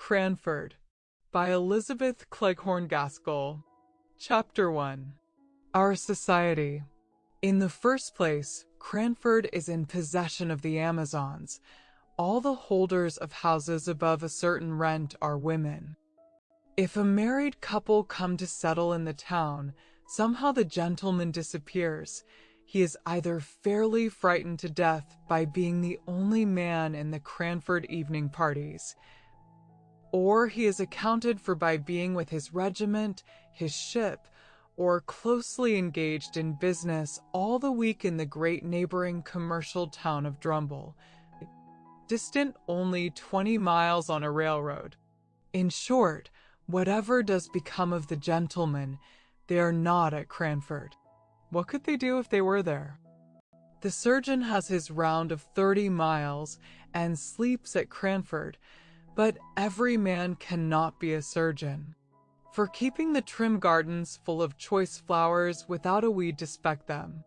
Cranford by Elizabeth Cleghorn Gaskell. Chapter 1. Our Society. In the first place, Cranford is in possession of the Amazons. All the holders of houses above a certain rent are women. If a married couple come to settle in the town, somehow the gentleman disappears. He is either fairly frightened to death by being the only man in the Cranford evening parties, or he is accounted for by being with his regiment, his ship, or closely engaged in business all the week in the great neighboring commercial town of Drumble, distant only 20 miles on a railroad. In short, whatever does become of the gentlemen, they are not at Cranford. What could they do if they were there? The surgeon has his round of 30 miles and sleeps at Cranford, but every man cannot be a surgeon. For keeping the trim gardens full of choice flowers without a weed to speck them.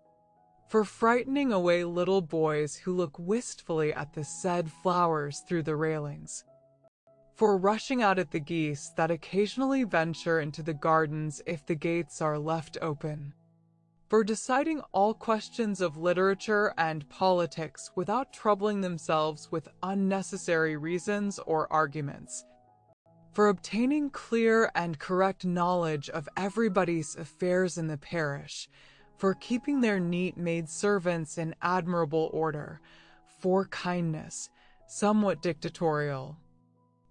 For frightening away little boys who look wistfully at the said flowers through the railings. For rushing out at the geese that occasionally venture into the gardens if the gates are left open. For deciding all questions of literature and politics without troubling themselves with unnecessary reasons or arguments. For obtaining clear and correct knowledge of everybody's affairs in the parish. For keeping their neat maid servants in admirable order. For kindness, somewhat dictatorial.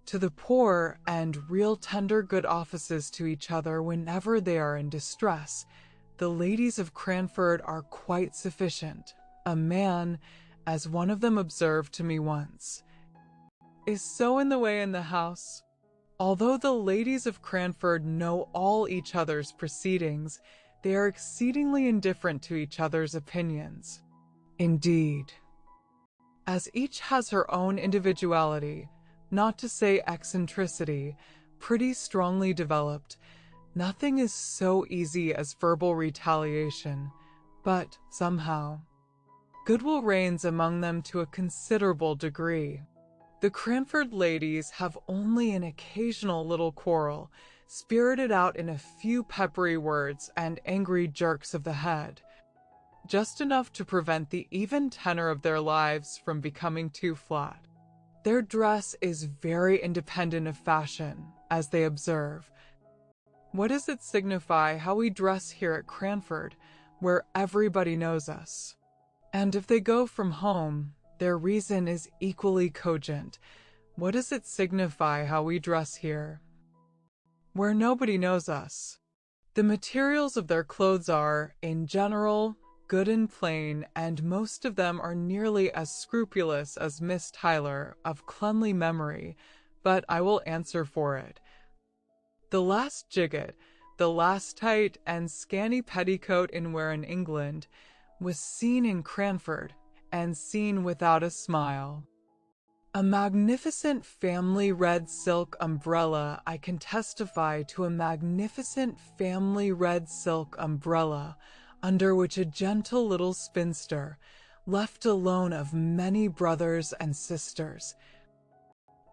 To the poor and real tender good offices to each other whenever they are in distress. The ladies of Cranford are quite sufficient. A man, as one of them observed to me once, is so in the way in the house. Although the ladies of Cranford know all each other's proceedings, they are exceedingly indifferent to each other's opinions. Indeed, as each has her own individuality, not to say eccentricity, pretty strongly developed, nothing is so easy as verbal retaliation, but, somehow, goodwill reigns among them to a considerable degree. The Cranford ladies have only an occasional little quarrel, spirited out in a few peppery words and angry jerks of the head, just enough to prevent the even tenor of their lives from becoming too flat. Their dress is very independent of fashion, as they observe. What does it signify how we dress here at Cranford, where everybody knows us? And if they go from home, their reason is equally cogent. What does it signify how we dress here, where nobody knows us? The materials of their clothes are, in general, good and plain, and most of them are nearly as scrupulous as Miss Tyler, of cleanly memory, but I will answer for it. The last gigot, the last tight and scanty petticoat in wear in England, was seen in Cranford, and seen without a smile. A magnificent family red silk umbrella, I can testify to a magnificent family red silk umbrella, under which a gentle little spinster, left alone of many brothers and sisters,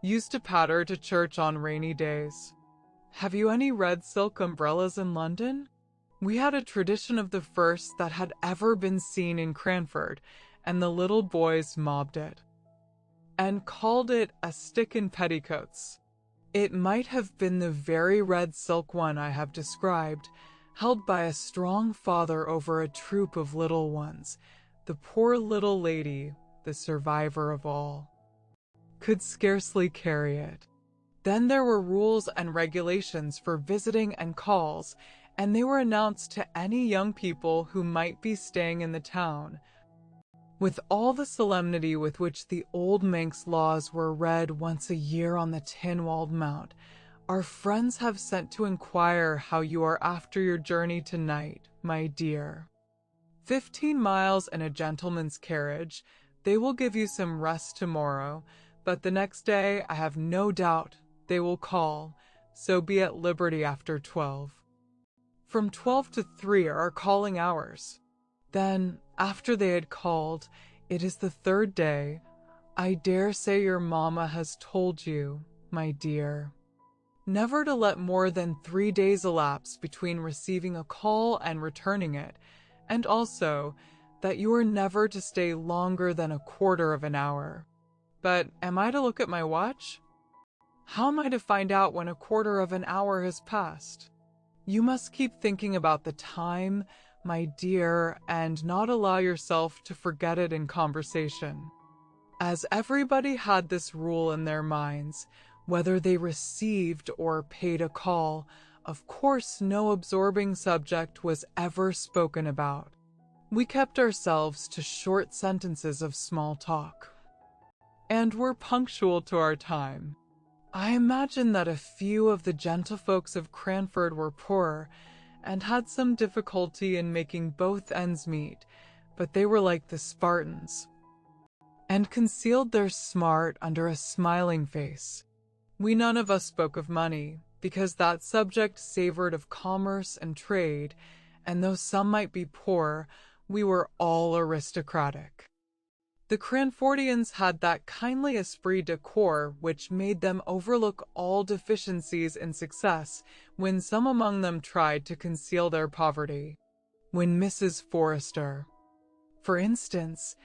used to patter to church on rainy days. Have you any red silk umbrellas in London? We had a tradition of the first that had ever been seen in Cranford, and the little boys mobbed it, and called it a stick in petticoats. It might have been the very red silk one I have described, held by a strong father over a troop of little ones. The poor little lady, the survivor of all, could scarcely carry it. Then there were rules and regulations for visiting and calls, and they were announced to any young people who might be staying in the town. With all the solemnity with which the old Manx laws were read once a year on the tin-walled mount, our friends have sent to inquire how you are after your journey tonight, my dear. 15 miles in a gentleman's carriage. They will give you some rest tomorrow, but the next day I have no doubt they will call, so be at liberty after 12. From 12 to 3 are our calling hours. Then, after they had called, it is the third day. I dare say your mamma has told you, my dear. Never to let more than 3 days elapse between receiving a call and returning it, and also that you are never to stay longer than a quarter of an hour. But am I to look at my watch? How am I to find out when a quarter of an hour has passed? You must keep thinking about the time, my dear, and not allow yourself to forget it in conversation. As everybody had this rule in their minds, whether they received or paid a call, of course no absorbing subject was ever spoken about. We kept ourselves to short sentences of small talk, and were punctual to our time. I imagine that a few of the gentlefolks of Cranford were poor, and had some difficulty in making both ends meet, but they were like the Spartans, and concealed their smart under a smiling face. We none of us spoke of money, because that subject savored of commerce and trade, and though some might be poor, we were all aristocratic. The Cranfordians had that kindly esprit de corps which made them overlook all deficiencies in success when some among them tried to conceal their poverty. When Mrs. Forrester, for instance,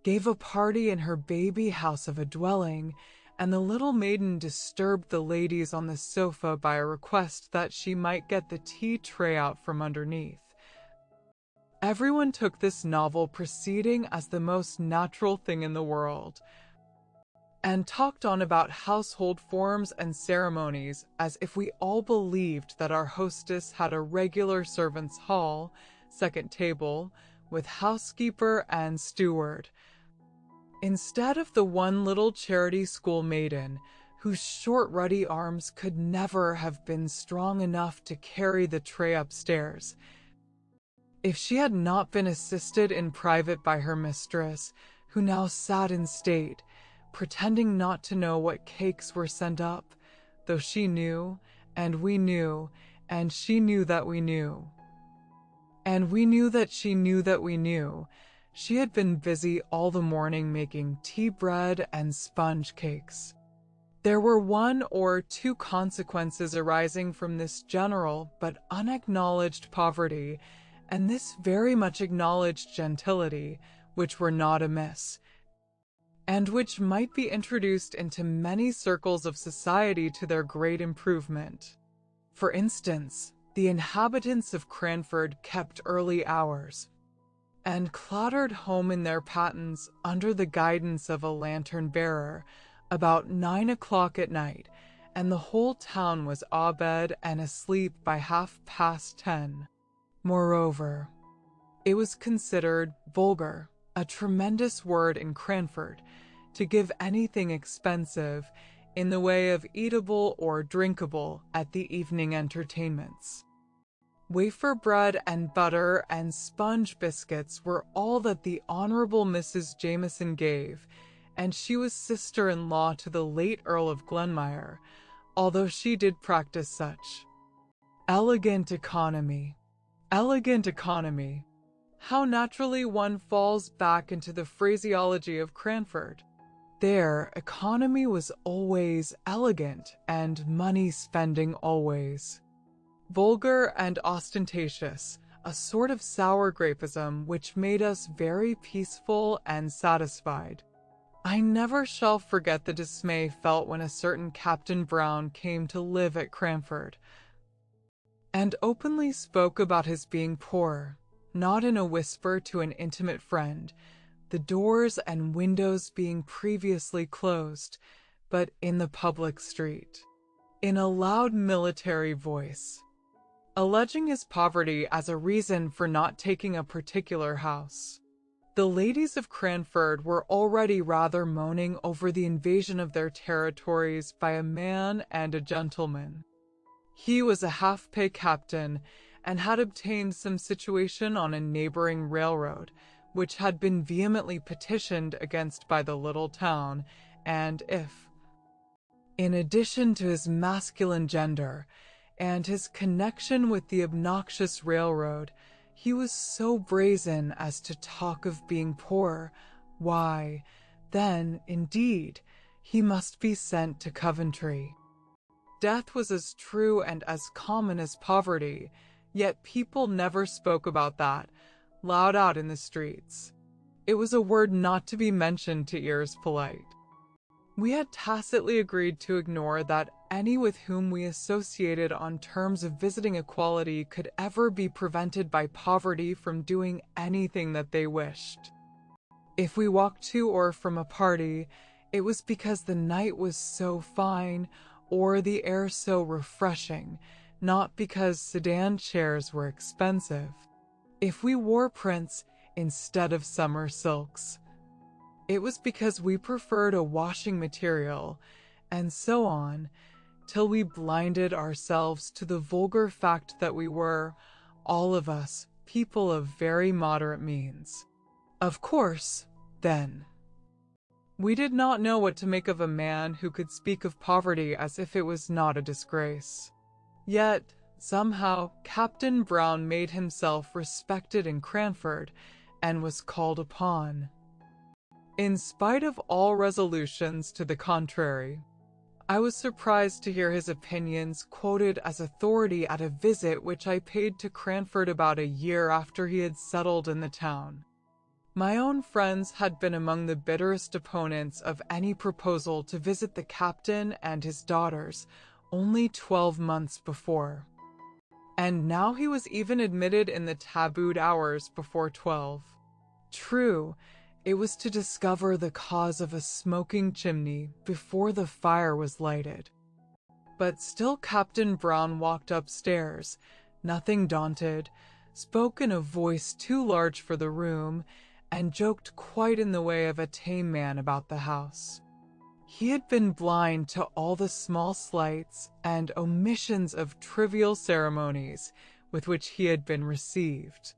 gave a party in her baby house of a dwelling, and the little maiden disturbed the ladies on the sofa by a request that she might get the tea tray out from underneath. Everyone took this novel proceeding as the most natural thing in the world, and talked on about household forms and ceremonies as if we all believed that our hostess had a regular servants' hall, second table, with housekeeper and steward, instead of the one little charity school maiden, whose short ruddy arms could never have been strong enough to carry the tray upstairs, if she had not been assisted in private by her mistress, who now sat in state, pretending not to know what cakes were sent up, though she knew, and we knew, and she knew that we knew, and we knew that she knew that we knew. She had been busy all the morning making tea bread and sponge cakes. There were 1 or 2 consequences arising from this general but unacknowledged poverty, and this very much acknowledged gentility, which were not amiss, and which might be introduced into many circles of society to their great improvement. For instance, the inhabitants of Cranford kept early hours, and clattered home in their pattens under the guidance of a lantern-bearer about 9 o'clock at night, and the whole town was abed and asleep by 10:30. Moreover, it was considered vulgar, a tremendous word in Cranford, to give anything expensive in the way of eatable or drinkable at the evening entertainments. Wafer bread and butter and sponge biscuits were all that the Honorable Mrs. Jameson gave, and she was sister-in-law to the late Earl of Glenmire, although she did practice such elegant economy. Elegant economy. How naturally one falls back into the phraseology of Cranford. There, economy was always elegant, and money spending always vulgar and ostentatious, a sort of sour grapeism which made us very peaceful and satisfied. I never shall forget the dismay felt when a certain Captain Brown came to live at Cranford, and openly spoke about his being poor, not in a whisper to an intimate friend, the doors and windows being previously closed, but in the public street, in a loud military voice, alleging his poverty as a reason for not taking a particular house. The ladies of Cranford were already rather moaning over the invasion of their territories by a man and a gentleman. He was a half-pay captain, and had obtained some situation on a neighboring railroad, which had been vehemently petitioned against by the little town, and if, in addition to his masculine gender, and his connection with the obnoxious railroad, he was so brazen as to talk of being poor, why, then, indeed, he must be sent to Coventry. Death was as true and as common as poverty, yet people never spoke about that, loud out in the streets. It was a word not to be mentioned to ears polite. We had tacitly agreed to ignore that any with whom we associated on terms of visiting equality could ever be prevented by poverty from doing anything that they wished. If we walked to or from a party, it was because the night was so fine or the air so refreshing, not because sedan chairs were expensive. If we wore prints instead of summer silks, it was because we preferred a washing material, and so on, till we blinded ourselves to the vulgar fact that we were, all of us, people of very moderate means. Of course, then, we did not know what to make of a man who could speak of poverty as if it was not a disgrace. Yet, somehow, Captain Brown made himself respected in Cranford, and was called upon. In spite of all resolutions to the contrary, I was surprised to hear his opinions quoted as authority at a visit which I paid to Cranford about a year after he had settled in the town. My own friends had been among the bitterest opponents of any proposal to visit the captain and his daughters only 12 months before. And now he was even admitted in the tabooed hours before 12. True, it was to discover the cause of a smoking chimney before the fire was lighted. But still Captain Brown walked upstairs, nothing daunted, spoke in a voice too large for the room, and joked quite in the way of a tame man about the house. He had been blind to all the small slights and omissions of trivial ceremonies with which he had been received.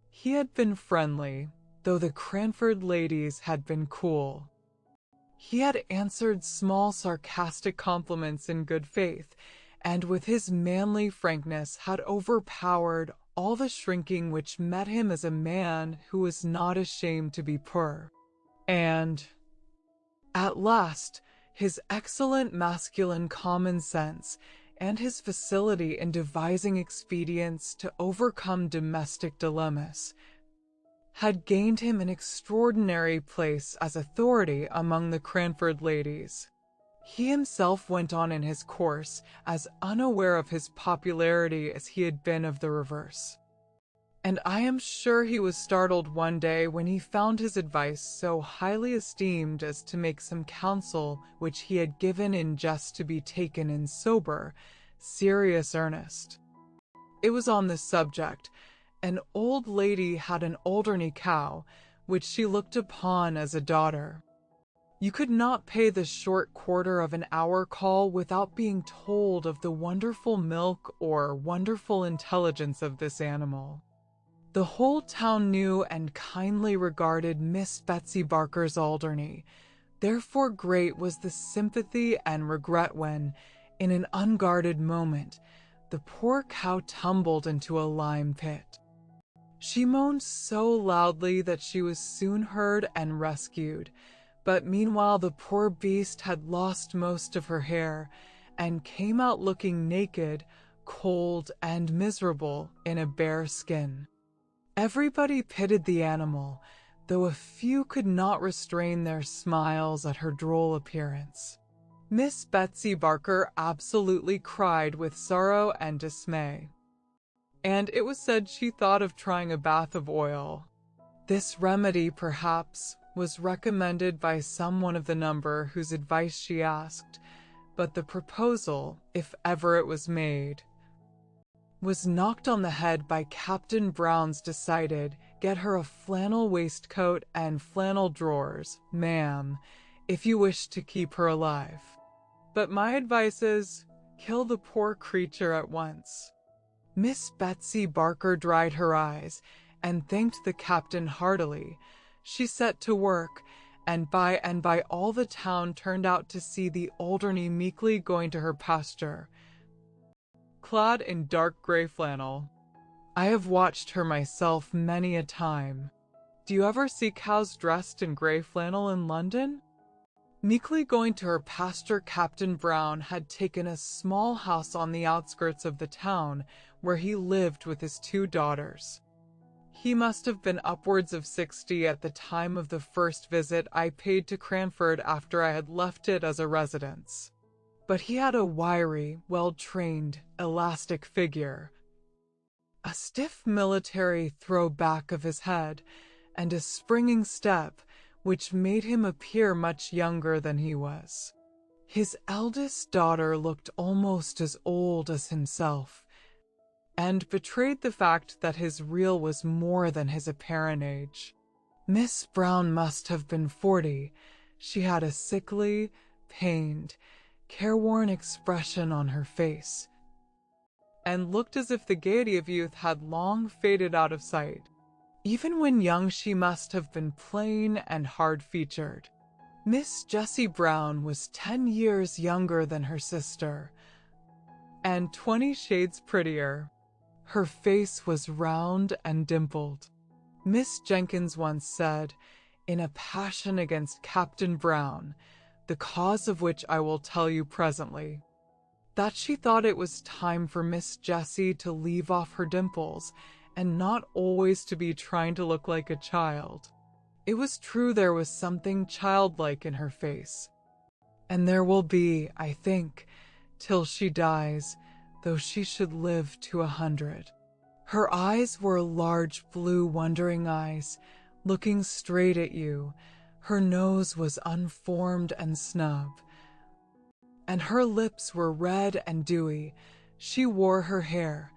He had been friendly, though the Cranford ladies had been cool. He had answered small sarcastic compliments in good faith, and with his manly frankness had overpowered all the shrinking which met him as a man who was not ashamed to be poor. And, at last, his excellent masculine common sense and his facility in devising expedients to overcome domestic dilemmas had gained him an extraordinary place as authority among the Cranford ladies. He himself went on in his course as unaware of his popularity as he had been of the reverse. And I am sure he was startled one day when he found his advice so highly esteemed as to make some counsel which he had given in jest to be taken in sober, serious earnest. It was on this subject. An old lady had an Alderney cow, which she looked upon as a daughter. You could not pay the short quarter of an hour call without being told of the wonderful milk or wonderful intelligence of this animal. The whole town knew and kindly regarded Miss Betsy Barker's Alderney. Therefore great was the sympathy and regret when, in an unguarded moment, the poor cow tumbled into a lime pit. She moaned so loudly that she was soon heard and rescued, but meanwhile the poor beast had lost most of her hair, and came out looking naked, cold, and miserable in a bare skin. Everybody pitied the animal, though a few could not restrain their smiles at her droll appearance. Miss Betsy Barker absolutely cried with sorrow and dismay, and it was said she thought of trying a bath of oil. This remedy, perhaps, was recommended by some one of the number whose advice she asked, but the proposal, if ever it was made, was knocked on the head by Captain Brown's decided, "Get her a flannel waistcoat and flannel drawers, ma'am, if you wish to keep her alive. But my advice is, kill the poor creature at once." Miss Betsy Barker dried her eyes and thanked the captain heartily. She set to work, and by all the town turned out to see the Alderney meekly going to her pasture, clad in dark gray flannel. I have watched her myself many a time. Do you ever see cows dressed in gray flannel in London? Meekly going to her pastor, Captain Brown had taken a small house on the outskirts of the town where he lived with his 2 daughters. He must have been upwards of 60 at the time of the first visit I paid to Cranford after I had left it as a residence. But he had a wiry, well-trained, elastic figure, a stiff military throw back of his head, and a springing step which made him appear much younger than he was. His eldest daughter looked almost as old as himself, and betrayed the fact that his real was more than his apparent age. Miss Brown must have been 40. She had a sickly, pained, careworn expression on her face, and looked as if the gaiety of youth had long faded out of sight. Even when young, she must have been plain and hard-featured. Miss Jessie Brown was 10 years younger than her sister, and 20 shades prettier. Her face was round and dimpled. Miss Jenkins once said, in a passion against Captain Brown, the cause of which I will tell you presently, that she thought it was time for Miss Jessie to leave off her dimples and not always to be trying to look like a child. It was true there was something childlike in her face, and there will be, I think, till she dies, though she should live to 100. Her eyes were large blue wondering eyes, looking straight at you. Her nose was unformed and snub, and her lips were red and dewy. She wore her hair,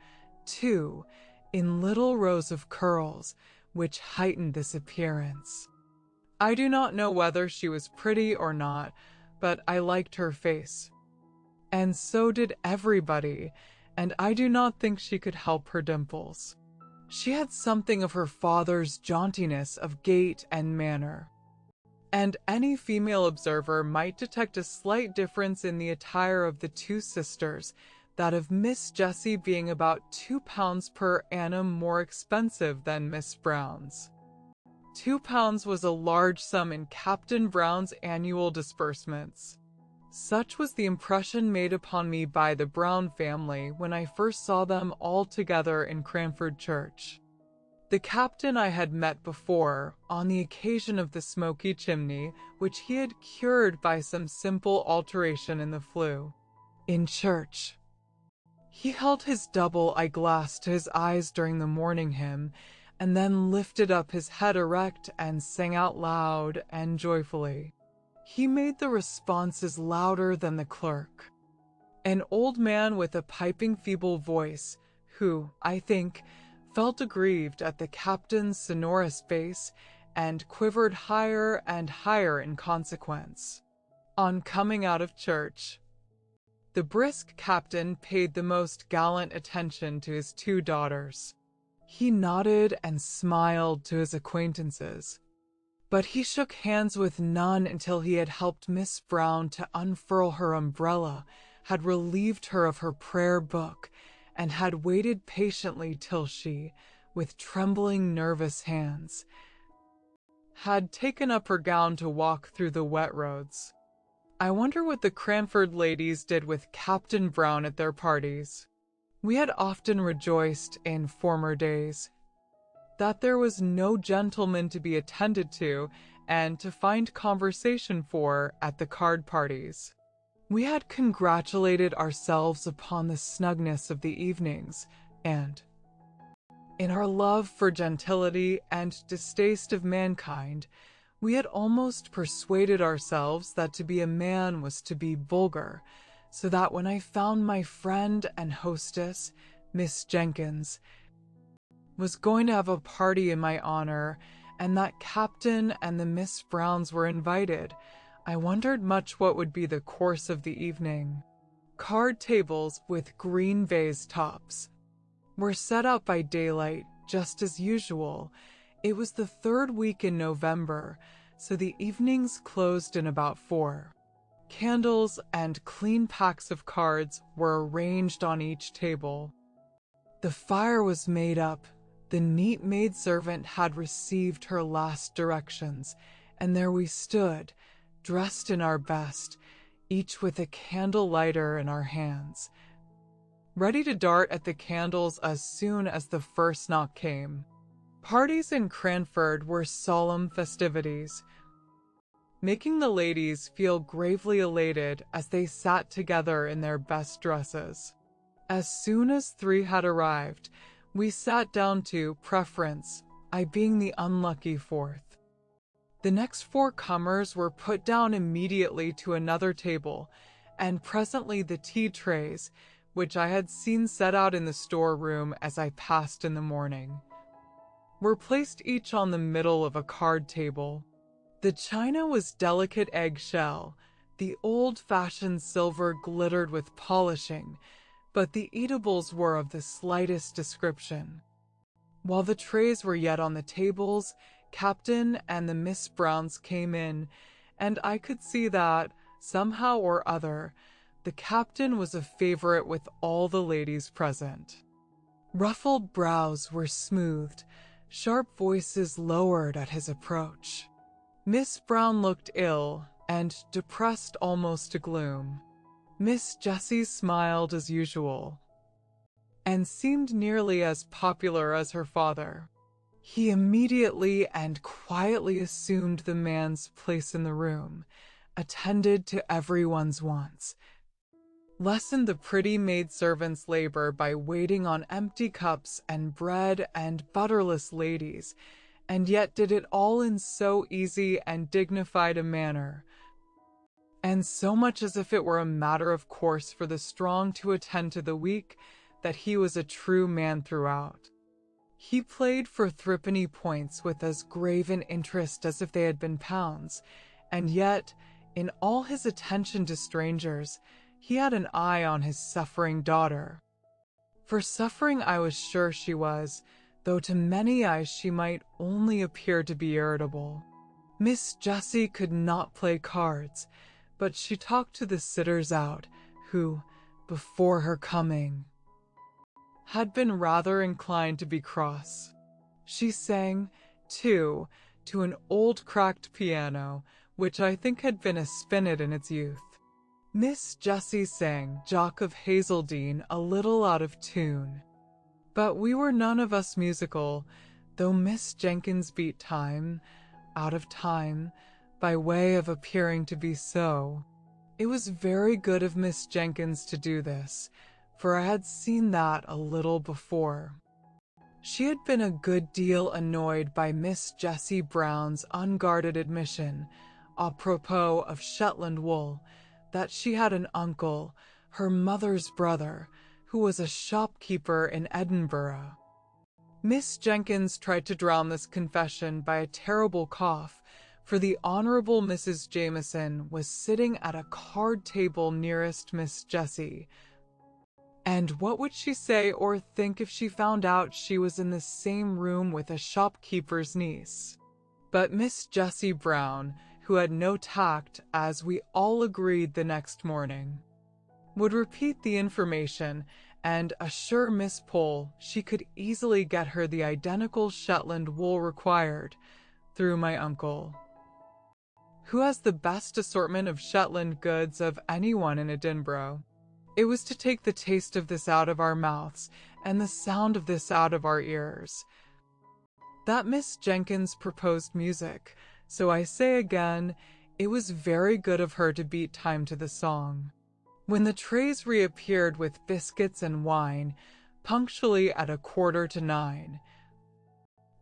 too, in little rows of curls, which heightened this appearance. I do not know whether she was pretty or not, but I liked her face. And so did everybody, and I do not think she could help her dimples. She had something of her father's jauntiness of gait and manner, and any female observer might detect a slight difference in the attire of the 2 sisters, that of Miss Jessie being about £2 per annum more expensive than Miss Brown's. £2 was a large sum in Captain Brown's annual disbursements. Such was the impression made upon me by the Brown family when I first saw them all together in Cranford Church. The captain I had met before, on the occasion of the smoky chimney, which he had cured by some simple alteration in the flue. In church, he held his double eyeglass to his eyes during the morning hymn, and then lifted up his head erect and sang out loud and joyfully. He made the responses louder than the clerk, an old man with a piping feeble voice, who, I think, felt aggrieved at the captain's sonorous bass and quivered higher and higher in consequence. On coming out of church, the brisk captain paid the most gallant attention to his 2 daughters. He nodded and smiled to his acquaintances, but he shook hands with none until he had helped Miss Brown to unfurl her umbrella, had relieved her of her prayer book, and had waited patiently till she, with trembling, nervous hands, had taken up her gown to walk through the wet roads. I wonder what the Cranford ladies did with Captain Brown at their parties. We had often rejoiced, in former days, that there was no gentleman to be attended to and to find conversation for at the card parties. We had congratulated ourselves upon the snugness of the evenings, and, in our love for gentility and distaste of mankind, we had almost persuaded ourselves that to be a man was to be vulgar, so that when I found my friend and hostess, Miss Jenkins, was going to have a party in my honor, and that Captain and the Miss Browns were invited, I wondered much what would be the course of the evening. Card tables with green baize tops were set out by daylight, just as usual. It was the 3rd week in November, so the evenings closed in about 4. Candles and clean packs of cards were arranged on each table. The fire was made up. The neat maidservant had received her last directions, and there we stood, dressed in our best, each with a candle lighter in our hands, ready to dart at the candles as soon as the first knock came. Parties in Cranford were solemn festivities, making the ladies feel gravely elated as they sat together in their best dresses. As soon as 3 had arrived, we sat down to preference, I being the unlucky 4th. The next 4 comers were put down immediately to another table, and presently the tea trays, which I had seen set out in the storeroom as I passed in the morning, were placed each on the middle of a card table. The china was delicate eggshell, the old-fashioned silver glittered with polishing, but the eatables were of the slightest description. While the trays were yet on the tables, Captain and the Miss Browns came in, and I could see that, somehow or other, the Captain was a favorite with all the ladies present. Ruffled brows were smoothed, sharp voices lowered at his approach. Miss Brown looked ill, and depressed almost to gloom. Miss Jessie smiled as usual, and seemed nearly as popular as her father. He immediately and quietly assumed the man's place in the room, attended to everyone's wants, lessened the pretty maidservant's labor by waiting on empty cups and bread and butterless ladies, and yet did it all in so easy and dignified a manner, and so much as if it were a matter of course for the strong to attend to the weak, that he was a true man throughout. He played for threepenny points with as grave an interest as if they had been pounds, and yet, in all his attention to strangers, he had an eye on his suffering daughter. For suffering I was sure she was, though to many eyes she might only appear to be irritable. Miss Jessie could not play cards, but she talked to the sitters out, who, before her coming, had been rather inclined to be cross. She sang, too, to an old cracked piano, which I think had been a spinet in its youth. Miss Jessie sang Jock of Hazeldean a little out of tune, but we were none of us musical, though Miss Jenkins beat time, out of time, by way of appearing to be so. It was very good of Miss Jenkins to do this, for I had seen that a little before. She had been a good deal annoyed by Miss Jessie Brown's unguarded admission, apropos of Shetland wool, that she had an uncle, her mother's brother, who was a shopkeeper in Edinburgh. Miss Jenkins tried to drown this confession by a terrible cough, for the Honourable Mrs. Jameson was sitting at a card table nearest Miss Jessie. And what would she say or think if she found out she was in the same room with a shopkeeper's niece? But Miss Jessie Brown, who had no tact, as we all agreed the next morning, would repeat the information and assure Miss Pole she could easily get her the identical Shetland wool required, through my uncle, who has the best assortment of Shetland goods of anyone in Edinburgh. It was to take the taste of this out of our mouths, and the sound of this out of our ears, that Miss Jenkins proposed music, so I say again, it was very good of her to beat time to the song. When the trays reappeared with biscuits and wine, punctually at 9:15,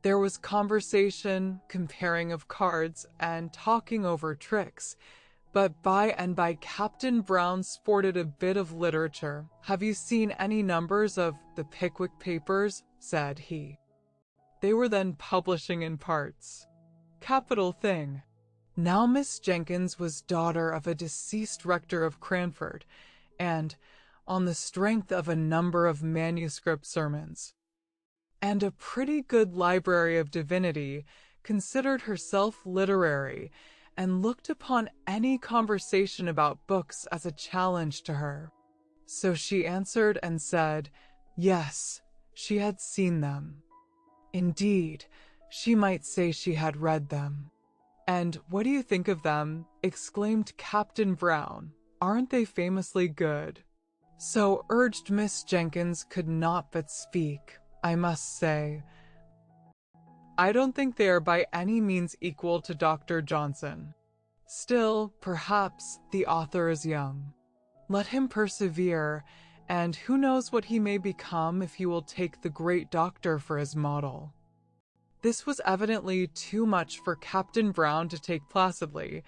there was conversation, comparing of cards, and talking over tricks, but by and by Captain Brown sported a bit of literature. "Have you seen any numbers of the Pickwick Papers?" said he. They were then publishing in parts. Capital thing. Now Miss Jenkins was daughter of a deceased rector of Cranford, and, on the strength of a number of manuscript sermons, and a pretty good library of divinity, considered herself literary, and looked upon any conversation about books as a challenge to her. So she answered and said, yes, she had seen them. Indeed, she might say she had read them. "And what do you think of them?" exclaimed Captain Brown. "Aren't they famously good?" "So urged." Miss Jenkins could not but speak. "I must say, I don't think they are by any means equal to Dr. Johnson. Still, perhaps the author is young. Let him persevere, and who knows what he may become if he will take the great doctor for his model." This was evidently too much for Captain Brown to take placidly,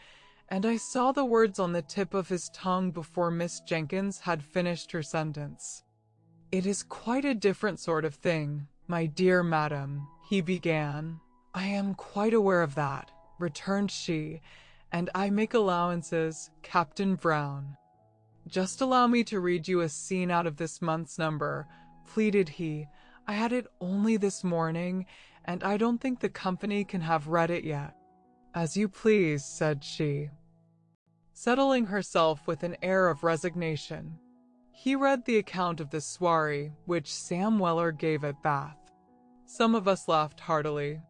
and I saw the words on the tip of his tongue before Miss Jenkins had finished her sentence. "It is quite a different sort of thing, my dear madam," he began. "I am quite aware of that," returned she, "and I make allowances, Captain Brown." "Just allow me to read you a scene out of this month's number," pleaded he. "I had it only this morning, and I don't think the company can have read it yet." "As you please," said she, settling herself with an air of resignation. He read the account of the soiree which Sam Weller gave at Bath. Some of us laughed heartily.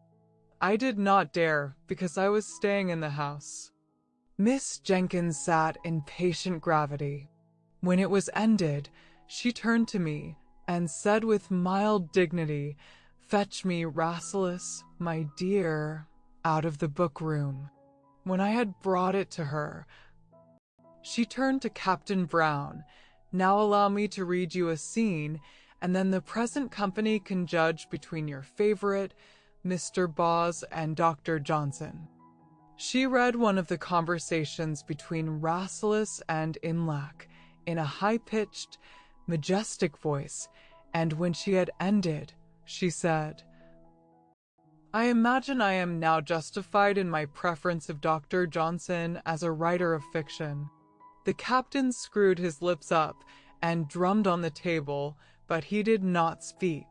I did not dare, because I was staying in the house. Miss Jenkins sat in patient gravity. When it was ended, she turned to me and said with mild dignity, "Fetch me Rasselas, my dear," out of the book room. When I had brought it to her, she turned to Captain Brown. "Now allow me to read you a scene, and then the present company can judge between your favorite, Mr. Boz, and Dr. Johnson." She read one of the conversations between Rasselas and Inlac in a high-pitched, majestic voice, and when she had ended, she said, "I imagine I am now justified in my preference of Dr. Johnson as a writer of fiction." The captain screwed his lips up and drummed on the table, but he did not speak.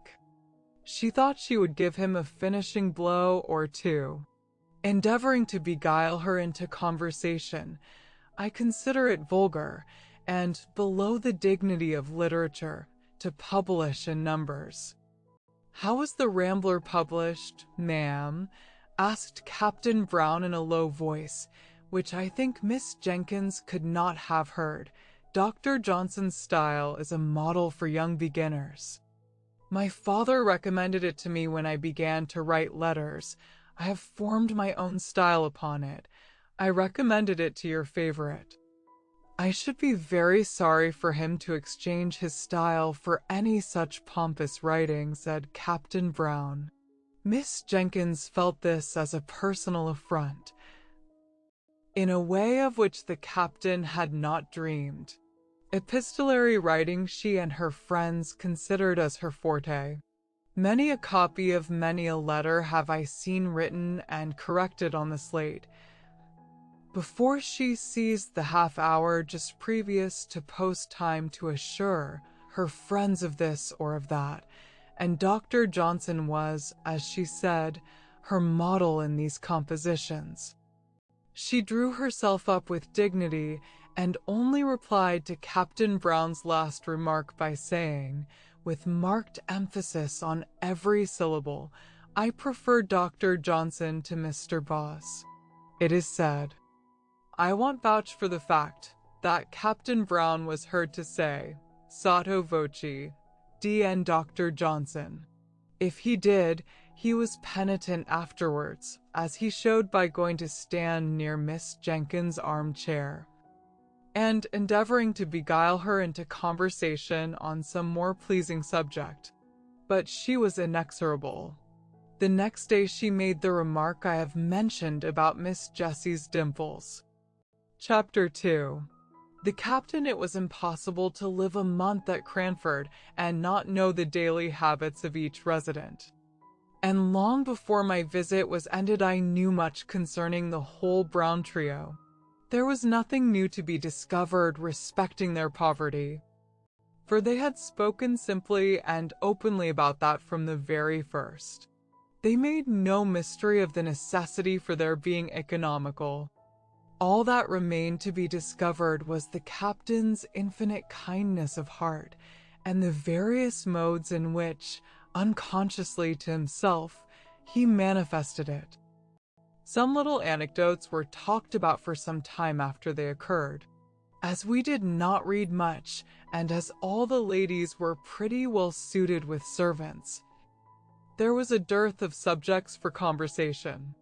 She thought she would give him a finishing blow or two. Endeavoring to beguile her into conversation, "I consider it vulgar, and below the dignity of literature, to publish in numbers." "How was the Rambler published, ma'am?" asked Captain Brown in a low voice, which I think Miss Jenkins could not have heard. "Dr. Johnson's style is a model for young beginners. My father recommended it to me when I began to write letters. I have formed my own style upon it. I recommended it to your favorite." "I should be very sorry for him to exchange his style for any such pompous writing," said Captain Brown. Miss Jenkins felt this as a personal affront, in a way of which the captain had not dreamed. Epistolary writing she and her friends considered as her forte. Many a copy of many a letter have I seen written and corrected on the slate, before she seized the half hour just previous to post time to assure her friends of this or of that, and Dr. Johnson was, as she said, her model in these compositions. She drew herself up with dignity and only replied to Captain Brown's last remark by saying, with marked emphasis on every syllable, "I prefer Dr. Johnson to Mr. Boss." It is said, I won't vouch for the fact, that Captain Brown was heard to say, sotto voce, "D.N. Dr. Johnson." If he did, he was penitent afterwards, as he showed by going to stand near Miss Jenkins' armchair, and endeavoring to beguile her into conversation on some more pleasing subject. But she was inexorable. The next day she made the remark I have mentioned about Miss Jessie's dimples. Chapter 2. The captain. It was impossible to live a month at Cranford and not know the daily habits of each resident. And long before my visit was ended I knew much concerning the whole Brown trio. There was nothing new to be discovered respecting their poverty, for they had spoken simply and openly about that from the very first. They made no mystery of the necessity for their being economical. All that remained to be discovered was the captain's infinite kindness of heart, and the various modes in which, unconsciously to himself, he manifested it. Some little anecdotes were talked about for some time after they occurred. As we did not read much, and as all the ladies were pretty well suited with servants, there was a dearth of subjects for conversation.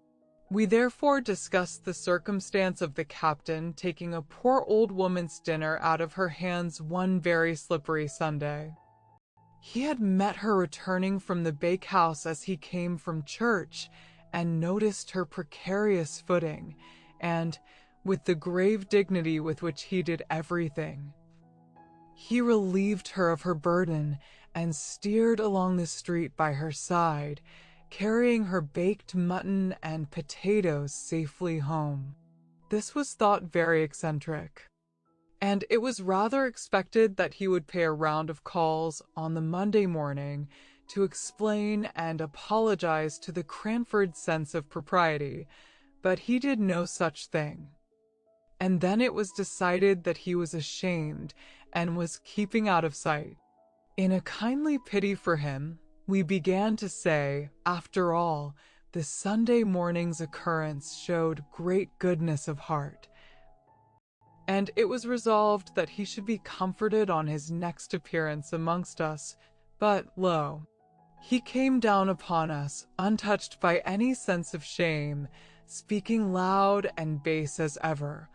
We therefore discussed the circumstance of the captain taking a poor old woman's dinner out of her hands one very slippery Sunday. He had met her returning from the bakehouse as he came from church, and noticed her precarious footing, and, with the grave dignity with which he did everything, he relieved her of her burden and steered along the street by her side, carrying her baked mutton and potatoes safely home. This was thought very eccentric, and it was rather expected that he would pay a round of calls on the Monday morning to explain and apologize to the Cranford sense of propriety, but he did no such thing. And then it was decided that he was ashamed and was keeping out of sight. In a kindly pity for him, we began to say, after all, the Sunday morning's occurrence showed great goodness of heart, and it was resolved that he should be comforted on his next appearance amongst us. But, lo, he came down upon us, untouched by any sense of shame, speaking loud and bass as ever,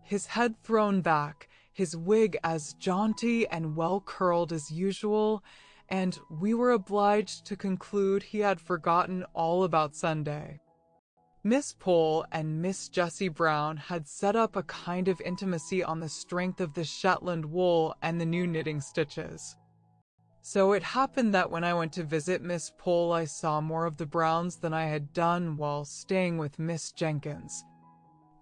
his head thrown back, his wig as jaunty and well curled as usual, and we were obliged to conclude he had forgotten all about Sunday. Miss Pole and Miss Jessie Brown had set up a kind of intimacy on the strength of the Shetland wool and the new knitting stitches. So it happened that when I went to visit Miss Pole, I saw more of the Browns than I had done while staying with Miss Jenkins,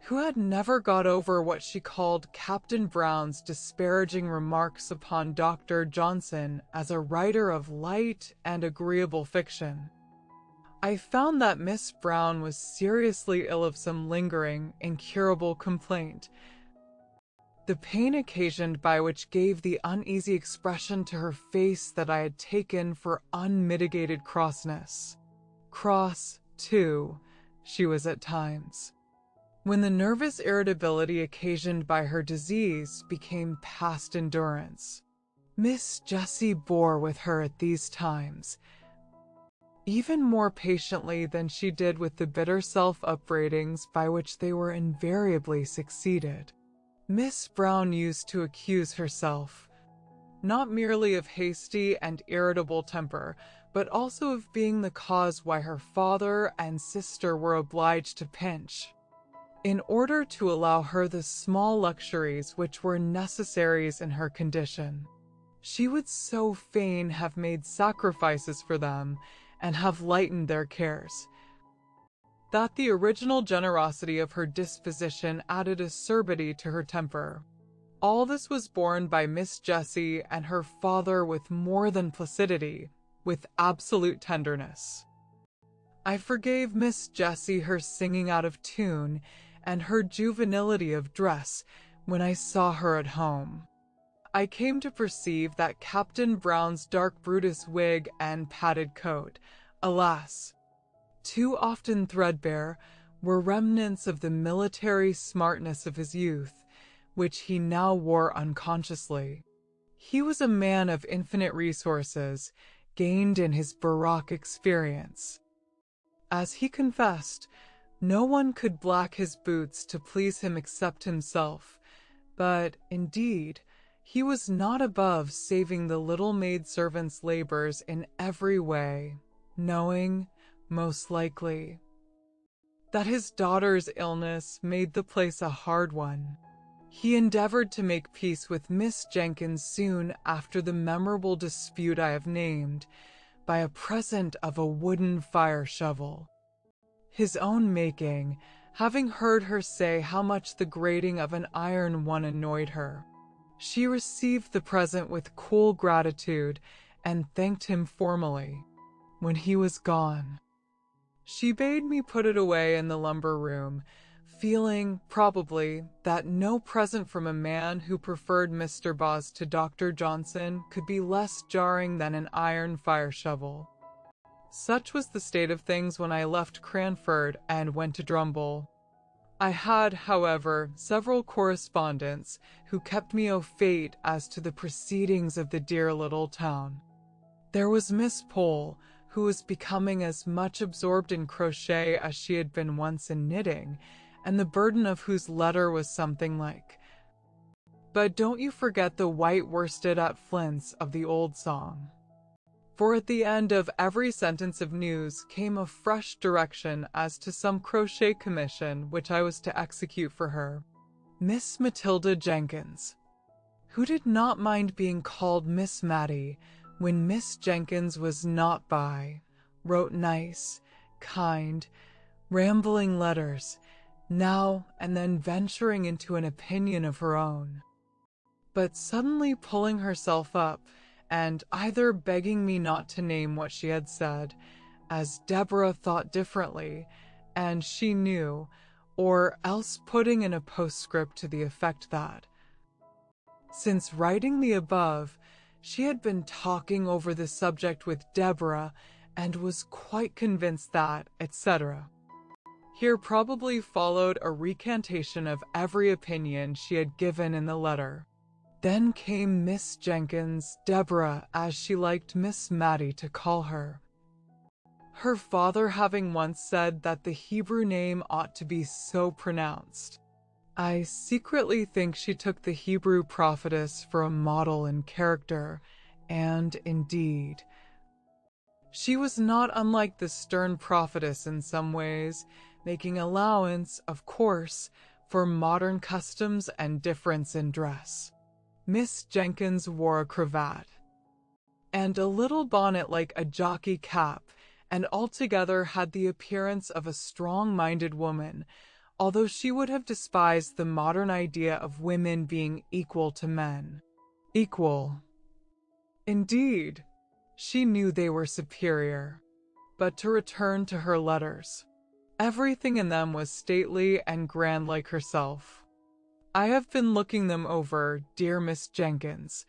who had never got over what she called Captain Brown's disparaging remarks upon Dr. Johnson as a writer of light and agreeable fiction. I found that Miss Brown was seriously ill of some lingering, incurable complaint, the pain occasioned by which gave the uneasy expression to her face that I had taken for unmitigated crossness. Cross, too, she was at times, when the nervous irritability occasioned by her disease became past endurance. Miss Jessie bore with her at these times, even more patiently than she did with the bitter self-upbraidings by which they were invariably succeeded. Miss Brown used to accuse herself, not merely of hasty and irritable temper, but also of being the cause why her father and sister were obliged to pinch, in order to allow her the small luxuries which were necessaries in her condition. She would so fain have made sacrifices for them, and have lightened their cares, that the original generosity of her disposition added acerbity to her temper. All this was borne by Miss Jessie and her father with more than placidity, with absolute tenderness. I forgave Miss Jessie her singing out of tune and her juvenility of dress when I saw her at home. I came to perceive that Captain Brown's dark Brutus wig and padded coat, alas, too often threadbare, were remnants of the military smartness of his youth, which he now wore unconsciously. He was a man of infinite resources, gained in his baroque experience. As he confessed, no one could black his boots to please him except himself, but, indeed, he was not above saving the little maidservant's labors in every way, knowing, most likely, that his daughter's illness made the place a hard one. He endeavored to make peace with Miss Jenkins soon after the memorable dispute I have named, by a present of a wooden fire shovel, his own making, having heard her say how much the grating of an iron one annoyed her. She received the present with cool gratitude and thanked him formally. When he was gone, she bade me put it away in the lumber room, feeling, probably, that no present from a man who preferred Mr. Boz to Dr. Johnson could be less jarring than an iron fire shovel. Such was the state of things when I left Cranford and went to Drumble. I had, however, several correspondents who kept me au fait as to the proceedings of the dear little town. There was Miss Pole, who was becoming as much absorbed in crochet as she had been once in knitting, and the burden of whose letter was something like, "But don't you forget the white worsted at Flint's" of the old song. For at the end of every sentence of news came a fresh direction as to some crochet commission which I was to execute for her. Miss Matilda Jenkins, who did not mind being called Miss Mattie when Miss Jenkins was not by, wrote nice, kind, rambling letters, now and then venturing into an opinion of her own, but suddenly pulling herself up, and either begging me not to name what she had said, as Deborah thought differently, and she knew, or else putting in a postscript to the effect that, since writing the above, she had been talking over the subject with Deborah, and was quite convinced that, etc. Here probably followed a recantation of every opinion she had given in the letter. Then came Miss Jenkins, Deborah, as she liked Miss Mattie to call her. Her father having once said that the Hebrew name ought to be so pronounced. I secretly think she took the Hebrew prophetess for a model in character, and indeed, she was not unlike the stern prophetess in some ways, making allowance, of course, for modern customs and difference in dress. Miss Jenkins wore a cravat, and a little bonnet like a jockey cap, and altogether had the appearance of a strong-minded woman, although she would have despised the modern idea of women being equal to men. Equal. Indeed, she knew they were superior. But to return to her letters. Everything in them was stately and grand like herself. I have been looking them over, dear Miss Jenkins.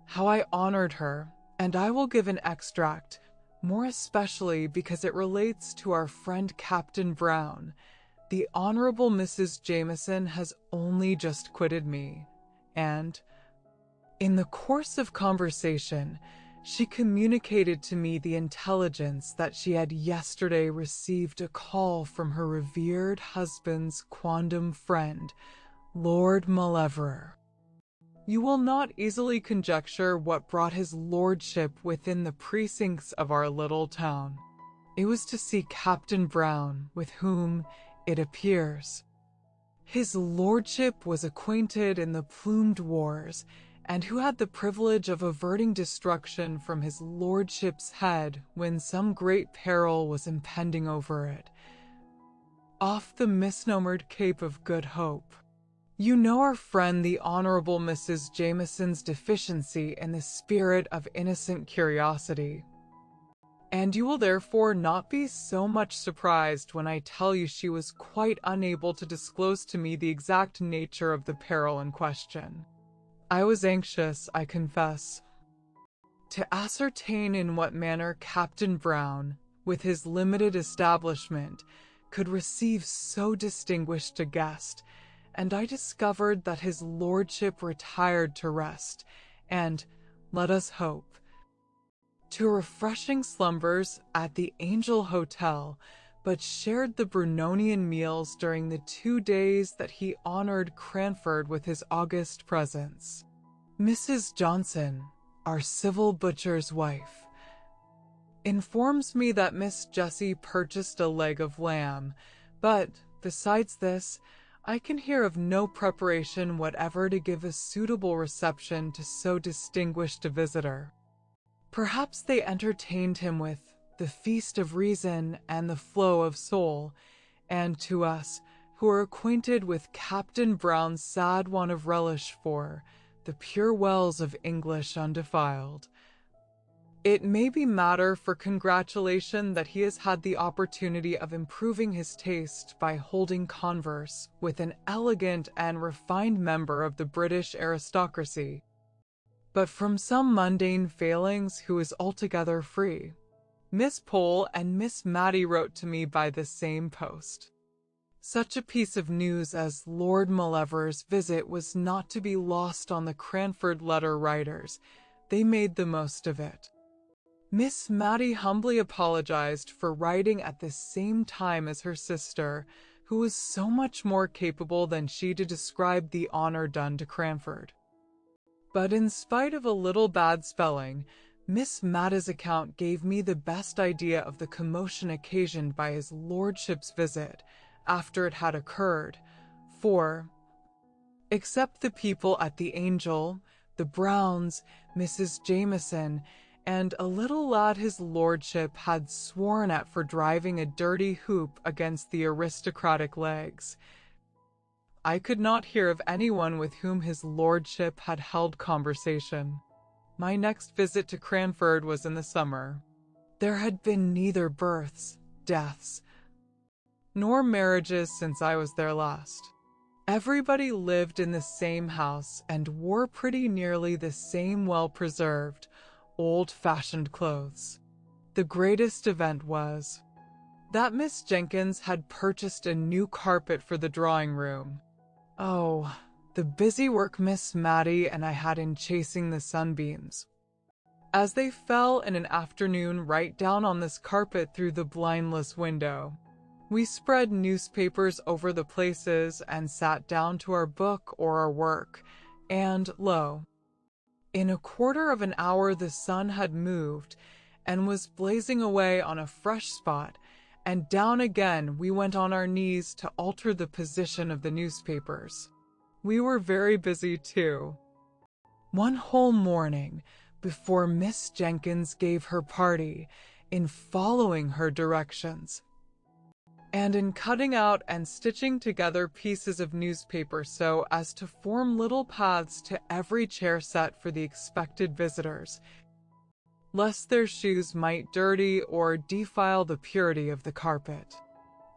How I honored her, and I will give an extract, more especially because it relates to our friend Captain Brown. The Honorable Mrs. Jameson has only just quitted me, and, in the course of conversation, she communicated to me the intelligence that she had yesterday received a call from her revered husband's quondam friend, Lord Mauleverer. You will not easily conjecture what brought his lordship within the precincts of our little town. It was to see Captain Brown, with whom, it appears, his lordship was acquainted in the plumed wars, and who had the privilege of averting destruction from his lordship's head when some great peril was impending over it, off the misnomered Cape of Good Hope. You know our friend the Honorable Mrs. Jameson's deficiency in the spirit of innocent curiosity, and you will therefore not be so much surprised when I tell you she was quite unable to disclose to me the exact nature of the peril in question. I was anxious, I confess, to ascertain in what manner Captain Brown, with his limited establishment, could receive so distinguished a guest, and I discovered that his lordship retired to rest, and, let us hope, to refreshing slumbers at the Angel Hotel, but shared the Brunonian meals during the 2 days that he honored Cranford with his august presence. Mrs. Johnson, our civil butcher's wife, informs me that Miss Jessie purchased a leg of lamb, but, besides this, I can hear of no preparation whatever to give a suitable reception to so distinguished a visitor. Perhaps they entertained him with the feast of reason and the flow of soul, and to us, who are acquainted with Captain Brown's sad want of relish for the pure wells of English undefiled, it may be matter for congratulation that he has had the opportunity of improving his taste by holding converse with an elegant and refined member of the British aristocracy, but from some mundane failings who is altogether free. Miss Pole and Miss Matty wrote to me by the same post. Such a piece of news as Lord Mauleverer's visit was not to be lost on the Cranford letter writers. They made the most of it. Miss Matty humbly apologized for writing at the same time as her sister, who was so much more capable than she to describe the honor done to Cranford. But in spite of a little bad spelling, Miss Matta's account gave me the best idea of the commotion occasioned by his lordship's visit after it had occurred, for, except the people at the Angel, the Browns, Mrs. Jameson, and a little lad his lordship had sworn at for driving a dirty hoop against the aristocratic legs, I could not hear of anyone with whom his lordship had held conversation. My next visit to Cranford was in the summer. There had been neither births, deaths, nor marriages since I was there last. Everybody lived in the same house and wore pretty nearly the same well-preserved, old-fashioned clothes. The greatest event was that Miss Jenkins had purchased a new carpet for the drawing room. Oh, the busy work Miss Matty and I had in chasing the sunbeams, as they fell in an afternoon right down on this carpet through the blindless window. We spread newspapers over the places and sat down to our book or our work, and lo, in a quarter of an hour the sun had moved and was blazing away on a fresh spot, and down again we went on our knees to alter the position of the newspapers. We were very busy too. One whole morning, before Miss Jenkins gave her party, in following her directions, and in cutting out and stitching together pieces of newspaper so as to form little paths to every chair set for the expected visitors, lest their shoes might dirty or defile the purity of the carpet.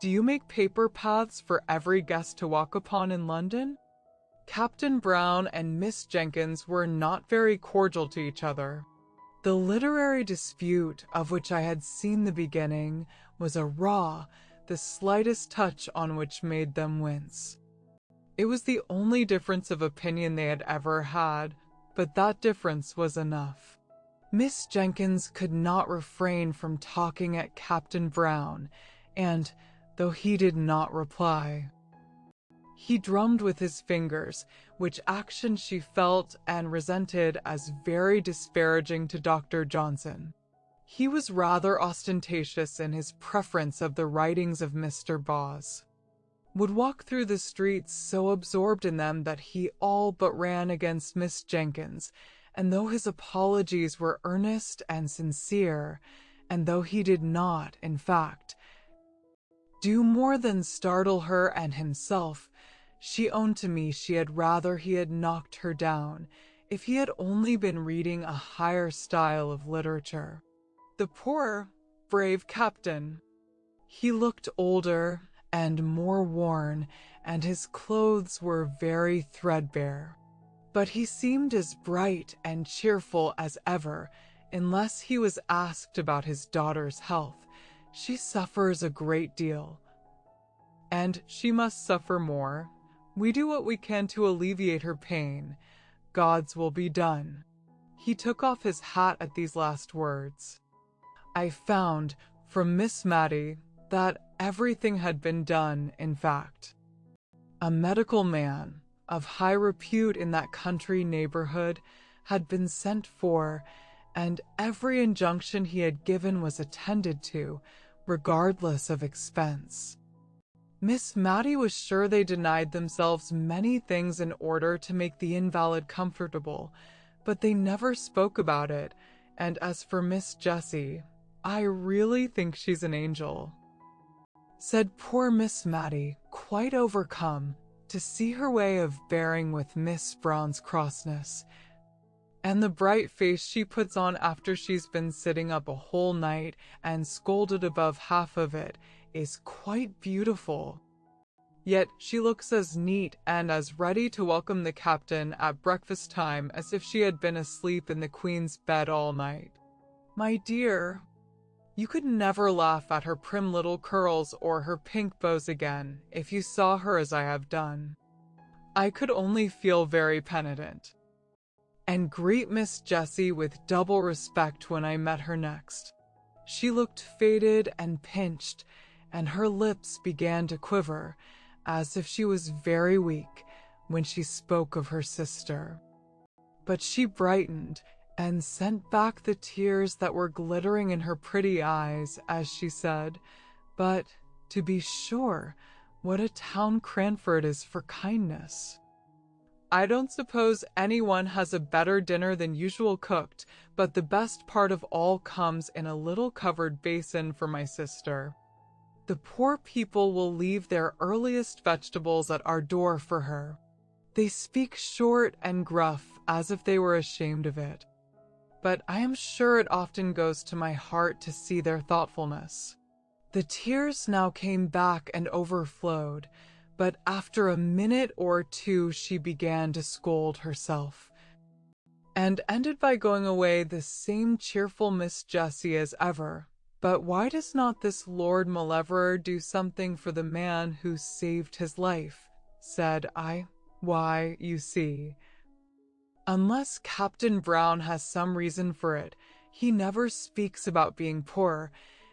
Do you make paper paths for every guest to walk upon in London? Captain Brown and Miss Jenkins were not very cordial to each other. The literary dispute, of which I had seen the beginning, was a raw, the slightest touch on which made them wince. It was the only difference of opinion they had ever had, but that difference was enough. Miss Jenkins could not refrain from talking at Captain Brown, and, though he did not reply, he drummed with his fingers, which action she felt and resented as very disparaging to Dr. Johnson. He was rather ostentatious in his preference of the writings of Mr. Boz, would walk through the streets so absorbed in them that he all but ran against Miss Jenkins, and though his apologies were earnest and sincere, and though he did not, in fact, do more than startle her and himself, she owned to me she had rather he had knocked her down, if he had only been reading a higher style of literature. The poor, brave captain. He looked older and more worn, and his clothes were very threadbare. But he seemed as bright and cheerful as ever, unless he was asked about his daughter's health. She suffers a great deal, and she must suffer more. We do what we can to alleviate her pain. God's will be done. He took off his hat at these last words. I found, from Miss Matty, that everything had been done, in fact. A medical man, of high repute in that country neighborhood, had been sent for, and every injunction he had given was attended to, regardless of expense. Miss Matty was sure they denied themselves many things in order to make the invalid comfortable, but they never spoke about it, and as for Miss Jessie, I really think she's an angel, said poor Miss Matty, quite overcome to see her way of bearing with Miss Brown's crossness, and the bright face she puts on after she's been sitting up a whole night and scolded above half of it is quite beautiful. Yet she looks as neat and as ready to welcome the captain at breakfast time as if she had been asleep in the Queen's bed all night. My dear, You could never laugh at her prim little curls or her pink bows again if you saw her as I have done. I could only feel very penitent, and greet Miss Jessie with double respect when I met her next. She looked faded and pinched, and her lips began to quiver, as if she was very weak when she spoke of her sister. But she brightened and sent back the tears that were glittering in her pretty eyes as she said, "But, to be sure, what a town Cranford is for kindness." I don't suppose anyone has a better dinner than usual cooked, but the best part of all comes in a little covered basin for my sister. The poor people will leave their earliest vegetables at our door for her. They speak short and gruff, as if they were ashamed of it. But I am sure it often goes to my heart to see their thoughtfulness. The tears now came back and overflowed, but after a minute or two she began to scold herself, and ended by going away the same cheerful Miss Jessie as ever. But why does not this Lord Mauleverer do something for the man who saved his life? Said I. Why, you see, unless Captain Brown has some reason for it, he never speaks about being poor,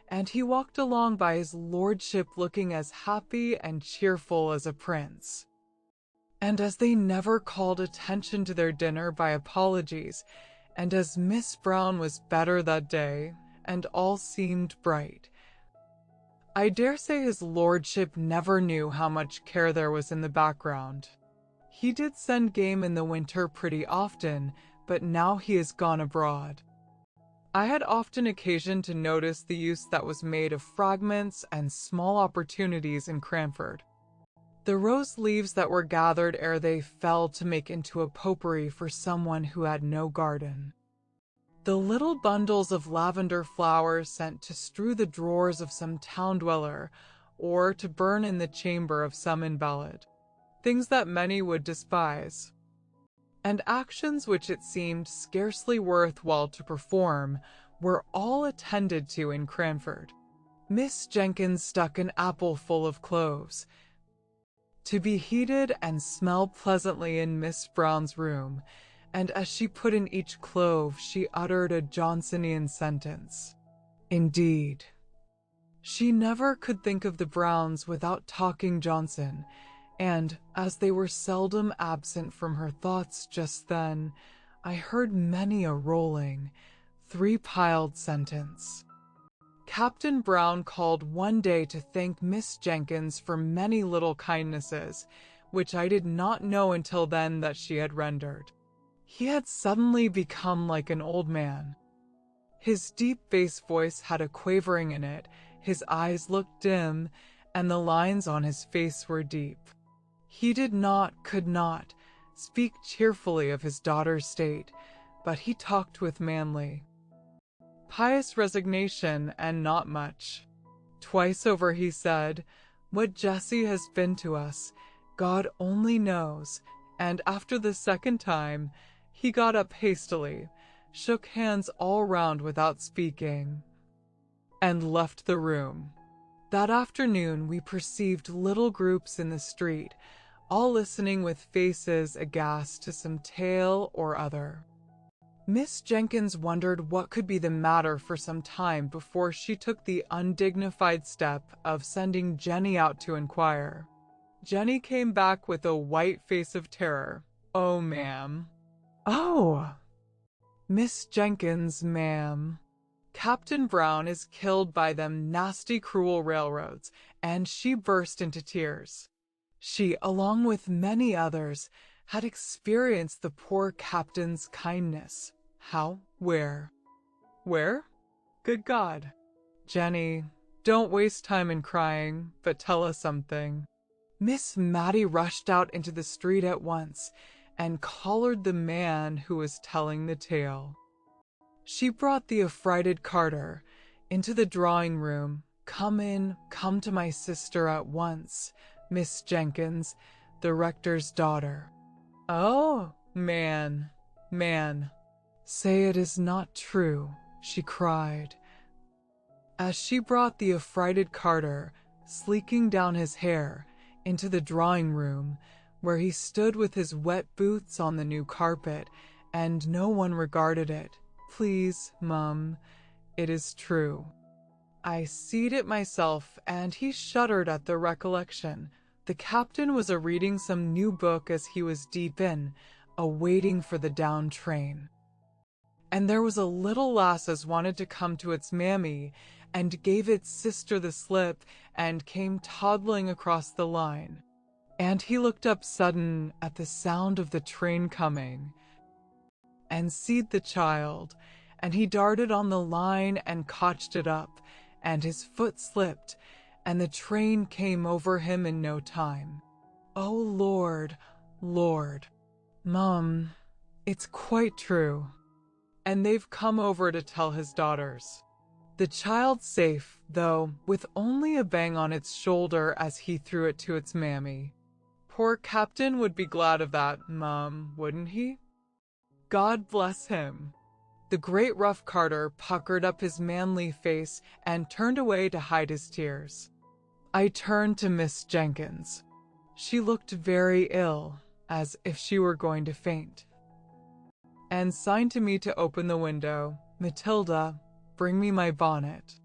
and he walked along by his lordship looking as happy and cheerful as a prince. And as they never called attention to their dinner by apologies, and as Miss Brown was better that day, and all seemed bright, I dare say his lordship never knew how much care there was in the background. He did send game in the winter pretty often, but now he has gone abroad. I had often occasion to notice the use that was made of fragments and small opportunities in Cranford. The rose leaves that were gathered ere they fell to make into a potpourri for someone who had no garden. The little bundles of lavender flowers sent to strew the drawers of some town dweller, or to burn in the chamber of some invalid. Things that many would despise, and actions which it seemed scarcely worth while to perform, were all attended to in Cranford. Miss Jenkins stuck an apple full of cloves, to be heated and smell pleasantly in Miss Brown's room, and as she put in each clove, she uttered a Johnsonian sentence. Indeed, she never could think of the Browns without talking Johnson, and, as they were seldom absent from her thoughts just then, I heard many a rolling, three-piled sentence. Captain Brown called one day to thank Miss Jenkins for many little kindnesses, which I did not know until then that she had rendered. He had suddenly become like an old man. His deep bass voice had a quavering in it, his eyes looked dim, and the lines on his face were deep. He could not, speak cheerfully of his daughter's state, but he talked with manly, pious resignation, and not much. Twice over he said, "What Jessie has been to us, God only knows," and after the second time, he got up hastily, shook hands all round without speaking, and left the room. That afternoon we perceived little groups in the street, all listening with faces aghast to some tale or other. Miss Jenkins wondered what could be the matter for some time before she took the undignified step of sending Jenny out to inquire. Jenny came back with a white face of terror. "Oh, ma'am." "Oh, Miss Jenkins, ma'am. Captain Brown is killed by them nasty cruel railroads," and she burst into tears. She, along with many others, had experienced the poor captain's kindness. How? Where? Where? Good God. Jenny, don't waste time in crying, but tell us something. Miss Mattie rushed out into the street at once and collared the man who was telling the tale. She brought the affrighted Carter into the drawing room. "Come in, come to my sister at once, Miss Jenkins, the rector's daughter." "Oh, man. Say it is not true," she cried, as she brought the affrighted Carter, sleeking down his hair, into the drawing room, where he stood with his wet boots on the new carpet, and no one regarded it. Please, Mum, it is true. I seed it myself, and he shuddered at the recollection. The captain was a-reading some new book as he was deep in, a-waiting for the down train. And there was a little lass as wanted to come to its mammy, and gave its sister the slip, and came toddling across the line. And he looked up sudden at the sound of the train coming, and seed the child, and he darted on the line and cotched it up, and his foot slipped, and the train came over him in no time. Oh, Lord, Lord. Mum, it's quite true. And they've come over to tell his daughters. The child's safe, though, with only a bang on its shoulder as he threw it to its mammy. Poor Captain would be glad of that, Mum, wouldn't he? God bless him. The great rough Carter puckered up his manly face and turned away to hide his tears. I turned to Miss Jenkins. She looked very ill, as if she were going to faint, and signed to me to open the window. Matilda, bring me my bonnet.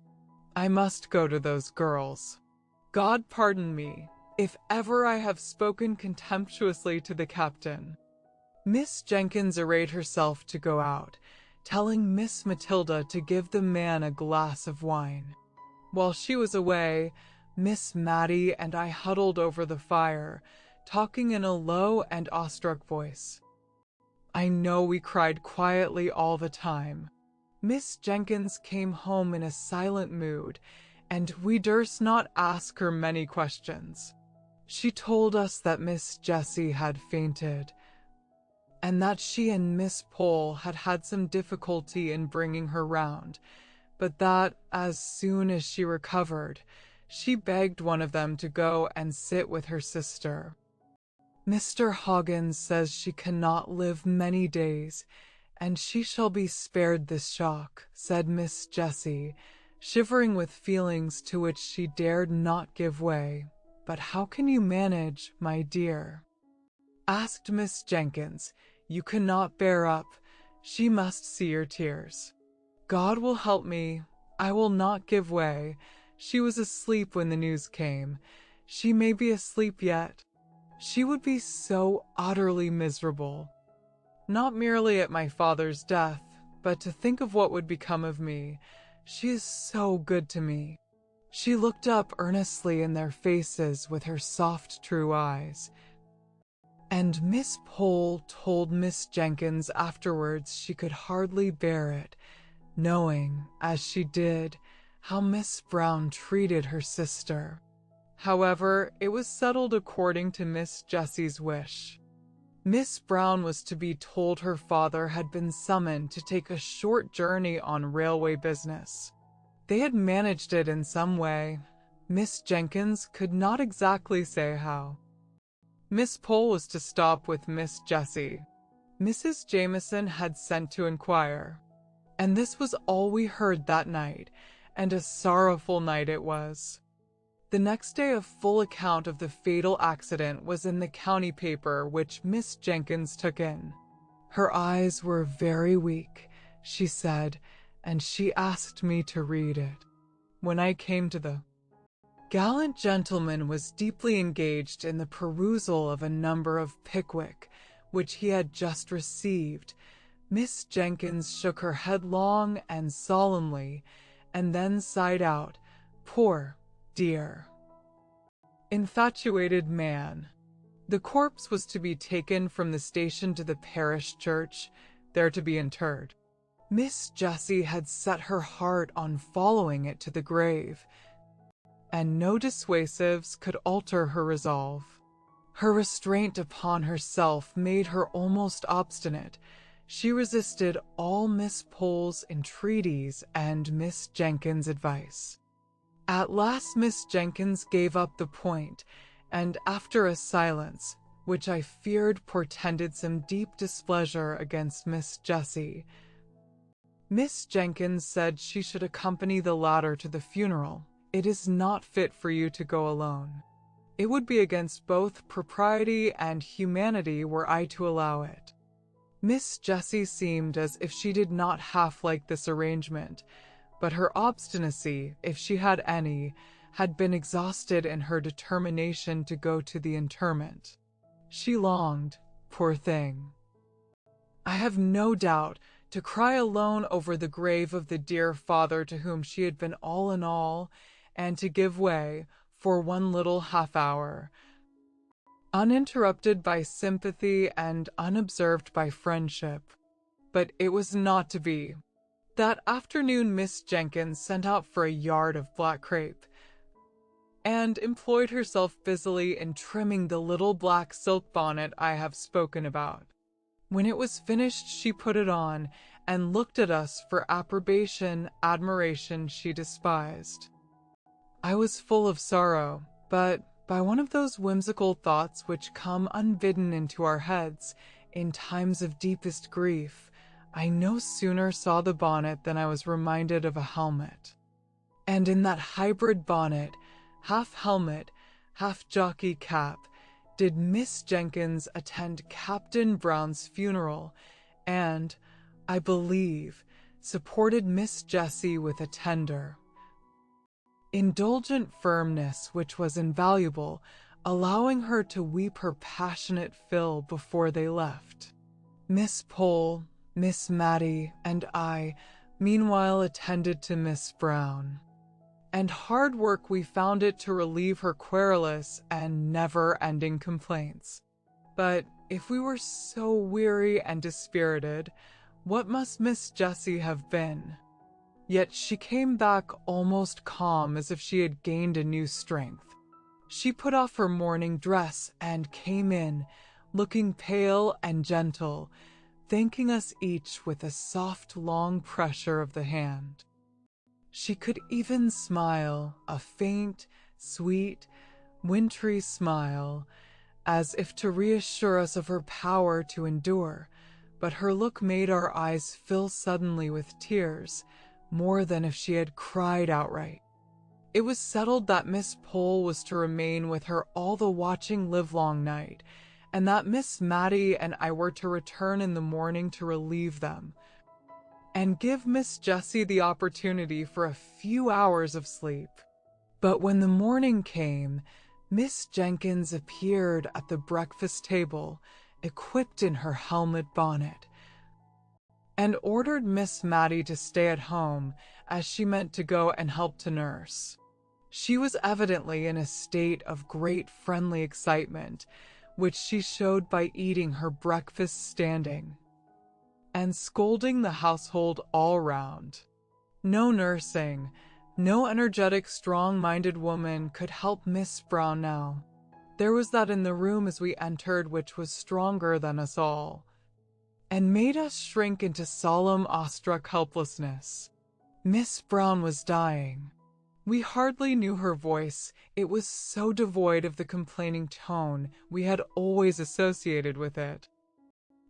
I must go to those girls. God pardon me, if ever I have spoken contemptuously to the captain. Miss Jenkins arrayed herself to go out, telling Miss Matilda to give the man a glass of wine. While she was away, Miss Mattie and I huddled over the fire, talking in a low and awestruck voice. I know we cried quietly all the time. Miss Jenkins came home in a silent mood, and we durst not ask her many questions. She told us that Miss Jessie had fainted, and that she and Miss Pole had had some difficulty in bringing her round, but that, as soon as she recovered, she begged one of them to go and sit with her sister. Mr. Hoggins says she cannot live many days, and she shall be spared this shock, said Miss Jessie, shivering with feelings to which she dared not give way. But how can you manage, my dear? Asked Miss Jenkins. You cannot bear up. She must see your tears. God will help me. I will not give way. She was asleep when the news came. She may be asleep yet. She would be so utterly miserable. Not merely at my father's death, but to think of what would become of me. She is so good to me. She looked up earnestly in their faces with her soft, true eyes. And Miss Pole told Miss Jenkins afterwards she could hardly bear it, knowing, as she did, how Miss Brown treated her sister. However, it was settled according to Miss Jessie's wish. Miss Brown was to be told her father had been summoned to take a short journey on railway business. They had managed it in some way. Miss Jenkins could not exactly say how. Miss Pole was to stop with Miss Jessie. Mrs. Jameson had sent to inquire. And this was all we heard that night, and a sorrowful night it was. The next day a full account of the fatal accident was in the county paper, which Miss Jenkins took in. Her eyes were very weak, she said, and she asked me to read it. When I came to the gallant gentleman was deeply engaged in the perusal of a number of Pickwick, which he had just received. Miss Jenkins shook her head long and solemnly, and then sighed out, "Poor, dear, infatuated man." The corpse was to be taken from the station to the parish church, there to be interred. Miss Jessie had set her heart on following it to the grave, and no dissuasives could alter her resolve. Her restraint upon herself made her almost obstinate. She resisted all Miss Pole's entreaties and Miss Jenkins' advice. At last Miss Jenkins gave up the point, and after a silence, which I feared portended some deep displeasure against Miss Jessie, Miss Jenkins said she should accompany the latter to the funeral. It is not fit for you to go alone. It would be against both propriety and humanity were I to allow it. Miss Jessie seemed as if she did not half like this arrangement, but her obstinacy, if she had any, had been exhausted in her determination to go to the interment. She longed, poor thing, I have no doubt, to cry alone over the grave of the dear father to whom she had been all in all, and to give way, for one little half-hour, uninterrupted by sympathy and unobserved by friendship. But it was not to be. That afternoon Miss Jenkins sent out for a yard of black crape, and employed herself busily in trimming the little black silk bonnet I have spoken about. When it was finished, she put it on, and looked at us for admiration she despised. I was full of sorrow, but by one of those whimsical thoughts which come unbidden into our heads in times of deepest grief, I no sooner saw the bonnet than I was reminded of a helmet. And in that hybrid bonnet, half helmet, half jockey cap, did Miss Jenkins attend Captain Brown's funeral, and, I believe, supported Miss Jessie with a tender, indulgent firmness which was invaluable, allowing her to weep her passionate fill before they left. Miss Pole, Miss Mattie, and I meanwhile attended to Miss Brown, and hard work we found it to relieve her querulous and never-ending complaints. But if we were so weary and dispirited, what must Miss Jessie have been? Yet she came back almost calm, as if she had gained a new strength. She put off her morning dress and came in, looking pale and gentle, thanking us each with a soft, long pressure of the hand. She could even smile, a faint, sweet, wintry smile, as if to reassure us of her power to endure, but her look made our eyes fill suddenly with tears, more than if she had cried outright. It was settled that Miss Pole was to remain with her all the watching livelong night, and that Miss Mattie and I were to return in the morning to relieve them, and give Miss Jessie the opportunity for a few hours of sleep. But when the morning came, Miss Jenkins appeared at the breakfast table, equipped in her helmet bonnet, and ordered Miss Mattie to stay at home, as she meant to go and help to nurse. She was evidently in a state of great friendly excitement, which she showed by eating her breakfast standing, and scolding the household all round. No nursing, no energetic, strong-minded woman could help Miss Brown now. There was that in the room as we entered which was stronger than us all, and made us shrink into solemn, awestruck helplessness. Miss Brown was dying. We hardly knew her voice, it was so devoid of the complaining tone we had always associated with it.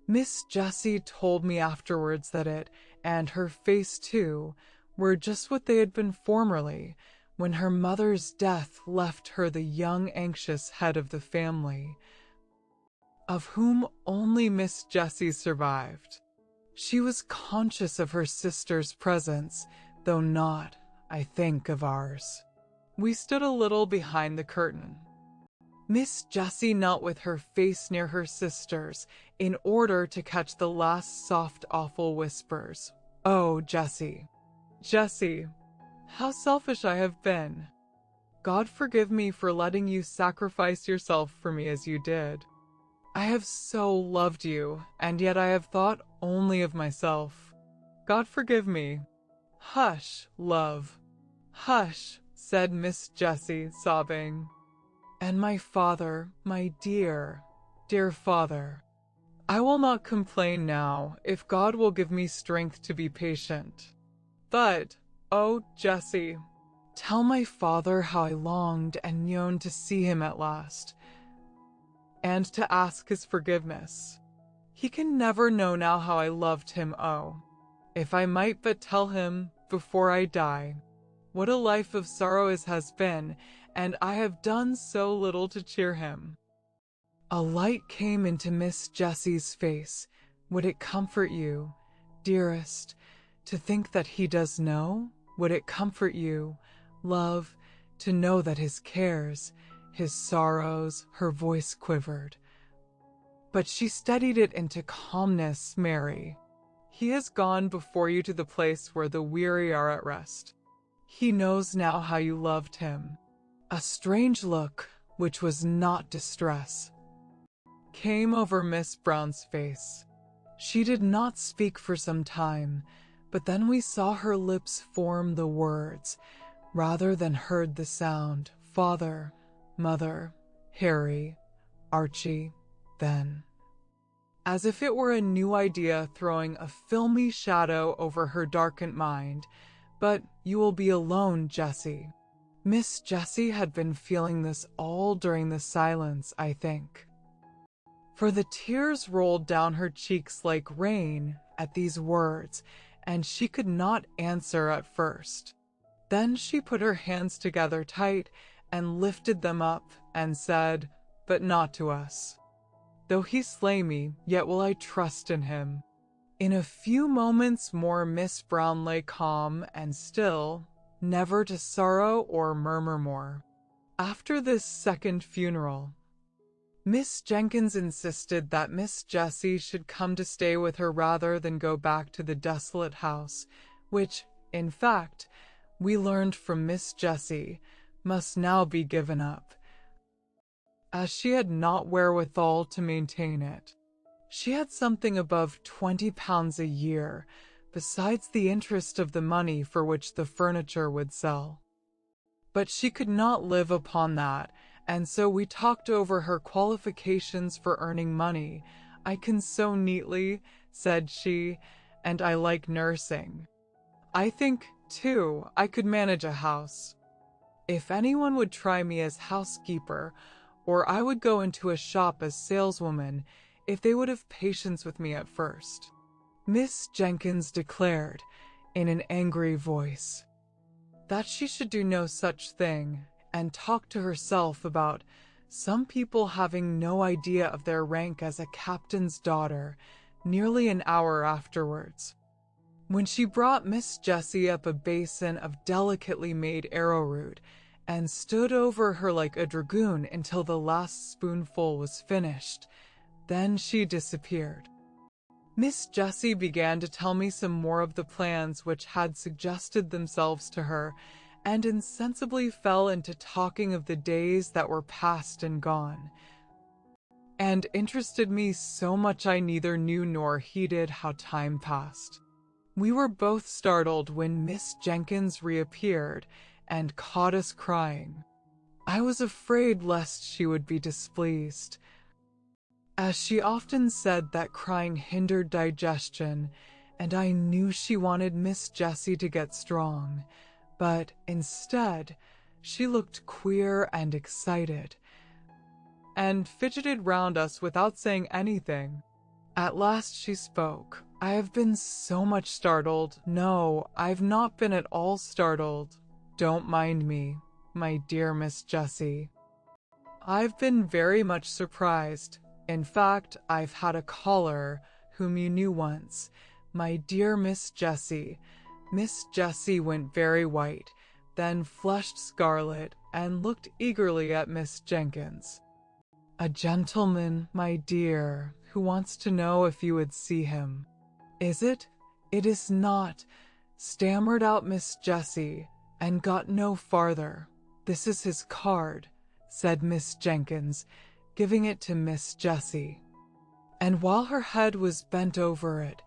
Miss Jessie told me afterwards that it, and her face too, were just what they had been formerly, when her mother's death left her the young, anxious head of the family, of whom only Miss Jessie survived. She was conscious of her sister's presence, though not, I think, of ours. We stood a little behind the curtain. Miss Jessie knelt with her face near her sister's, in order to catch the last soft, awful whispers. Oh, Jessie, Jessie, how selfish I have been. God forgive me for letting you sacrifice yourself for me as you did. I have so loved you, and yet I have thought only of myself. God forgive me. Hush, love. Hush, said Miss Jessie, sobbing. And my father, my dear, dear father. I will not complain now, if God will give me strength to be patient. But, oh, Jessie, tell my father how I longed and yearned to see him at last, and to ask his forgiveness. He can never know now how I loved him, oh. If I might but tell him before I die, what a life of sorrow his has been, and I have done so little to cheer him." A light came into Miss Jessie's face. "Would it comfort you, dearest, to think that he does know? Would it comfort you, love, to know that his cares, his sorrows," her voice quivered. But she steadied it into calmness. "Mary, he has gone before you to the place where the weary are at rest. He knows now how you loved him." A strange look, which was not distress, came over Miss Brown's face. She did not speak for some time, but then we saw her lips form the words, rather than heard the sound. "Father, Mother, Harry, Archie," then, as if it were a new idea throwing a filmy shadow over her darkened mind, "But you will be alone, Jessie." Miss Jessie had been feeling this all during the silence, I think, for the tears rolled down her cheeks like rain at these words, and she could not answer at first. Then she put her hands together tight and lifted them up and said, "But not to us. Though he slay me, yet will I trust in him." In a few moments more Miss Brown lay calm and still, never to sorrow or murmur more. After this second funeral, Miss Jenkins insisted that Miss Jessie should come to stay with her rather than go back to the desolate house, which, in fact, we learned from Miss Jessie, must now be given up, as she had not wherewithal to maintain it. She had something above £20 a year, besides the interest of the money for which the furniture would sell. But she could not live upon that, and so we talked over her qualifications for earning money. "I can sew neatly," said she, "and I like nursing. I think, too, I could manage a house. If anyone would try me as housekeeper, or I would go into a shop as saleswoman, if they would have patience with me at first," Miss Jenkins declared, in an angry voice, that she should do no such thing, and talked to herself about some people having no idea of their rank as a captain's daughter, nearly an hour afterwards, when she brought Miss Jessie up a basin of delicately made arrowroot, and stood over her like a dragoon until the last spoonful was finished. Then she disappeared. Miss Jessie began to tell me some more of the plans which had suggested themselves to her, and insensibly fell into talking of the days that were past and gone, and interested me so much I neither knew nor heeded how time passed. We were both startled when Miss Jenkins reappeared and caught us crying. I was afraid lest she would be displeased, as she often said that crying hindered digestion, and I knew she wanted Miss Jessie to get strong. But instead, she looked queer and excited, and fidgeted round us without saying anything. At last she spoke. "I have been so much startled." "No, I've not been at all startled. Don't mind me, my dear Miss Jessie. I've been very much surprised. In fact, I've had a caller whom you knew once, my dear Miss Jessie." Miss Jessie went very white, then flushed scarlet, and looked eagerly at Miss Jenkins. "A gentleman, my dear, who wants to know if you would see him." "Is it?" "It is not," stammered out Miss Jessie, and got no farther. "This is his card," said Miss Jenkins, giving it to Miss Jessie. And while her head was bent over it,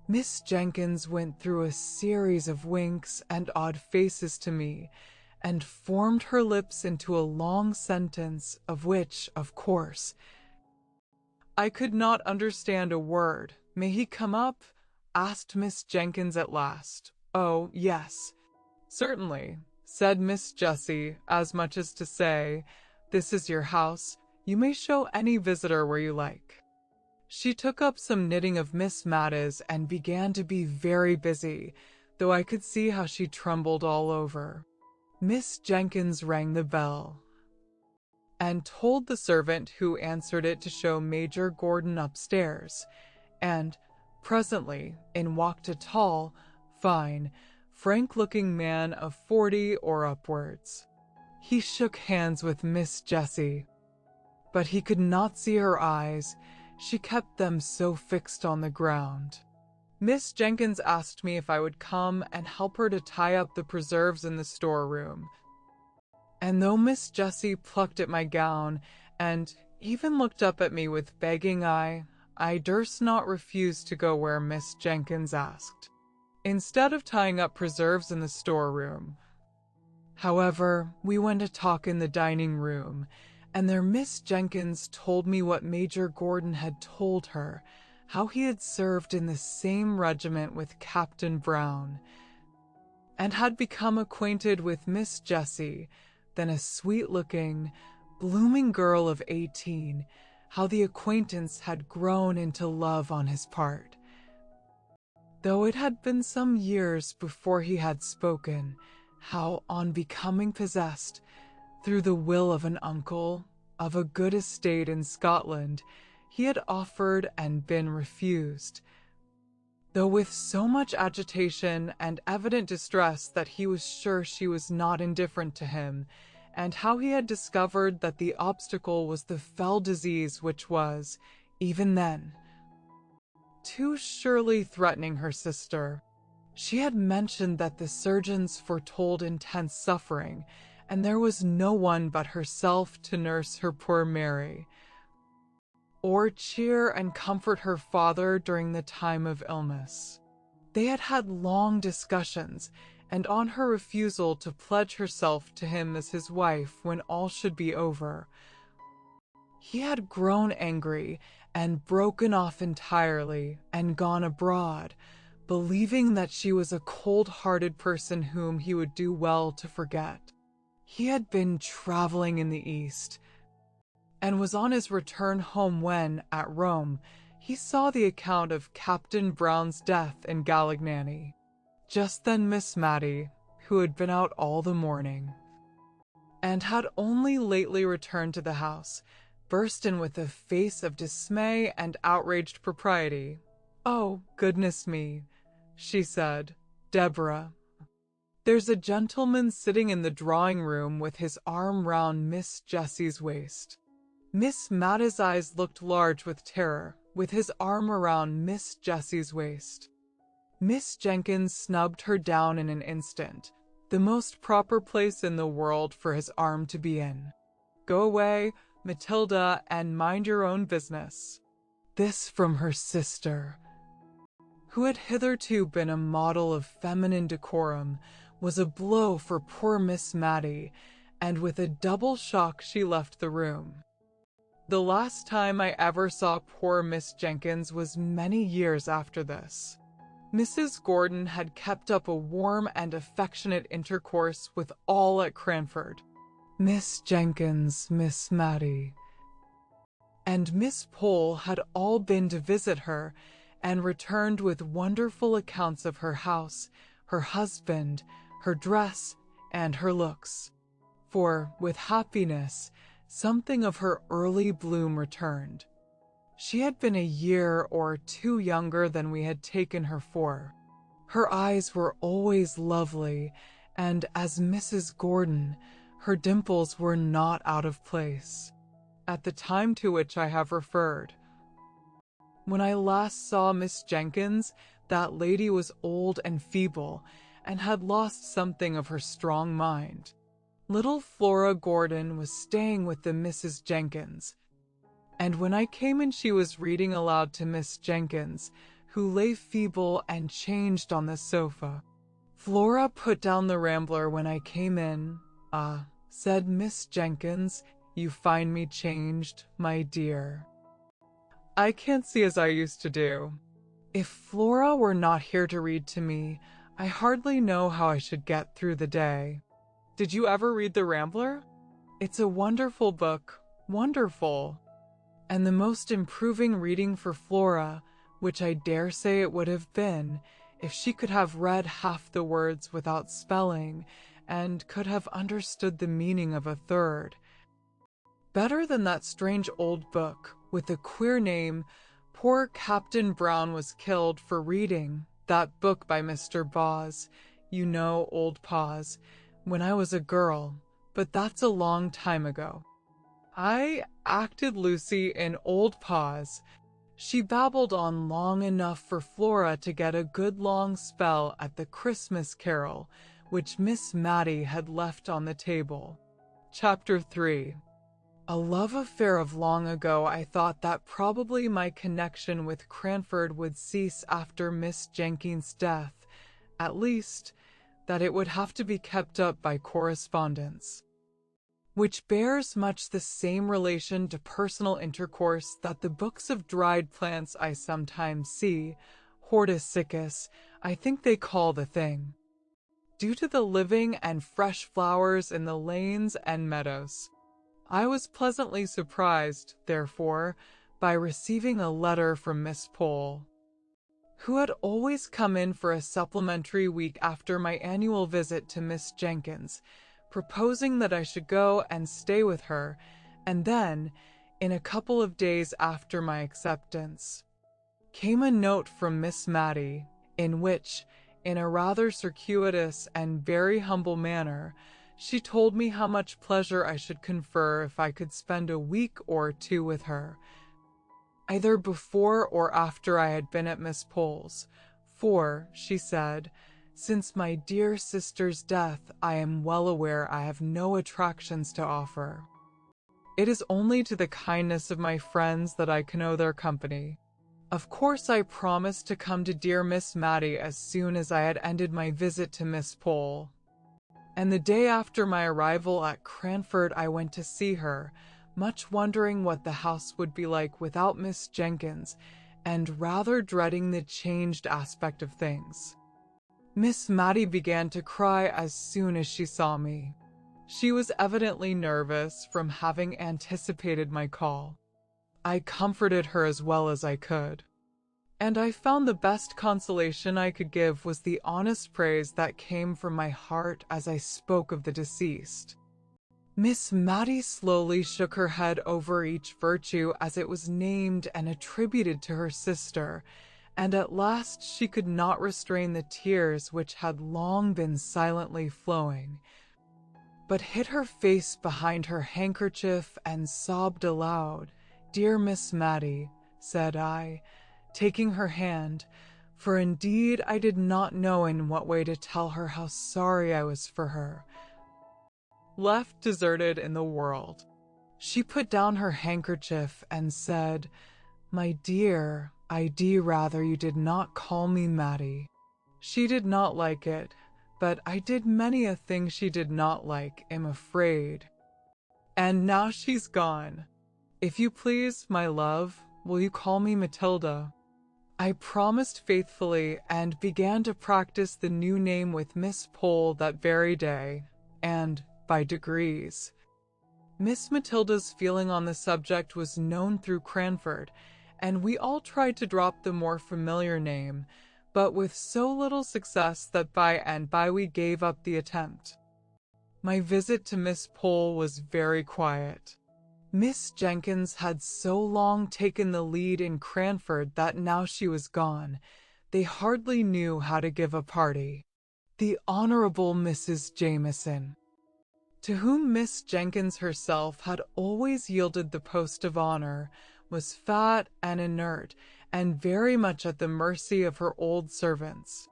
Miss Jenkins went through a series of winks and odd faces to me, and formed her lips into a long sentence, of which, of course, I could not understand a word. "May he come up?" asked Miss Jenkins at last. "Oh, yes, certainly," said Miss Jessie, as much as to say, "This is your house. You may show any visitor where you like." She took up some knitting of Miss Matta's and began to be very busy, though I could see how she trembled all over. Miss Jenkins rang the bell and told the servant who answered it to show Major Gordon upstairs, and presently in walked a tall, fine, frank-looking man of 40 or upwards. He shook hands with Miss Jessie, but he could not see her eyes. She kept them so fixed on the ground. Miss Jenkins asked me if I would come and help her to tie up the preserves in the storeroom. And though Miss Jessie plucked at my gown and even looked up at me with begging eye, I durst not refuse to go where Miss Jenkins asked, instead of tying up preserves in the storeroom. However, we went to talk in the dining room, and there Miss Jenkins told me what Major Gordon had told her, how he had served in the same regiment with Captain Brown, and had become acquainted with Miss Jessie, then a sweet-looking, blooming girl of 18, how the acquaintance had grown into love on his part. Though it had been some years before he had spoken, how on becoming possessed, through the will of an uncle, of a good estate in Scotland, he had offered and been refused, though with so much agitation and evident distress that he was sure she was not indifferent to him, and how he had discovered that the obstacle was the fell disease which was, even then, too surely threatening her sister. She had mentioned that the surgeons foretold intense suffering, and there was no one but herself to nurse her poor Mary, or cheer and comfort her father during the time of illness. They had had long discussions, and on her refusal to pledge herself to him as his wife when all should be over, he had grown angry and broken off entirely and gone abroad, believing that she was a cold-hearted person whom he would do well to forget. He had been traveling in the East, and was on his return home when, at Rome, he saw the account of Captain Brown's death in Galignani. Just then Miss Mattie, who had been out all the morning, and had only lately returned to the house, burst in with a face of dismay and outraged propriety. "Oh, goodness me," she said, "Deborah, there's a gentleman sitting in the drawing-room with his arm round Miss Jessie's waist." Miss Mattie's eyes looked large with terror, with his arm around Miss Jessie's waist. Miss Jenkins snubbed her down in an instant, the most proper place in the world for his arm to be in. "Go away, Matilda, and mind your own business." This from her sister, who had hitherto been a model of feminine decorum, was a blow for poor Miss Mattie, and with a double shock she left the room. The last time I ever saw poor Miss Jenkins was many years after this. Mrs. Gordon had kept up a warm and affectionate intercourse with all at Cranford. Miss Jenkins, Miss Mattie, and Miss Pole had all been to visit her, and returned with wonderful accounts of her house, her husband, her dress, and her looks. For, with happiness, something of her early bloom returned. She had been a year or two younger than we had taken her for. Her eyes were always lovely, and as Mrs. Gordon, her dimples were not out of place, at the time to which I have referred. When I last saw Miss Jenkins, that lady was old and feeble, and had lost something of her strong mind. Little Flora Gordon was staying with the Mrs. Jenkins, and when I came in she was reading aloud to Miss Jenkins, who lay feeble and changed on the sofa. Flora put down the Rambler when I came in. "Ah," said Miss Jenkins, "you find me changed, my dear. I can't see as I used to do. If Flora were not here to read to me, I hardly know how I should get through the day." Did you ever read The Rambler? It's a wonderful book. Wonderful. and the most improving reading for Flora, which I dare say it would have been, if she could have read half the words without spelling, and could have understood the meaning of a third. Better than that strange old book, with a queer name, Poor Captain Brown Was Killed for Reading, that book by Mr. Boz, you know, Old Paws, when I was a girl, but that's a long time ago. I acted Lucy in Old Paws. She babbled on long enough for Flora to get a good long spell at the Christmas Carol, which Miss Matty had left on the table. Chapter 3. A love affair of long ago. I thought that probably my connection with Cranford would cease after Miss Jenkins's death, at least, that it would have to be kept up by correspondence, which bears much the same relation to personal intercourse that the books of dried plants I sometimes see, Hortus siccus, I think they call the thing, due to the living and fresh flowers in the lanes and meadows. I was pleasantly surprised, therefore, by receiving a letter from Miss Pole, who had always come in for a supplementary week after my annual visit to Miss Jenkins, proposing that I should go and stay with her, and then, in a couple of days after my acceptance, came a note from Miss Matty, in which, in a rather circuitous and very humble manner, she told me how much pleasure I should confer if I could spend a week or two with her, either before or after I had been at Miss Pole's, for, she said, since my dear sister's death, I am well aware I have no attractions to offer. It is only to the kindness of my friends that I can owe their company. Of course I promised to come to dear Miss Matty as soon as I had ended my visit to Miss Pole, and the day after my arrival at Cranford I went to see her, much wondering what the house would be like without Miss Jenkins, and rather dreading the changed aspect of things. Miss Matty began to cry as soon as she saw me. She was evidently nervous from having anticipated my call. I comforted her as well as I could, and I found the best consolation I could give was the honest praise that came from my heart as I spoke of the deceased. Miss Matty slowly shook her head over each virtue as it was named and attributed to her sister, and at last she could not restrain the tears which had long been silently flowing, but hid her face behind her handkerchief and sobbed aloud. "Dear Miss Matty," said I, taking her hand, for indeed I did not know in what way to tell her how sorry I was for her, left deserted in the world. She put down her handkerchief and said, "My dear, rather you did not call me Matty." She did not like it, but I did many a thing she did not like, am afraid. And now she's gone. If you please, my love, will you call me Matilda? I promised faithfully and began to practice the new name with Miss Pole that very day, and, by degrees, Miss Matilda's feeling on the subject was known through Cranford, and we all tried to drop the more familiar name, but with so little success that by and by we gave up the attempt. My visit to Miss Pole was very quiet. Miss Jenkins had so long taken the lead in Cranford that now she was gone, they hardly knew how to give a party. The Honorable Mrs. Jameson, to whom Miss Jenkins herself had always yielded the post of honor, was fat and inert, and very much at the mercy of her old servants.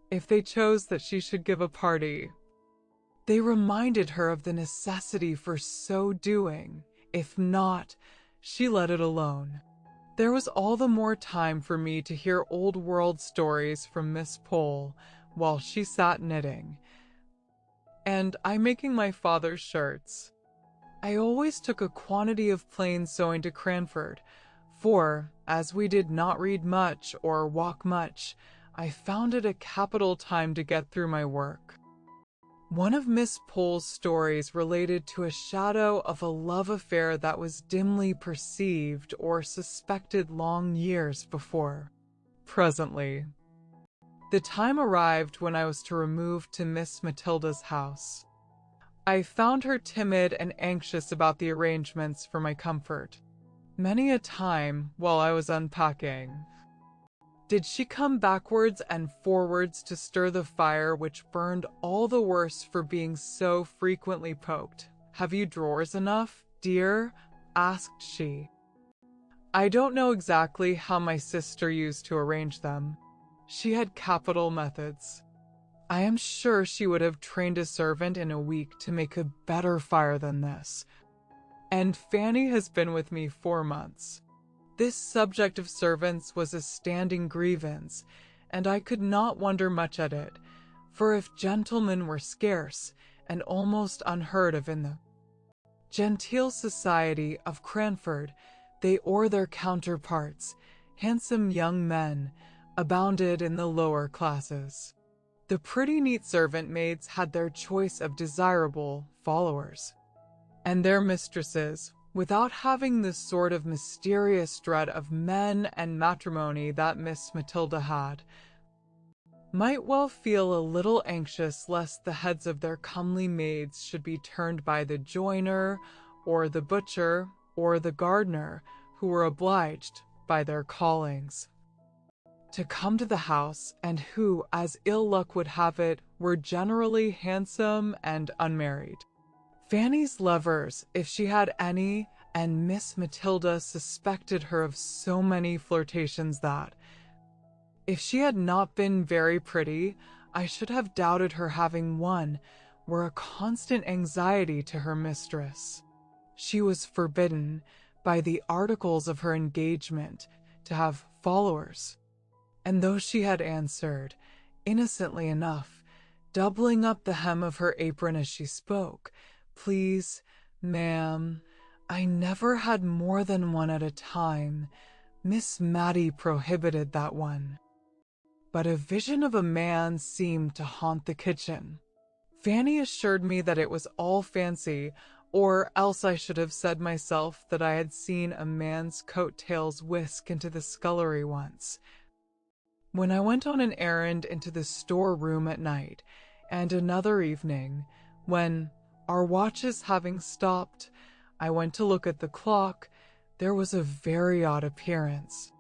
If they chose that she should give a party, they reminded her of the necessity for so doing. If not, she let it alone. There was all the more time for me to hear old-world stories from Miss Pole while she sat knitting, and I making my father's shirts. I always took a quantity of plain sewing to Cranford, for, as we did not read much or walk much, I found it a capital time to get through my work. One of Miss Pole's stories related to a shadow of a love affair that was dimly perceived or suspected long years before. Presently, the time arrived when I was to remove to Miss Matilda's house. I found her timid and anxious about the arrangements for my comfort. Many a time, while I was unpacking, did she come backwards and forwards to stir the fire which burned all the worse for being so frequently poked. "Have you drawers enough, dear?" asked she. I don't know exactly how my sister used to arrange them. She had capital methods. I am sure she would have trained a servant in a week to make a better fire than this. And Fanny has been with me 4 months. This subject of servants was a standing grievance, and I could not wonder much at it, for if gentlemen were scarce and almost unheard of in the genteel society of Cranford, they or their counterparts, handsome young men, abounded in the lower classes. The pretty neat servant maids had their choice of desirable followers, and their mistresses, without having the sort of mysterious dread of men and matrimony that Miss Matilda had, might well feel a little anxious lest the heads of their comely maids should be turned by the joiner, or the butcher, or the gardener, who were obliged, by their callings, to come to the house, and who, as ill luck would have it, were generally handsome and unmarried. Fanny's lovers, if she had any, and Miss Matilda suspected her of so many flirtations that, if she had not been very pretty, I should have doubted her having one, were a constant anxiety to her mistress. She was forbidden, by the articles of her engagement, to have followers, and though she had answered, innocently enough, doubling up the hem of her apron as she spoke, "Please, ma'am, I never had more than one at a time. Miss Mattie prohibited that one." But a vision of a man seemed to haunt the kitchen. Fanny assured me that it was all fancy, or else I should have said myself that I had seen a man's coat-tails whisk into the scullery once. When I went on an errand into the store-room at night, and another evening, when, our watches having stopped, I went to look at the clock, there was a very odd appearance,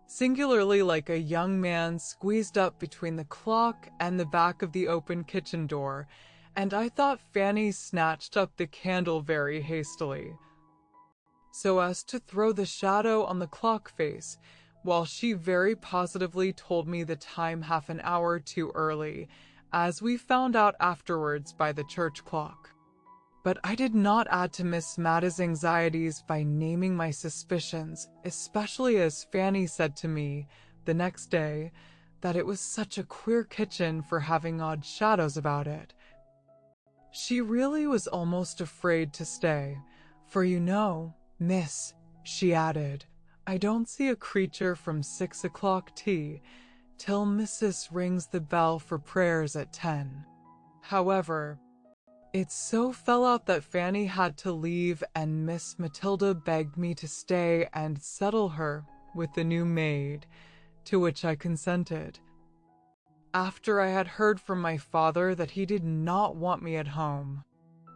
singularly like a young man squeezed up between the clock and the back of the open kitchen door, and I thought Fanny snatched up the candle very hastily, so as to throw the shadow on the clock face, while she very positively told me the time half an hour too early, as we found out afterwards by the church clock. But I did not add to Miss Mattie's anxieties by naming my suspicions, especially as Fanny said to me, the next day, that it was such a queer kitchen for having odd shadows about it. She really was almost afraid to stay, for you know, miss, she added, I don't see a creature from 6 o'clock tea, till Missus rings the bell for prayers at 10. However, it so fell out that Fanny had to leave, and Miss Matilda begged me to stay and settle her with the new maid, to which I consented, after I had heard from my father that he did not want me at home.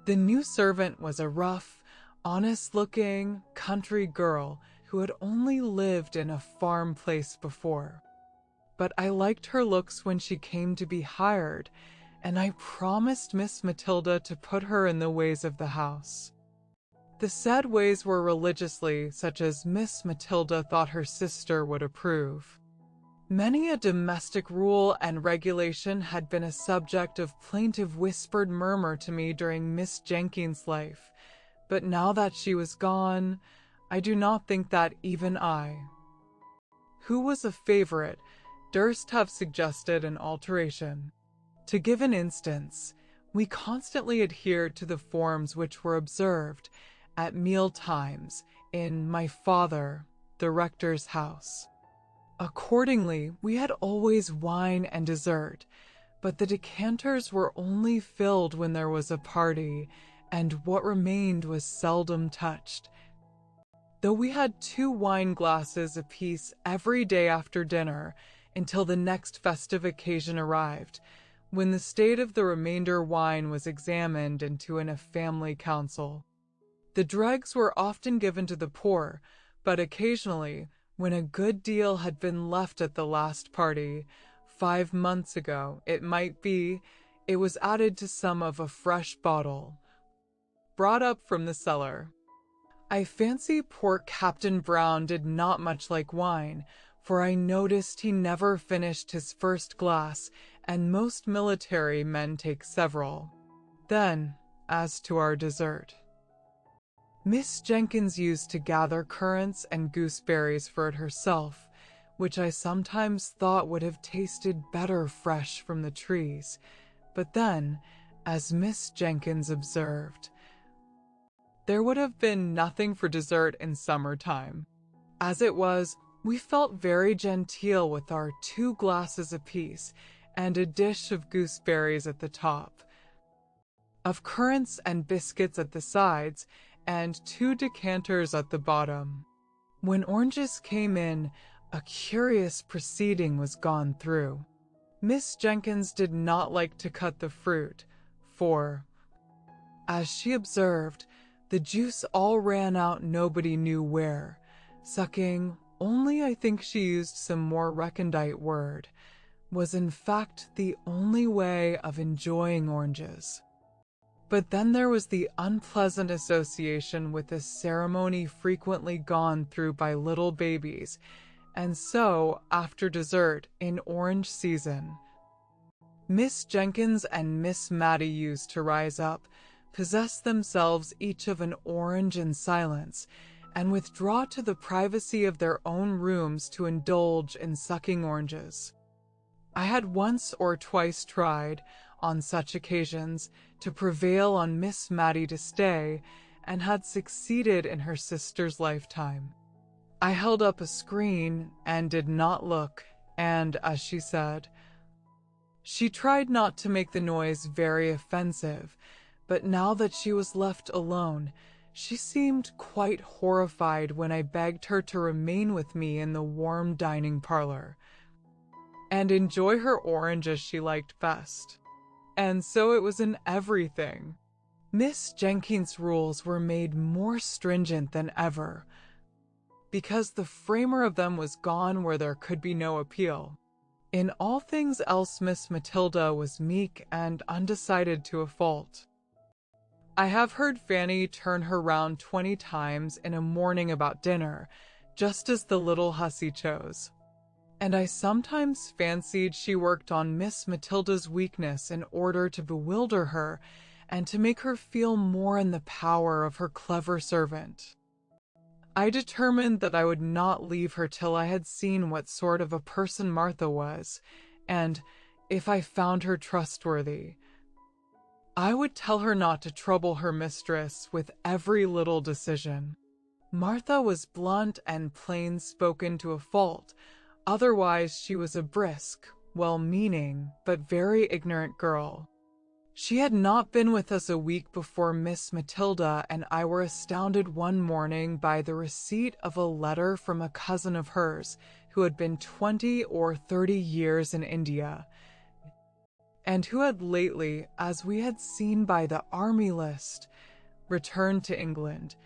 The new servant was a rough, honest-looking country girl who had only lived in a farm place before. But I liked her looks when she came to be hired, and I promised Miss Matilda to put her in the ways of the house. The said ways were religiously such as Miss Matilda thought her sister would approve. Many a domestic rule and regulation had been a subject of plaintive whispered murmur to me during Miss Jenkins's life, but now that she was gone, I do not think that even I, who was a favorite, durst have suggested an alteration. To give an instance, we constantly adhered to the forms which were observed at meal times in my father, the rector's house. Accordingly, we had always wine and dessert, but the decanters were only filled when there was a party, and what remained was seldom touched. Though we had 2 wine glasses apiece every day after dinner until the next festive occasion arrived, when the state of the remainder wine was examined into in a family council. The dregs were often given to the poor, but occasionally, when a good deal had been left at the last party, 5 months ago, it might be, it was added to some of a fresh bottle, brought up from the cellar. I fancy poor Captain Brown did not much like wine, for I noticed he never finished his first glass, and most military men take several. Then, as to our dessert. Miss Jenkins used to gather currants and gooseberries for it herself, which I sometimes thought would have tasted better fresh from the trees. But then, as Miss Jenkins observed, there would have been nothing for dessert in summertime. As it was, we felt very genteel with our 2 glasses apiece and a dish of gooseberries at the top, of currants and biscuits at the sides, and 2 decanters at the bottom. When oranges came in, a curious proceeding was gone through. Miss Jenkins did not like to cut the fruit, for, as she observed, the juice all ran out nobody knew where. Sucking, only I think she used some more recondite word, was in fact the only way of enjoying oranges. But then there was the unpleasant association with a ceremony frequently gone through by little babies, and so, after dessert, in orange season, Miss Jenkins and Miss Mattie used to rise up, possess themselves each of an orange in silence, and withdraw to the privacy of their own rooms to indulge in sucking oranges. I had once or twice tried, on such occasions, to prevail on Miss Mattie to stay, and had succeeded in her sister's lifetime. I held up a screen and did not look, and, as she said, she tried not to make the noise very offensive, but now that she was left alone, she seemed quite horrified when I begged her to remain with me in the warm dining parlor, and enjoy her orange as she liked best. And so it was in everything. Miss Jenkins' rules were made more stringent than ever, because the framer of them was gone where there could be no appeal. In all things else Miss Matilda was meek and undecided to a fault. I have heard Fanny turn her round 20 times in a morning about dinner, just as the little hussy chose. And I sometimes fancied she worked on Miss Matilda's weakness in order to bewilder her and to make her feel more in the power of her clever servant. I determined that I would not leave her till I had seen what sort of a person Martha was, and, if I found her trustworthy, I would tell her not to trouble her mistress with every little decision. Martha was blunt and plain-spoken to a fault. Otherwise, she was a brisk, well-meaning, but very ignorant girl. She had not been with us a week before Miss Matilda and I were astounded one morning by the receipt of a letter from a cousin of hers who had been 20 or 30 years in India, and who had lately, as we had seen by the army list, returned to England,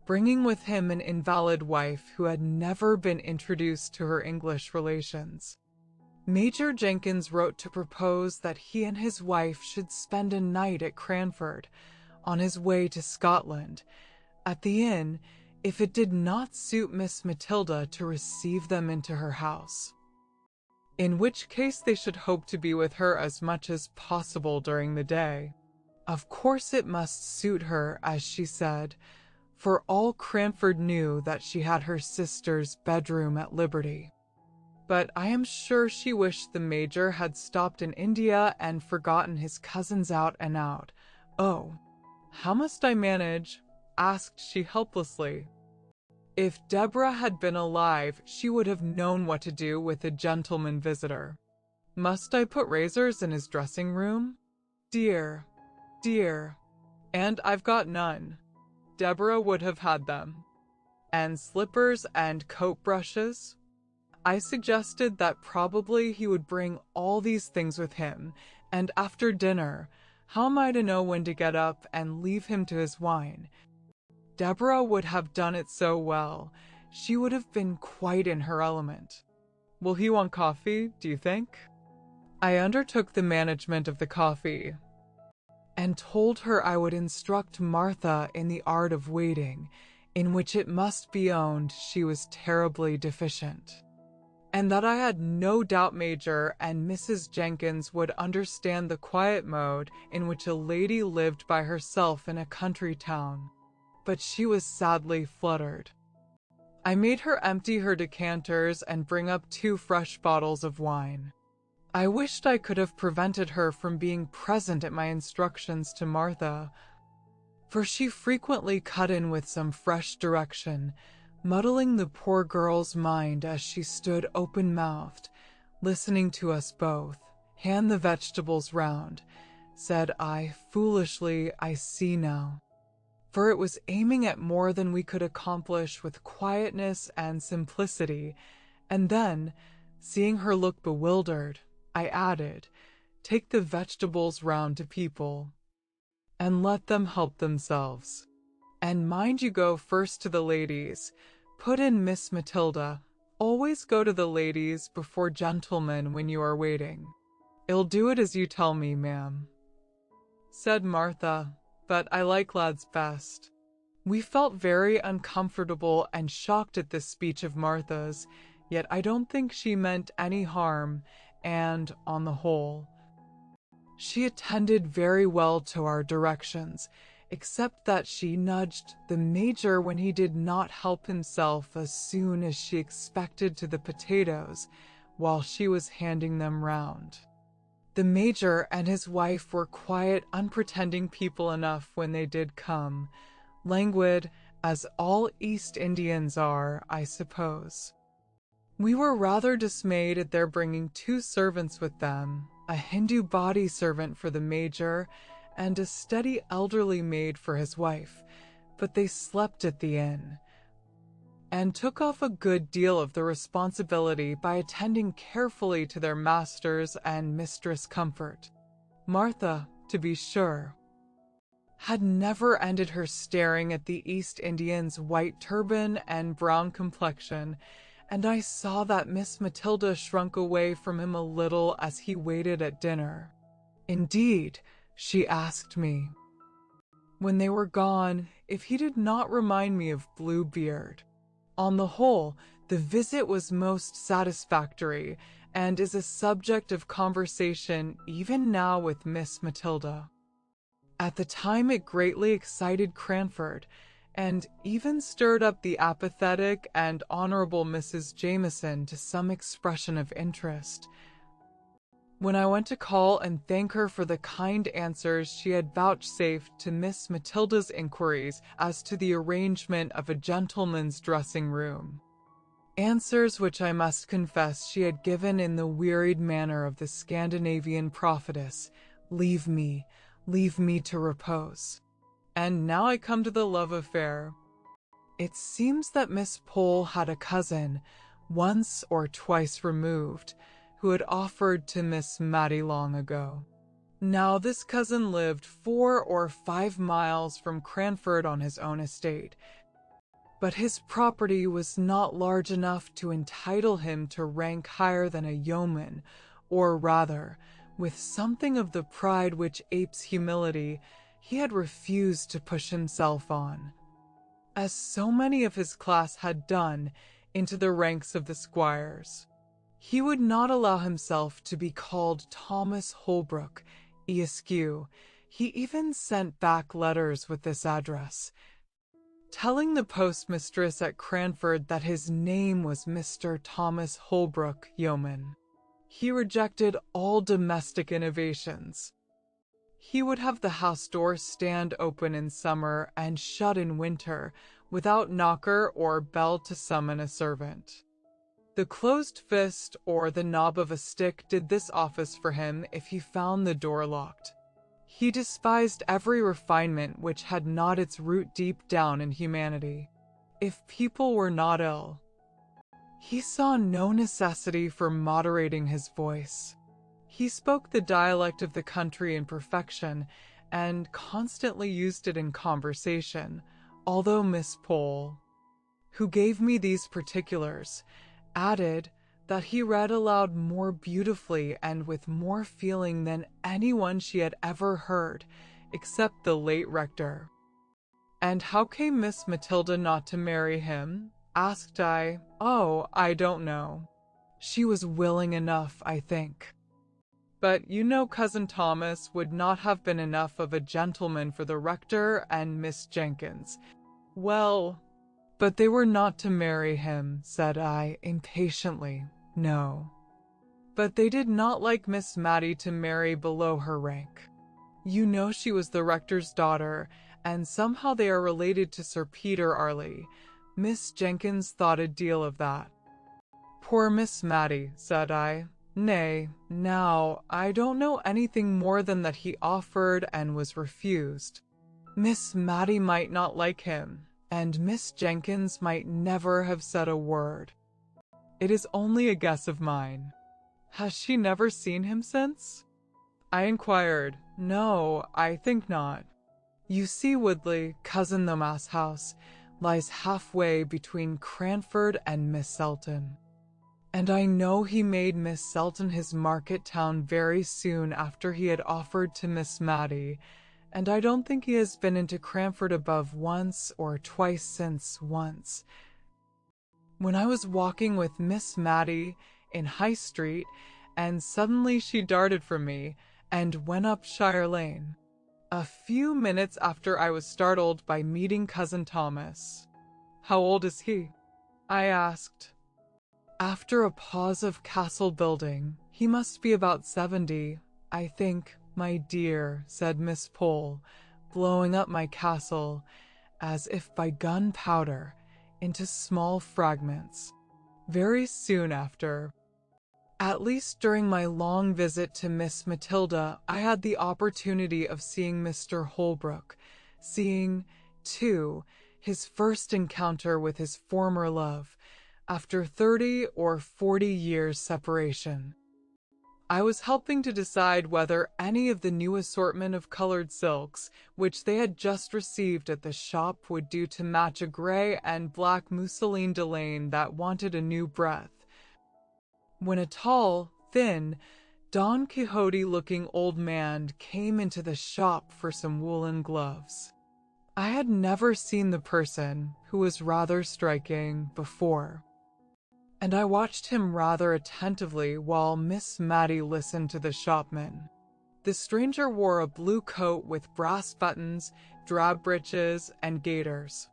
bringing with him an invalid wife who had never been introduced to her English relations. Major Jenkins wrote to propose that he and his wife should spend a night at Cranford, on his way to Scotland, at the inn, if it did not suit Miss Matilda to receive them into her house, in which case they should hope to be with her as much as possible during the day. Of course it must suit her, as she said, for all Cranford knew that she had her sister's bedroom at liberty. But I am sure she wished the Major had stopped in India and forgotten his cousins out and out. "Oh, how must I manage?" asked she helplessly. If Deborah had been alive, she would have known what to do with a gentleman visitor. Must I put razors in his dressing room? Dear, dear. And I've got none. Deborah would have had them. And slippers and coat brushes? I suggested that probably he would bring all these things with him, and after dinner, how am I to know when to get up and leave him to his wine? Deborah would have done it so well. She would have been quite in her element. Will he want coffee, do you think? I undertook the management of the coffee, and told her I would instruct Martha in the art of waiting, in which it must be owned she was terribly deficient, and that I had no doubt Major and Mrs. Jenkins would understand the quiet mode in which a lady lived by herself in a country town. But she was sadly fluttered. I made her empty her decanters and bring up 2 fresh bottles of wine. I wished I could have prevented her from being present at my instructions to Martha, for she frequently cut in with some fresh direction, muddling the poor girl's mind as she stood open-mouthed, listening to us both. Hand the vegetables round, said I foolishly, I see now. For it was aiming at more than we could accomplish with quietness and simplicity, and then, seeing her look bewildered, I added, take the vegetables round to people, and let them help themselves. And mind you go first to the ladies, put in Miss Matilda. Always go to the ladies before gentlemen when you are waiting. I'll do it as you tell me, ma'am, said Martha, but I like lads best. We felt very uncomfortable and shocked at this speech of Martha's, yet I don't think she meant any harm, and, on the whole, she attended very well to our directions, except that she nudged the Major when he did not help himself as soon as she expected to the potatoes, while she was handing them round. The Major and his wife were quiet, unpretending people enough when they did come, languid, as all East Indians are, I suppose. We were rather dismayed at their bringing 2 servants with them, a Hindu body servant for the Major, and a steady elderly maid for his wife, but they slept at the inn, and took off a good deal of the responsibility by attending carefully to their master's and mistress' comfort. Martha, to be sure, had never ended her staring at the East Indian's white turban and brown complexion, and I saw that Miss Matilda shrunk away from him a little as he waited at dinner. Indeed, she asked me, when they were gone, if he did not remind me of Bluebeard. On the whole, the visit was most satisfactory, and is a subject of conversation even now with Miss Matilda. At the time it greatly excited Cranford, and even stirred up the apathetic and honorable Mrs. Jameson to some expression of interest. When I went to call and thank her for the kind answers she had vouchsafed to Miss Matilda's inquiries as to the arrangement of a gentleman's dressing-room, answers which I must confess she had given in the wearied manner of the Scandinavian prophetess, leave me to repose. And now I come to the love affair. It seems that Miss Pole had a cousin, once or twice removed, who had offered to Miss Mattie long ago. Now this cousin lived 4 or 5 miles from Cranford on his own estate, but his property was not large enough to entitle him to rank higher than a yeoman, or rather, with something of the pride which apes humility, he had refused to push himself on, as so many of his class had done, into the ranks of the squires. He would not allow himself to be called Thomas Holbrook, Esq. He even sent back letters with this address, telling the postmistress at Cranford that his name was Mr. Thomas Holbrook, yeoman. He rejected all domestic innovations. He would have the house door stand open in summer and shut in winter, without knocker or bell to summon a servant. The closed fist or the knob of a stick did this office for him if he found the door locked. He despised every refinement which had not its root deep down in humanity. If people were not ill, he saw no necessity for moderating his voice. He spoke the dialect of the country in perfection and constantly used it in conversation, although Miss Pole, who gave me these particulars, added that he read aloud more beautifully and with more feeling than anyone she had ever heard, except the late rector. "And how came Miss Matilda not to marry him?" asked I. "Oh, I don't know. She was willing enough, I think. But you know Cousin Thomas would not have been enough of a gentleman for the rector and Miss Jenkins. Well, but they were not to marry him," said I impatiently. "No. But they did not like Miss Matty to marry below her rank. You know she was the rector's daughter, and somehow they are related to Sir Peter Arley. Miss Jenkins thought a deal of that." "Poor Miss Matty," said I. "Nay, now, I don't know anything more than that he offered and was refused. Miss Matty might not like him, and Miss Jenkins might never have said a word. It is only a guess of mine." "Has she never seen him since?" I inquired. "No, I think not. You see, Woodley, Cousin Thomas' house, lies halfway between Cranford and Miss Selton. And I know he made Miss Selton his market town very soon after he had offered to Miss Matty, and I don't think he has been into Cranford above once or twice since once. When I was walking with Miss Matty in High Street, and suddenly she darted from me and went up Shire Lane. A few minutes after I was startled by meeting Cousin Thomas." "How old is he?" I asked. After a pause of castle building, "He must be about 70, I think, my dear," said Miss Pole, blowing up my castle, as if by gunpowder, into small fragments. Very soon after, at least during my long visit to Miss Matilda, I had the opportunity of seeing Mr. Holbrook, seeing, too, his first encounter with his former love, after 30 or 40 years' separation. I was helping to decide whether any of the new assortment of colored silks, which they had just received at the shop, would do to match a gray and black mousseline delaine that wanted a new breath, when a tall, thin, Don Quixote-looking old man came into the shop for some woolen gloves. I had never seen the person, who was rather striking, before, and I watched him rather attentively while Miss Matty listened to the shopman. The stranger wore a blue coat with brass buttons, drab breeches, and gaiters,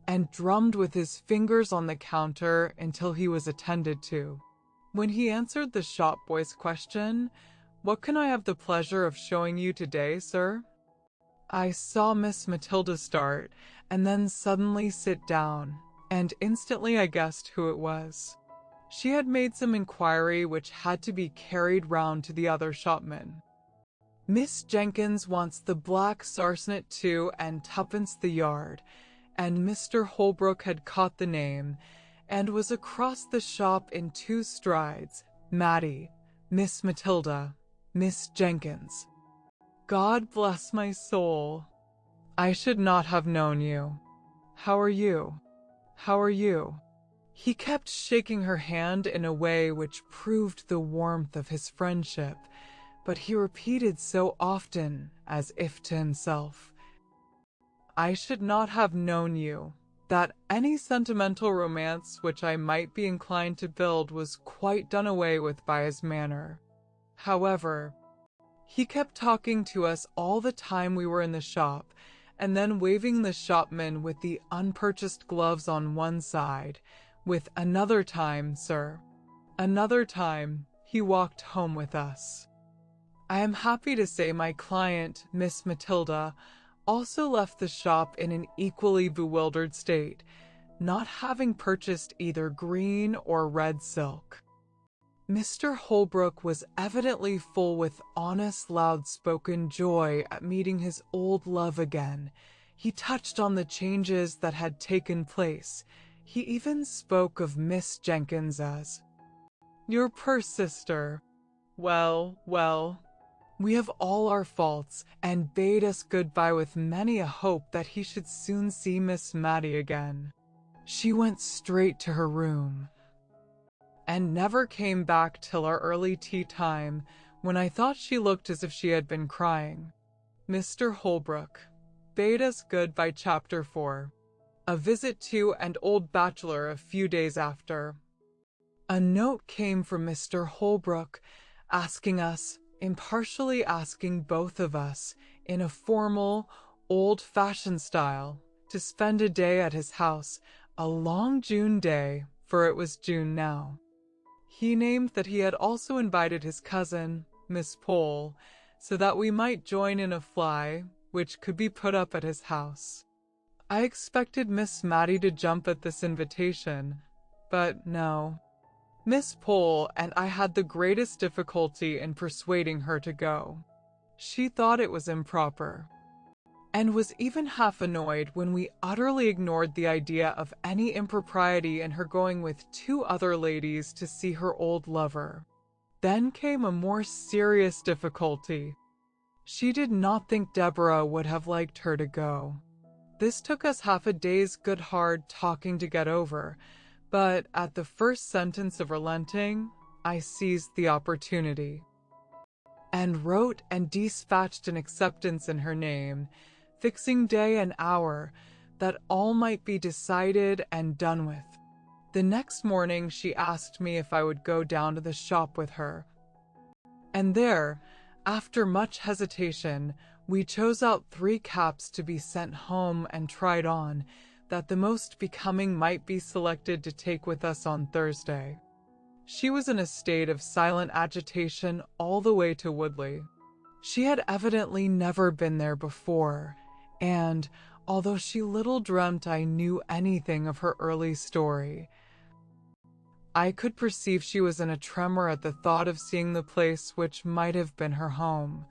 and drummed with his fingers on the counter until he was attended to. When he answered the shop boy's question, "What can I have the pleasure of showing you today, sir?" I saw Miss Matilda start, and then suddenly sit down, and instantly I guessed who it was. She had made some inquiry which had to be carried round to the other shopman. "Miss Jenkins wants the black sarcenet 2 and 2pence the yard," and Mr. Holbrook had caught the name, and was across the shop in 2 strides. "Matty, Miss Matilda, Miss Jenkins." God bless my soul. I should not have known you. How are you? How are you? He kept shaking her hand in a way which proved the warmth of his friendship, but he repeated so often, as if to himself, "I should not have known you," that any sentimental romance which I might be inclined to build was quite done away with by his manner. However, he kept talking to us all the time we were in the shop, and then waving the shopman with the unpurchased gloves on one side, with "Another time, sir. Another time," he walked home with us. I am happy to say my client, Miss Matilda, also left the shop in an equally bewildered state, not having purchased either green or red silk. Mr. Holbrook was evidently full with honest, loud-spoken joy at meeting his old love again. He touched on the changes that had taken place. He even spoke of Miss Jenkins as, "Your poor sister. Well, well. We have all our faults," and bade us goodbye with many a hope that he should soon see Miss Mattie again. She went straight to her room and never came back till our early tea time, when I thought she looked as if she had been crying. Mr. Holbrook bade us goodbye. Chapter 4. A visit to an old bachelor a few days after. A note came from Mr. Holbrook asking us, impartially asking both of us, in a formal, old-fashioned style, to spend a day at his house, a long June day, for it was June now. He named that he had also invited his cousin, Miss Pole, so that we might join in a fly, which could be put up at his house. I expected Miss Mattie to jump at this invitation, but no. Miss Pole and I had the greatest difficulty in persuading her to go. She thought it was improper, and was even half annoyed when we utterly ignored the idea of any impropriety in her going with 2 other ladies to see her old lover. Then came a more serious difficulty. She did not think Deborah would have liked her to go. This took us half a day's good hard talking to get over, but at the first sentence of relenting, I seized the opportunity and wrote and dispatched an acceptance in her name, fixing day and hour, that all might be decided and done with. The next morning she asked me if I would go down to the shop with her, and there, after much hesitation, we chose out 3 caps to be sent home and tried on, that the most becoming might be selected to take with us on Thursday. She was in a state of silent agitation all the way to Woodley. She had evidently never been there before, and, although she little dreamt I knew anything of her early story, I could perceive she was in a tremor at the thought of seeing the place which might have been her home,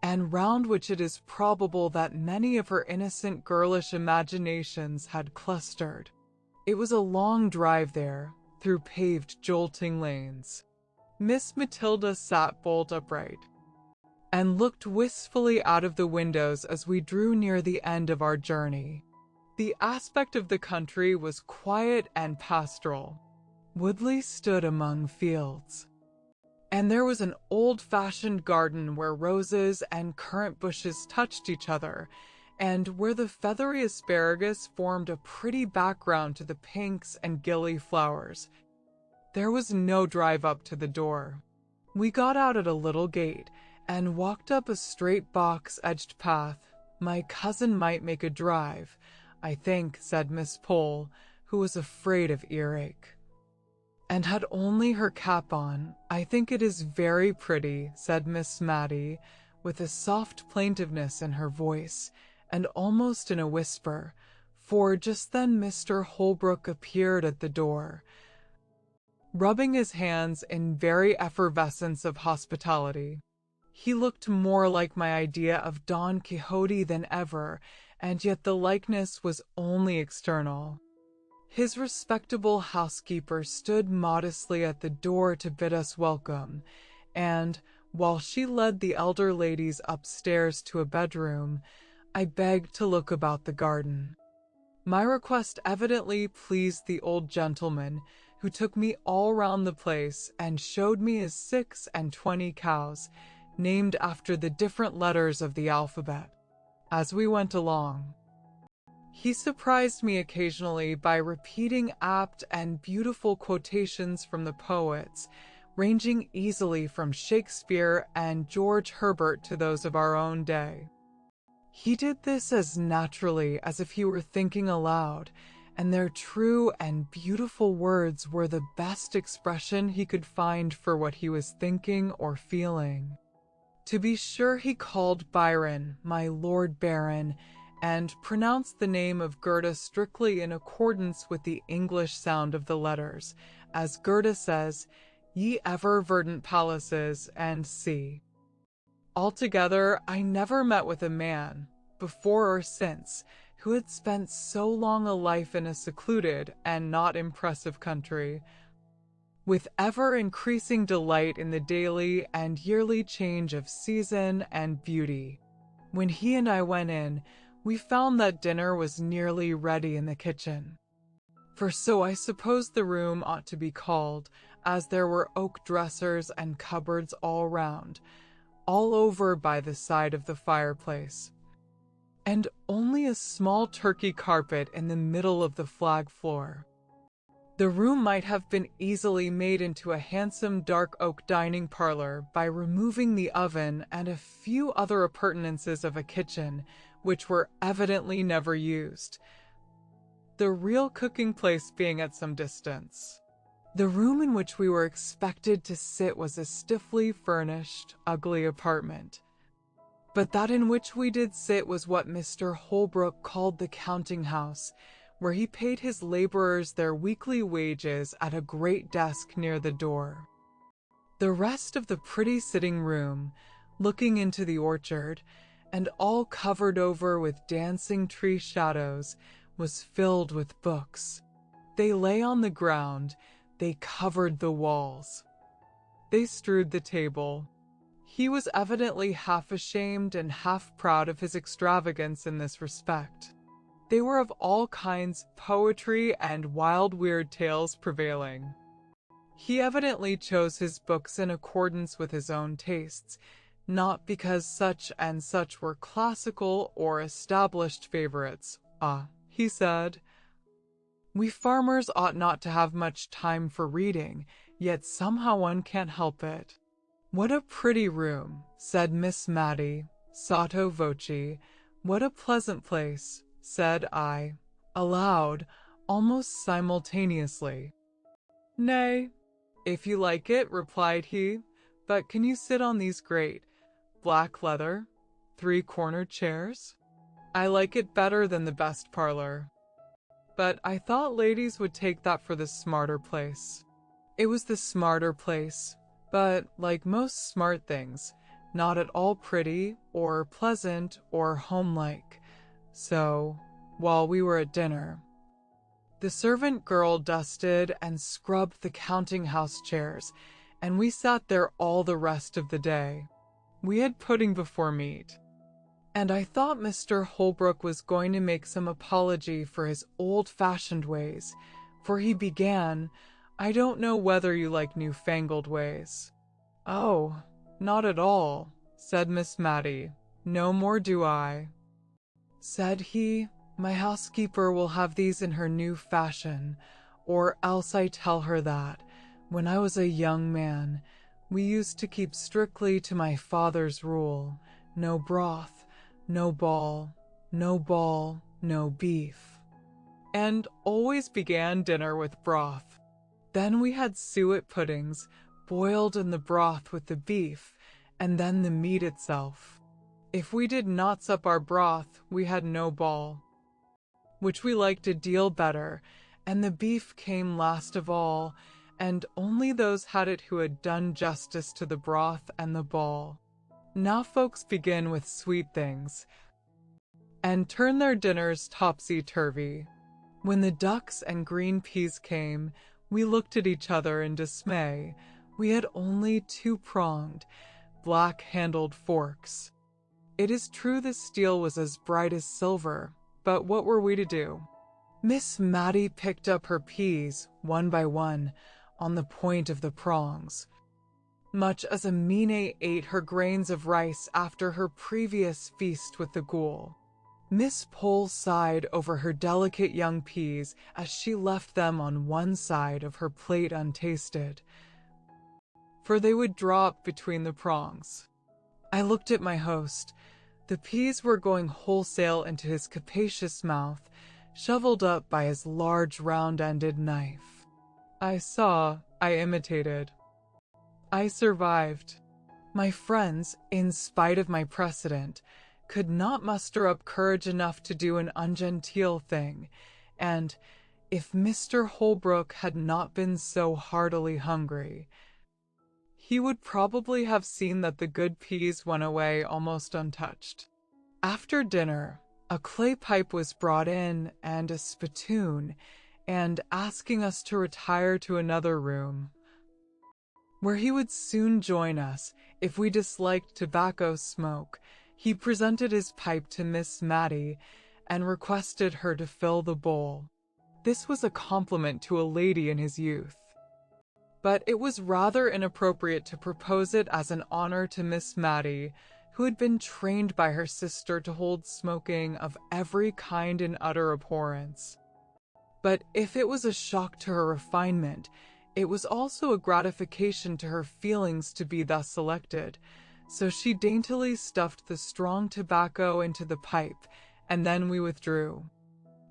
and round which it is probable that many of her innocent girlish imaginations had clustered. It was a long drive there, through paved, jolting lanes. Miss Matilda sat bolt upright, and looked wistfully out of the windows as we drew near the end of our journey. The aspect of the country was quiet and pastoral. Woodley stood among fields, and there was an old-fashioned garden where roses and currant bushes touched each other, and where the feathery asparagus formed a pretty background to the pinks and gilly flowers. There was no drive up to the door. We got out at a little gate, and walked up a straight box-edged path. My cousin might make a drive, I think, said Miss Pole, who was afraid of earache, and had only her cap on. I think it is very pretty, said Miss Mattie, with a soft plaintiveness in her voice, and almost in a whisper, for just then Mr. Holbrook appeared at the door, rubbing his hands in very effervescence of hospitality. He looked more like my idea of Don Quixote than ever, and yet the likeness was only external. His respectable housekeeper stood modestly at the door to bid us welcome, and, while she led the elder ladies upstairs to a bedroom, I begged to look about the garden. My request evidently pleased the old gentleman, who took me all round the place and showed me his 26 cows, named after the different letters of the alphabet. As we went along, he surprised me occasionally by repeating apt and beautiful quotations from the poets, ranging easily from Shakespeare and George Herbert to those of our own day. He did this as naturally as if he were thinking aloud, and their true and beautiful words were the best expression he could find for what he was thinking or feeling. To be sure, he called Byron my Lord Baron, and pronounced the name of Gerda strictly in accordance with the English sound of the letters, as Gerda says, "Ye ever verdant palaces and sea." Altogether, I never met with a man, before or since, who had spent so long a life in a secluded and not impressive country, with ever-increasing delight in the daily and yearly change of season and beauty. When he and I went in, we found that dinner was nearly ready in the kitchen. For so I suppose the room ought to be called, as there were oak dressers and cupboards all round, all over by the side of the fireplace, and only a small Turkey carpet in the middle of the flag floor. The room might have been easily made into a handsome dark oak dining parlor by removing the oven and a few other appurtenances of a kitchen, which were evidently never used, the real cooking place being at some distance. The room in which we were expected to sit was a stiffly furnished, ugly apartment, but that in which we did sit was what Mr. Holbrook called the counting house, where he paid his laborers their weekly wages at a great desk near the door. The rest of the pretty sitting room, looking into the orchard, and all covered over with dancing tree shadows, was filled with books. They lay on the ground, they covered the walls. They strewed the table. He was evidently half ashamed and half proud of his extravagance in this respect. They were of all kinds, poetry and wild weird tales prevailing. He evidently chose his books in accordance with his own tastes, not because such and such were classical or established favorites. "Ah," he said, "we farmers ought not to have much time for reading, yet somehow one can't help it." "What a pretty room," said Miss Matty, sotto voce. "What a pleasant place," said I, aloud, almost simultaneously. "Nay, if you like it," replied he, "but can you sit on these great, black leather, three-cornered chairs? I like it better than the best parlor." But I thought ladies would take that for the smarter place. It was the smarter place, but, like most smart things, not at all pretty, or pleasant, or homelike. So, while we were at dinner, the servant girl dusted and scrubbed the counting-house chairs, and we sat there all the rest of the day. We had pudding before meat, and I thought Mr. Holbrook was going to make some apology for his old-fashioned ways, for he began, "I don't know whether you like new-fangled ways." "Oh, not at all," said Miss Matty. "No more do I." Said he, "My housekeeper will have these in her new fashion, or else I tell her that, when I was a young man, we used to keep strictly to my father's rule, no broth, no ball, no ball, no beef, and always began dinner with broth. Then we had suet puddings, boiled in the broth with the beef, and then the meat itself. If we did not sup our broth, we had no ball, which we liked a deal better, and the beef came last of all, and only those had it who had done justice to the broth and the ball. Now folks begin with sweet things, and turn their dinners topsy-turvy. When the ducks and green peas came, we looked at each other in dismay. We had only two-pronged, black-handled forks. It is true the steel was as bright as silver, but what were we to do? Miss Matty picked up her peas, one by one, on the point of the prongs, much as a Mine ate her grains of rice after her previous feast with the ghoul. Miss Pole sighed over her delicate young peas as she left them on one side of her plate untasted, for they would drop between the prongs. I looked at my host. The peas were going wholesale into his capacious mouth, shoveled up by his large round-ended knife. I saw, I imitated. I survived. My friends, in spite of my precedent, could not muster up courage enough to do an ungenteel thing, and if Mr. Holbrook had not been so heartily hungry, he would probably have seen that the good peas went away almost untouched. After dinner, a clay pipe was brought in and a spittoon, and asking us to retire to another room, where he would soon join us if we disliked tobacco smoke, he presented his pipe to Miss Mattie and requested her to fill the bowl. This was a compliment to a lady in his youth, but it was rather inappropriate to propose it as an honor to Miss Mattie, who had been trained by her sister to hold smoking of every kind in utter abhorrence. But if it was a shock to her refinement, it was also a gratification to her feelings to be thus selected, so she daintily stuffed the strong tobacco into the pipe, and then we withdrew.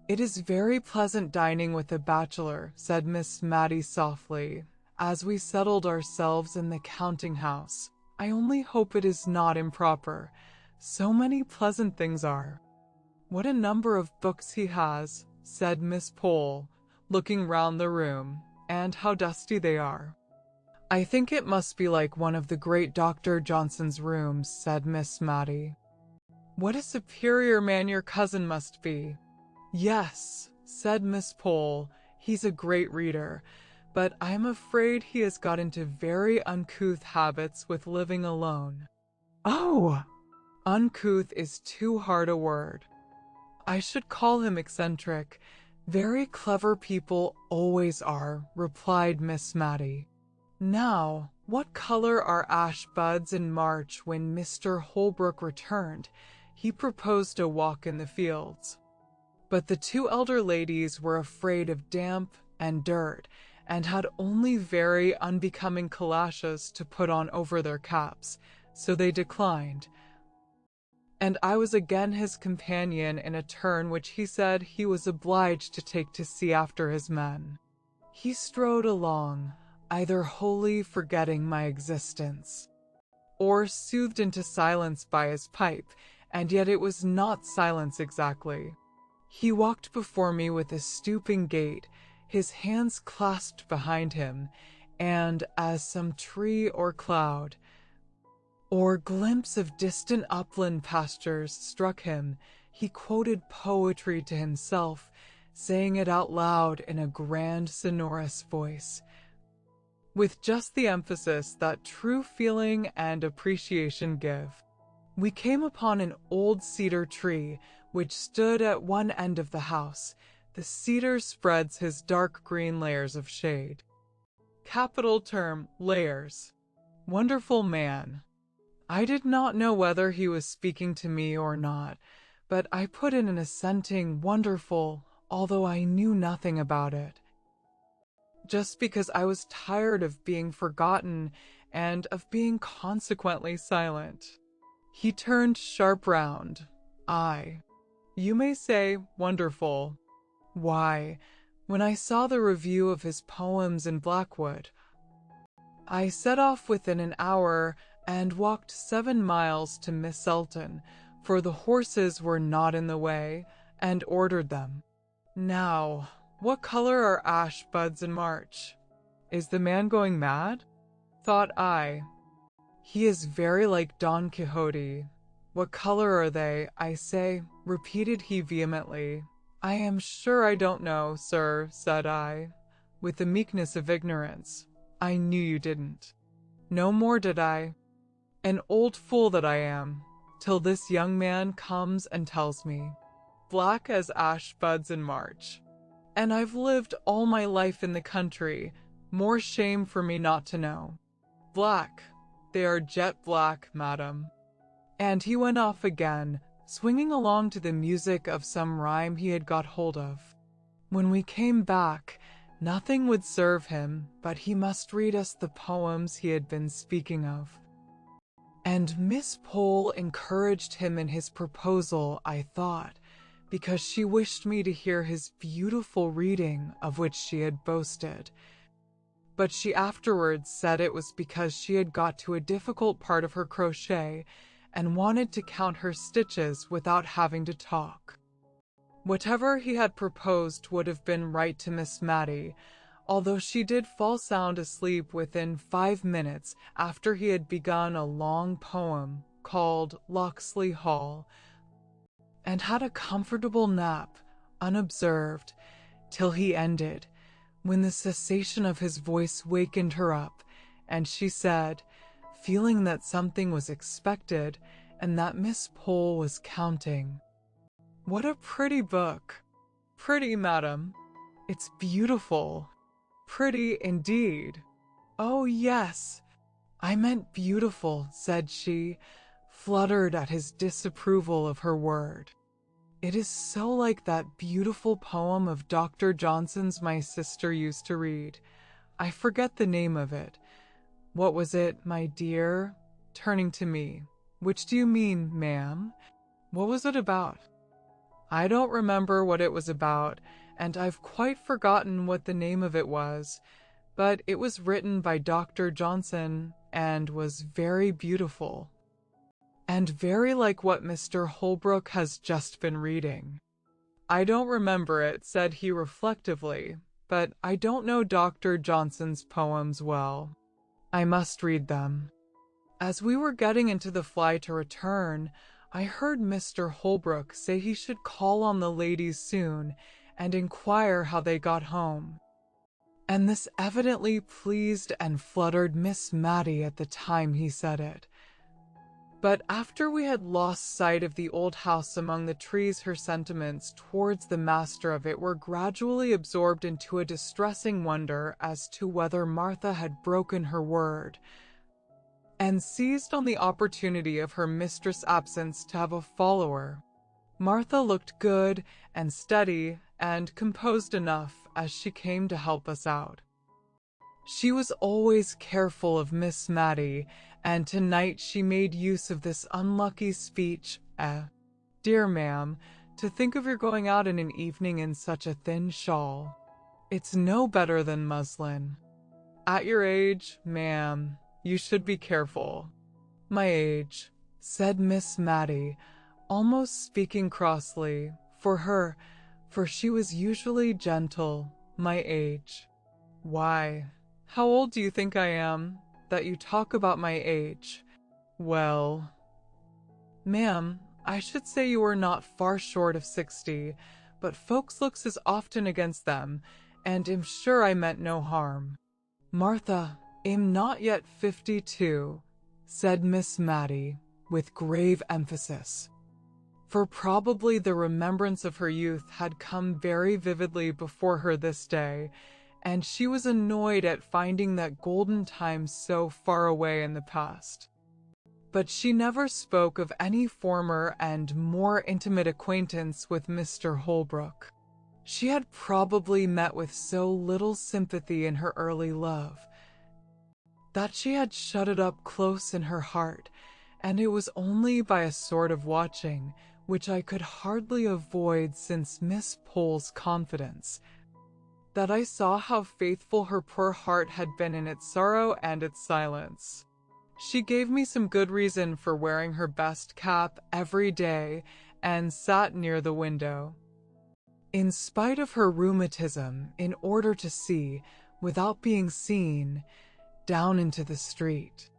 "It is very pleasant dining with a bachelor," said Miss Mattie softly, as we settled ourselves in the counting-house. "I only hope it is not improper. So many pleasant things are." "What a number of books he has," said Miss Pole, looking round the room, "and how dusty they are." "I think it must be like one of the great Dr. Johnson's rooms," said Miss Mattie. "What a superior man your cousin must be." "Yes," said Miss Pole, "he's a great reader, but I'm afraid he has got into very uncouth habits with living alone." "Oh!" "Uncouth is too hard a word. I should call him eccentric. Very clever people always are," replied Miss Mattie. "Now, what color are ash buds in March?" When Mr. Holbrook returned, he proposed a walk in the fields. But the two elder ladies were afraid of damp and dirt, and had only very unbecoming calashes to put on over their caps, so they declined, and I was again his companion in a turn which he said he was obliged to take to see after his men. He strode along, either wholly forgetting my existence, or soothed into silence by his pipe, and yet it was not silence exactly. He walked before me with a stooping gait, his hands clasped behind him, and as some tree or cloud, or glimpse of distant upland pastures struck him, he quoted poetry to himself, saying it out loud in a grand sonorous voice, with just the emphasis that true feeling and appreciation give. We came upon an old cedar tree which stood at one end of the house. The cedar spreads his dark green layers of shade. Capital term, layers. Wonderful man. I did not know whether he was speaking to me or not, but I put in an assenting wonderful, although I knew nothing about it, just because I was tired of being forgotten and of being consequently silent. He turned sharp round. "You may say wonderful. Why, when I saw the review of his poems in Blackwood, I set off within an hour and walked 7 miles to Miss Selton, for the horses were not in the way, and ordered them. Now, what color are ash buds in March? Is the man going mad? Thought I. He is very like Don Quixote. What color are they, I say? Repeated he vehemently. I am sure I don't know, sir, said I, with the meekness of ignorance. I knew you didn't. No more did I. An old fool that I am, till this young man comes and tells me. Black as ash buds in March. And I've lived all my life in the country. More shame for me not to know. Black. They are jet black, madam. And he went off again, swinging along to the music of some rhyme he had got hold of. When we came back, nothing would serve him, but he must read us the poems he had been speaking of. And Miss Pole encouraged him in his proposal, I thought, because she wished me to hear his beautiful reading of which she had boasted. But she afterwards said it was because she had got to a difficult part of her crochet, and wanted to count her stitches without having to talk. Whatever he had proposed would have been right to Miss Matty, although she did fall sound asleep within 5 minutes after he had begun a long poem called Locksley Hall, and had a comfortable nap, unobserved, till he ended, when the cessation of his voice wakened her up, and she said, feeling that something was expected and that Miss Pole was counting, "What a pretty book." "Pretty, madam." "It's beautiful." "Pretty indeed." "Oh, yes, I meant beautiful," said she, fluttered at his disapproval of her word. "It is so like that beautiful poem of Dr. Johnson's my sister used to read. I forget the name of it. What was it, my dear?" Turning to me. "Which do you mean, ma'am? What was it about?" "I don't remember what it was about, and I've quite forgotten what the name of it was, but it was written by Dr. Johnson and was very beautiful. And very like what Mr. Holbrook has just been reading." "I don't remember it," said he reflectively, "but I don't know Dr. Johnson's poems well. I must read them." As we were getting into the fly to return, I heard Mr. Holbrook say he should call on the ladies soon and inquire how they got home, and this evidently pleased and fluttered Miss Matty at the time he said it. But after we had lost sight of the old house among the trees, her sentiments towards the master of it were gradually absorbed into a distressing wonder as to whether Martha had broken her word, and seized on the opportunity of her mistress' absence to have a follower. Martha looked good and steady and composed enough as she came to help us out. She was always careful of Miss Matty, and tonight she made use of this unlucky speech. "Dear ma'am, to think of your going out in an evening in such a thin shawl. It's no better than muslin. At your age, ma'am, you should be careful." "My age," said Miss Matty, almost speaking crossly, for she was usually gentle. "My age. Why, how old do you think I am, that you talk about my age?" "Well, ma'am, I should say you are not far short of 60, but folks looks is often against them, and am sure I meant no harm." "Martha, am not yet 52, said Miss Matty, with grave emphasis, for probably the remembrance of her youth had come very vividly before her this day, and she was annoyed at finding that golden time so far away in the past. But she never spoke of any former and more intimate acquaintance with Mr. Holbrook. She had probably met with so little sympathy in her early love that she had shut it up close in her heart, and it was only by a sort of watching, which I could hardly avoid since Miss Pole's confidence, that I saw how faithful her poor heart had been in its sorrow and its silence. She gave me some good reason for wearing her best cap every day and sat near the window, in spite of her rheumatism, in order to see, without being seen, down into the street.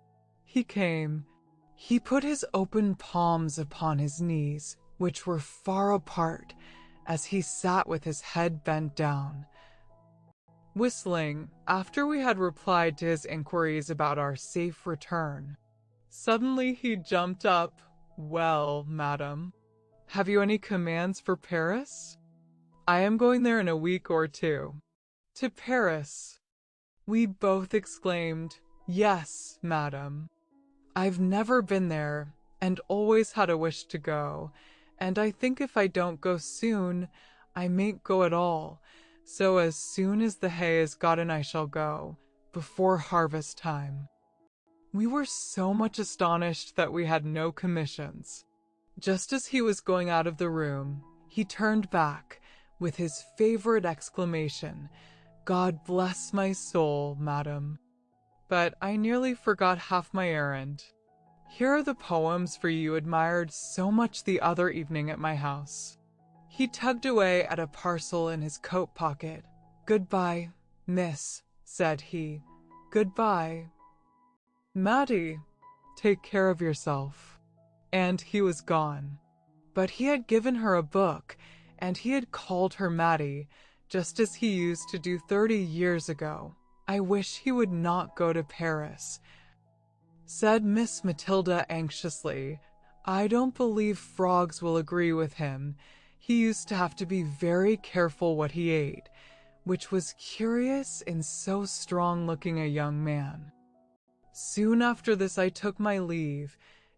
He came. He put his open palms upon his knees, which were far apart, as he sat with his head bent down, whistling, after we had replied to his inquiries about our safe return. Suddenly he jumped up. "Well, madam, have you any commands for Paris? I am going there in a week or two." "To Paris?" We both exclaimed, "Yes, madam. I've never been there, and always had a wish to go, and I think if I don't go soon, I mayn't go at all, so as soon as the hay is gotten I shall go, before harvest time." We were so much astonished that we had no commissions. Just as he was going out of the room, he turned back, with his favorite exclamation, "God bless my soul, madam." But I nearly forgot half my errand. Here are the poems for you admired so much the other evening at my house." He tugged away at a parcel in his coat pocket. "Goodbye, miss," said he. "Goodbye. Maddie, take care of yourself." And he was gone. But he had given her a book, and he had called her Maddie, just as he used to do 30 years ago. "I wish he would not go to Paris," said Miss Matilda anxiously. "I don't believe frogs will agree with him. He used to have to be very careful what he ate," which was curious in so strong-looking a young man. Soon after this I took my leave,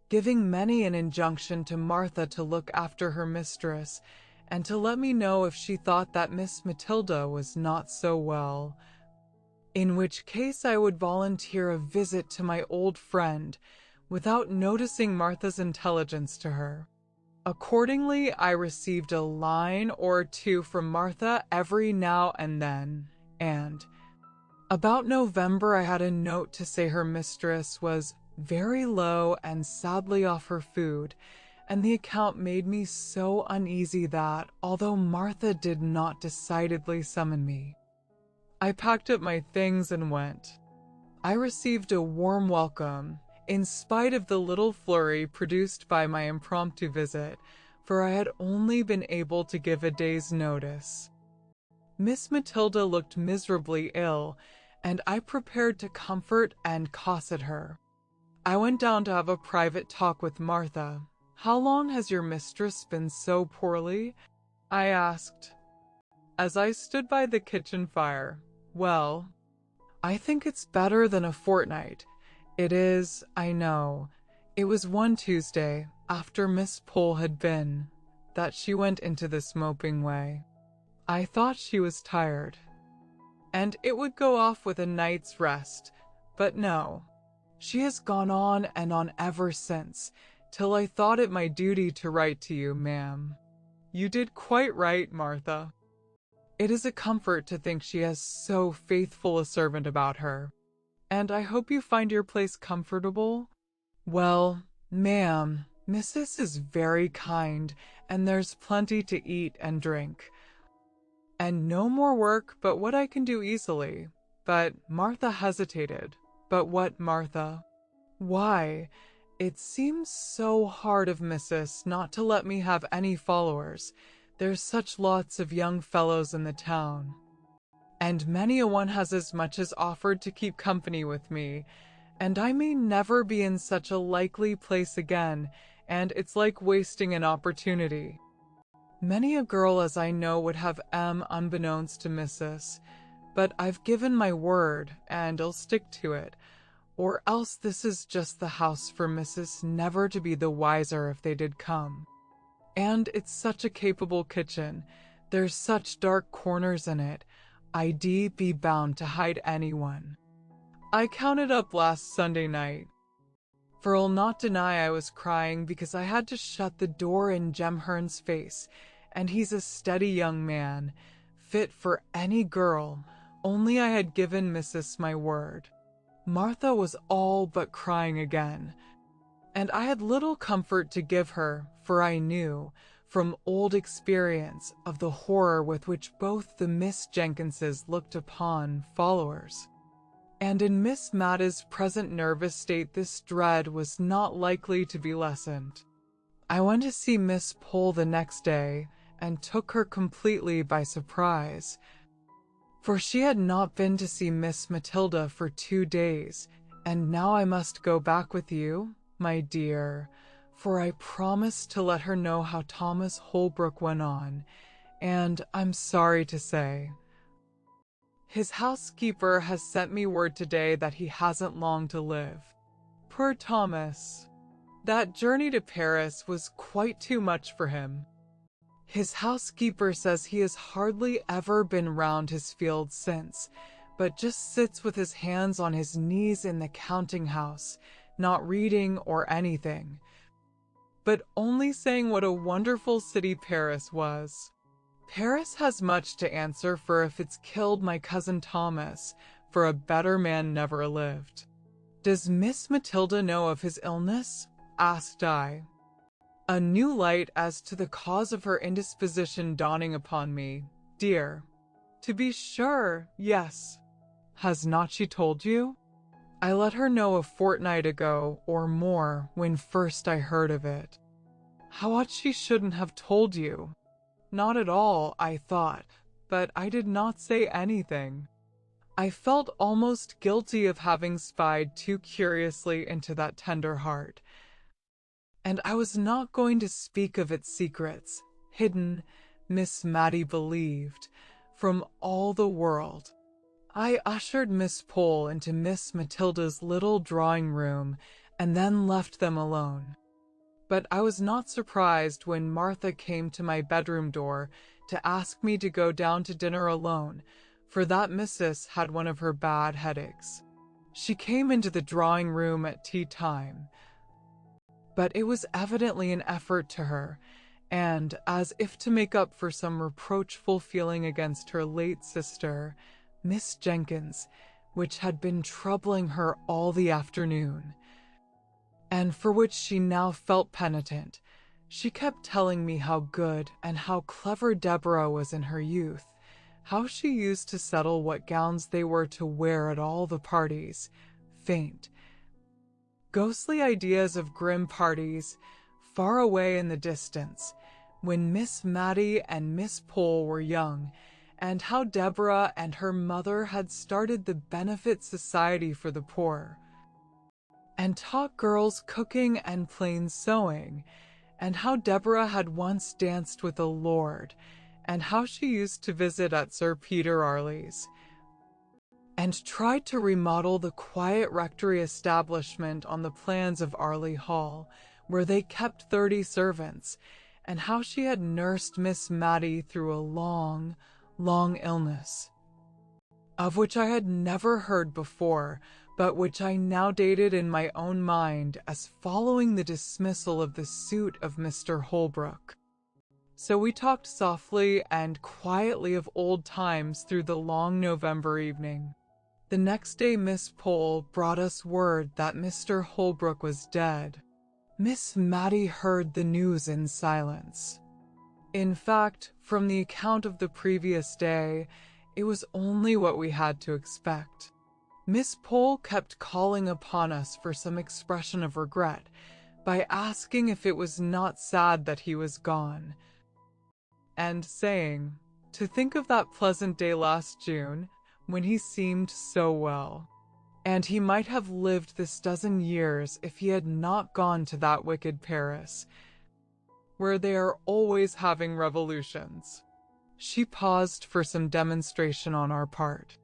giving many an injunction to Martha to look after her mistress, and to let me know if she thought that Miss Matilda was not so well, in which case I would volunteer a visit to my old friend, without noticing Martha's intelligence to her. Accordingly, I received a line or two from Martha every now and then, and about November I had a note to say her mistress was very low and sadly off her food, and the account made me so uneasy that, although Martha did not decidedly summon me, I packed up my things and went. I received a warm welcome, in spite of the little flurry produced by my impromptu visit, for I had only been able to give a day's notice. Miss Matilda looked miserably ill, and I prepared to comfort and cosset her. I went down to have a private talk with Martha. "How long has your mistress been so poorly?" I asked, as I stood by the kitchen fire. "Well, I think it's better than a fortnight." "It is, I know. It was one Tuesday, after Miss Pole had been, that she went into this moping way. I thought she was tired, and it would go off with a night's rest, but no. She has gone on and on ever since, till I thought it my duty to write to you, ma'am." "You did quite right, Martha. It is a comfort to think she has so faithful a servant about her. And I hope you find your place comfortable?" "Well, ma'am, Mrs. is very kind, and there's plenty to eat and drink, and no more work but what I can do easily." But Martha hesitated. "But what, Martha?" "Why, it seems so hard of Mrs. not to let me have any followers. There's such lots of young fellows in the town, and many a one has as much as offered to keep company with me, and I may never be in such a likely place again, and it's like wasting an opportunity. Many a girl as I know would have unbeknownst to Mrs., but I've given my word, and I'll stick to it, or else this is just the house for Mrs. never to be the wiser if they did come. And it's such a capable kitchen, there's such dark corners in it, I'd be bound to hide anyone. I counted up last Sunday night, for I'll not deny I was crying because I had to shut the door in Jem Hearn's face, and he's a steady young man, fit for any girl, only I had given Mrs. my word." Martha was all but crying again, and I had little comfort to give her, for I knew, from old experience, of the horror with which both the Miss Jenkinses looked upon followers. And in Miss Matta's present nervous state this dread was not likely to be lessened. I went to see Miss Pole the next day, and took her completely by surprise, for she had not been to see Miss Matilda for 2 days, and now I must go back with you, my dear, for I promised to let her know how Thomas Holbrook went on, and I'm sorry to say, his housekeeper has sent me word today that he hasn't long to live. Poor Thomas! That journey to Paris was quite too much for him. His housekeeper says he has hardly ever been round his field since, but just sits with his hands on his knees in the counting-house, not reading or anything, but only saying what a wonderful city Paris was. Paris has much to answer for if it's killed my cousin Thomas, for a better man never lived. Does Miss Matilda know of his illness? Asked I, a new light as to the cause of her indisposition dawning upon me. Dear, to be sure, yes. Has not she told you? I let her know a fortnight ago, or more, when first I heard of it. How ought she shouldn't have told you? Not at all, I thought, but I did not say anything. I felt almost guilty of having spied too curiously into that tender heart. And I was not going to speak of its secrets, hidden, Miss Matty believed, from all the world. I ushered Miss Pole into Miss Matilda's little drawing room and then left them alone. But I was not surprised when Martha came to my bedroom door to ask me to go down to dinner alone, for that missus had one of her bad headaches. She came into the drawing room at tea time, but it was evidently an effort to her, and, as if to make up for some reproachful feeling against her late sister, Miss Jenkins, which had been troubling her all the afternoon, and for which she now felt penitent, she kept telling me how good and how clever Deborah was in her youth, how she used to settle what gowns they were to wear at all the parties, faint, ghostly ideas of grim parties, far away in the distance, when Miss Matty and Miss Pole were young, and how Deborah and her mother had started the Benefit Society for the Poor, and taught girls cooking and plain sewing, and how Deborah had once danced with a lord, and how she used to visit at Sir Peter Arley's, and tried to remodel the quiet rectory establishment on the plans of Arley Hall, where they kept 30 servants, and how she had nursed Miss Matty through a long, long illness, of which I had never heard before, but which I now dated in my own mind as following the dismissal of the suit of Mr. Holbrook. So we talked softly and quietly of old times through the long November evening. The next day Miss Pole brought us word that Mr. Holbrook was dead. Miss Matty heard the news in silence. In fact, from the account of the previous day, it was only what we had to expect. Miss Pole kept calling upon us for some expression of regret by asking if it was not sad that he was gone, and saying, to think of that pleasant day last June, when he seemed so well, and he might have lived this dozen years if he had not gone to that wicked Paris, where they are always having revolutions. She paused for some demonstration on our part.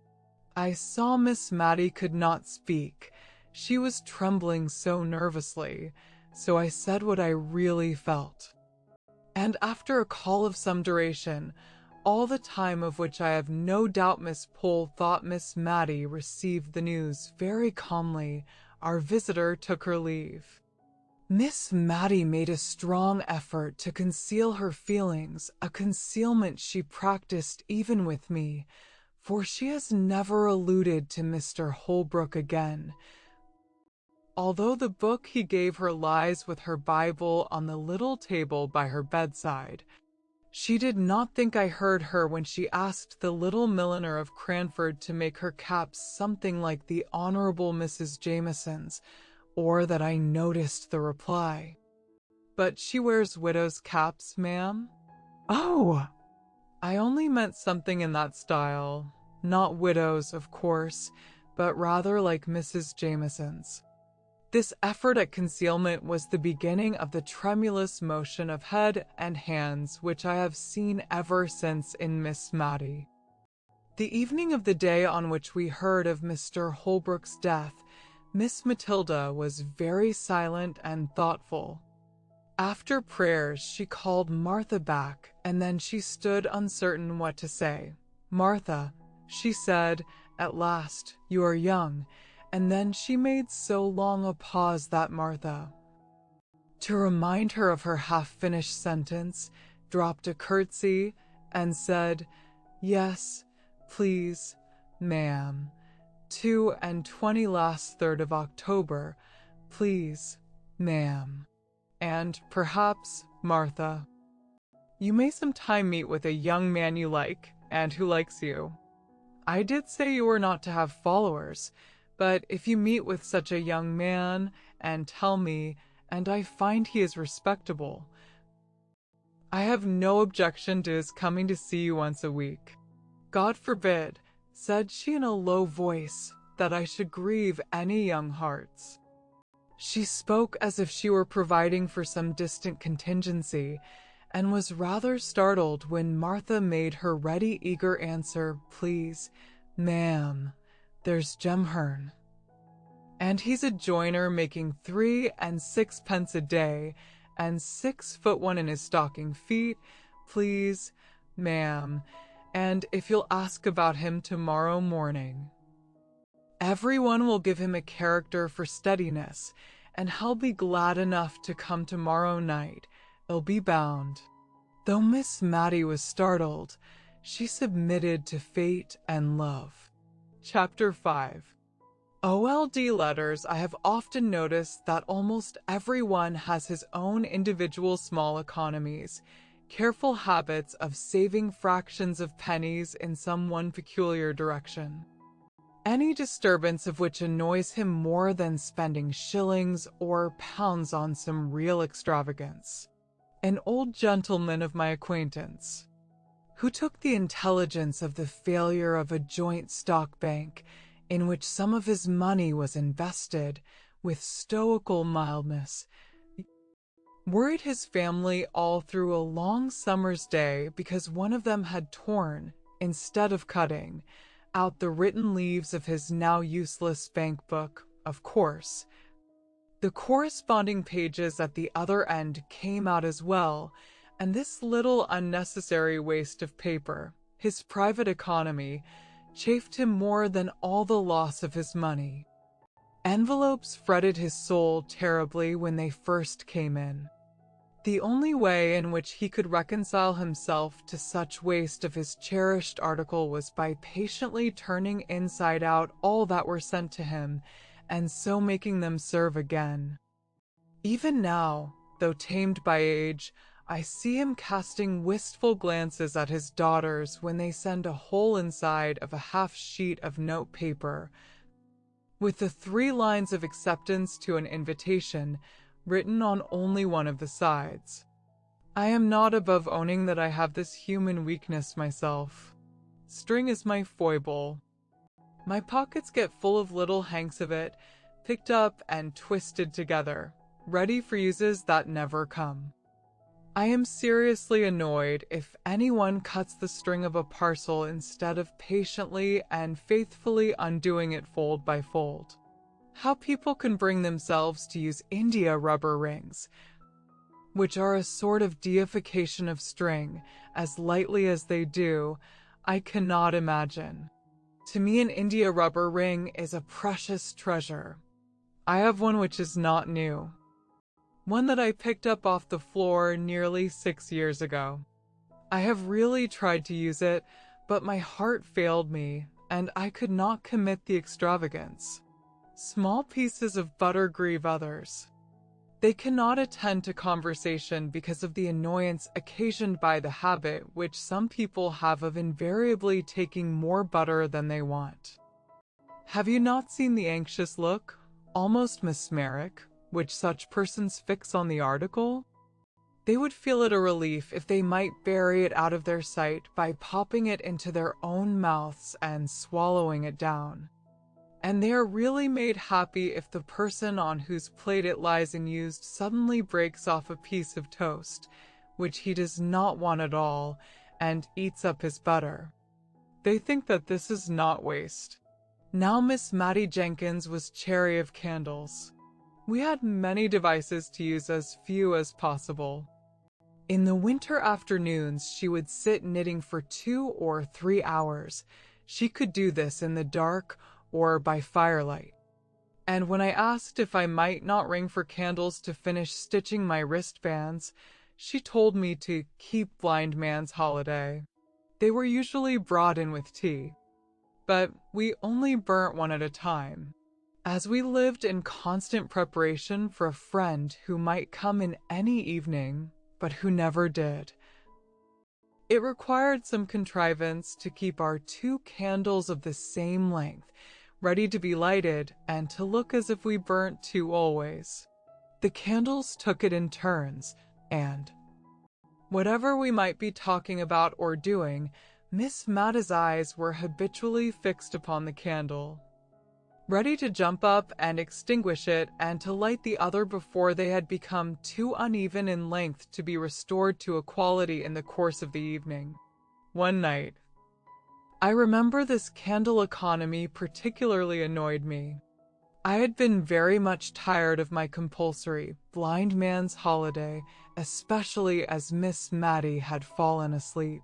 I saw Miss Matty could not speak. She was trembling so nervously, so I said what I really felt. And after a call of some duration, all the time of which I have no doubt Miss Pole thought Miss Matty received the news very calmly, our visitor took her leave. Miss Matty made a strong effort to conceal her feelings, a concealment she practiced even with me, for she has never alluded to Mr. Holbrook again, although the book he gave her lies with her Bible on the little table by her bedside. She did not think I heard her when she asked the little milliner of Cranford to make her caps something like the Honorable Mrs. Jameson's, or that I noticed the reply. But she wears widow's caps, ma'am? Oh! I only meant something in that style. Not widows, of course, but rather like Mrs. Jameson's. This effort at concealment was the beginning of the tremulous motion of head and hands which I have seen ever since in Miss Matty. The evening of the day on which we heard of Mr. Holbrook's death, Miss Matilda was very silent and thoughtful. After prayers, she called Martha back, and then she stood uncertain what to say. "Martha," she said, at last, "you are young," and then she made so long a pause that Martha, to remind her of her half-finished sentence, dropped a curtsy and said, "Yes, please, ma'am," 2 and 20 last 3rd of October, please, ma'am. And perhaps, Martha. You may sometime meet with a young man you like, and who likes you. I did say you were not to have followers, but if you meet with such a young man, and tell me, and I find he is respectable, I have no objection to his coming to see you once a week. God forbid, said she in a low voice, that I should grieve any young hearts. She spoke as if she were providing for some distant contingency, and was rather startled when Martha made her ready, eager answer, please, ma'am, there's Jemhern. And he's a joiner making 3 and 6 pence a day, and 6'1" in his stocking feet, please, ma'am, and if you'll ask about him tomorrow morning. Everyone will give him a character for steadiness, and he'll be glad enough to come tomorrow night, I'll be bound. Though Miss Mattie was startled, she submitted to fate and love. Chapter 5. OLD letters. I have often noticed that almost everyone has his own individual small economies, careful habits of saving fractions of pennies in some one peculiar direction. Any disturbance of which annoys him more than spending shillings or pounds on some real extravagance. An old gentleman of my acquaintance, who took the intelligence of the failure of a joint stock bank in which some of his money was invested with stoical mildness, worried his family all through a long summer's day because one of them had torn, instead of cutting, out the written leaves of his now useless bank book. Of course, the corresponding pages at the other end came out as well, and this little unnecessary waste of paper, his private economy, chafed him more than all the loss of his money. Envelopes fretted his soul terribly when they first came in. The only way in which he could reconcile himself to such waste of his cherished article was by patiently turning inside out all that were sent to him, and so making them serve again. Even now, though tamed by age, I see him casting wistful glances at his daughters when they send a hole inside of a half sheet of note paper, with the 3 lines of acceptance to an invitation written on only one of the sides. I am not above owning that I have this human weakness myself. String is my foible. My pockets get full of little hanks of it, picked up and twisted together, ready for uses that never come. I am seriously annoyed if anyone cuts the string of a parcel instead of patiently and faithfully undoing it fold by fold. How people can bring themselves to use India rubber rings, which are a sort of deification of string, as lightly as they do, I cannot imagine. To me, an India rubber ring is a precious treasure. I have one which is not new. One that I picked up off the floor nearly 6 years ago. I have really tried to use it, but my heart failed me, and I could not commit the extravagance. Small pieces of butter grieve others. They cannot attend to conversation because of the annoyance occasioned by the habit which some people have of invariably taking more butter than they want. Have you not seen the anxious look, almost mesmeric, which such persons fix on the article? They would feel it a relief if they might bury it out of their sight by popping it into their own mouths and swallowing it down. And they are really made happy if the person on whose plate it lies unused suddenly breaks off a piece of toast, which he does not want at all, and eats up his butter. They think that this is not waste. Now Miss Mattie Jenkins was chary of candles. We had many devices to use as few as possible. In the winter afternoons she would sit knitting for 2 or 3 hours. She could do this in the dark or by firelight. And when I asked if I might not ring for candles to finish stitching my wristbands, she told me to keep blind man's holiday. They were usually brought in with tea. but we only burnt one at a time, as we lived in constant preparation for a friend who might come in any evening, but who never did. It required some contrivance to keep our 2 candles of the same length ready to be lighted and to look as if we burnt 2 always. The candles took it in turns, and whatever we might be talking about or doing, Miss Matta's eyes were habitually fixed upon the candle, ready to jump up and extinguish it and to light the other before they had become too uneven in length to be restored to equality in the course of the evening. One night, I remember this candle economy particularly annoyed me. I had been very much tired of my compulsory blind man's holiday, especially as Miss Matty had fallen asleep,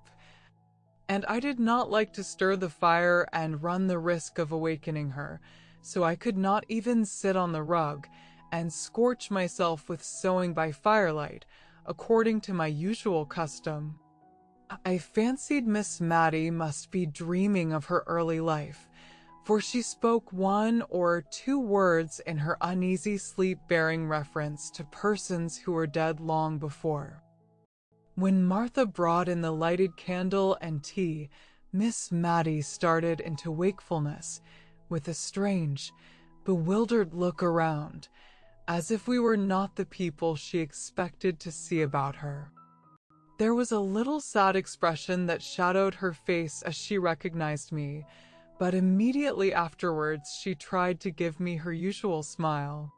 and I did not like to stir the fire and run the risk of awakening her, so I could not even sit on the rug and scorch myself with sewing by firelight, according to my usual custom. I fancied Miss Matty must be dreaming of her early life, for she spoke 1 or 2 words in her uneasy sleep bearing reference to persons who were dead long before. When Martha brought in the lighted candle and tea, Miss Matty started into wakefulness, with a strange, bewildered look around, as if we were not the people she expected to see about her. There was a little sad expression that shadowed her face as she recognized me, but immediately afterwards she tried to give me her usual smile.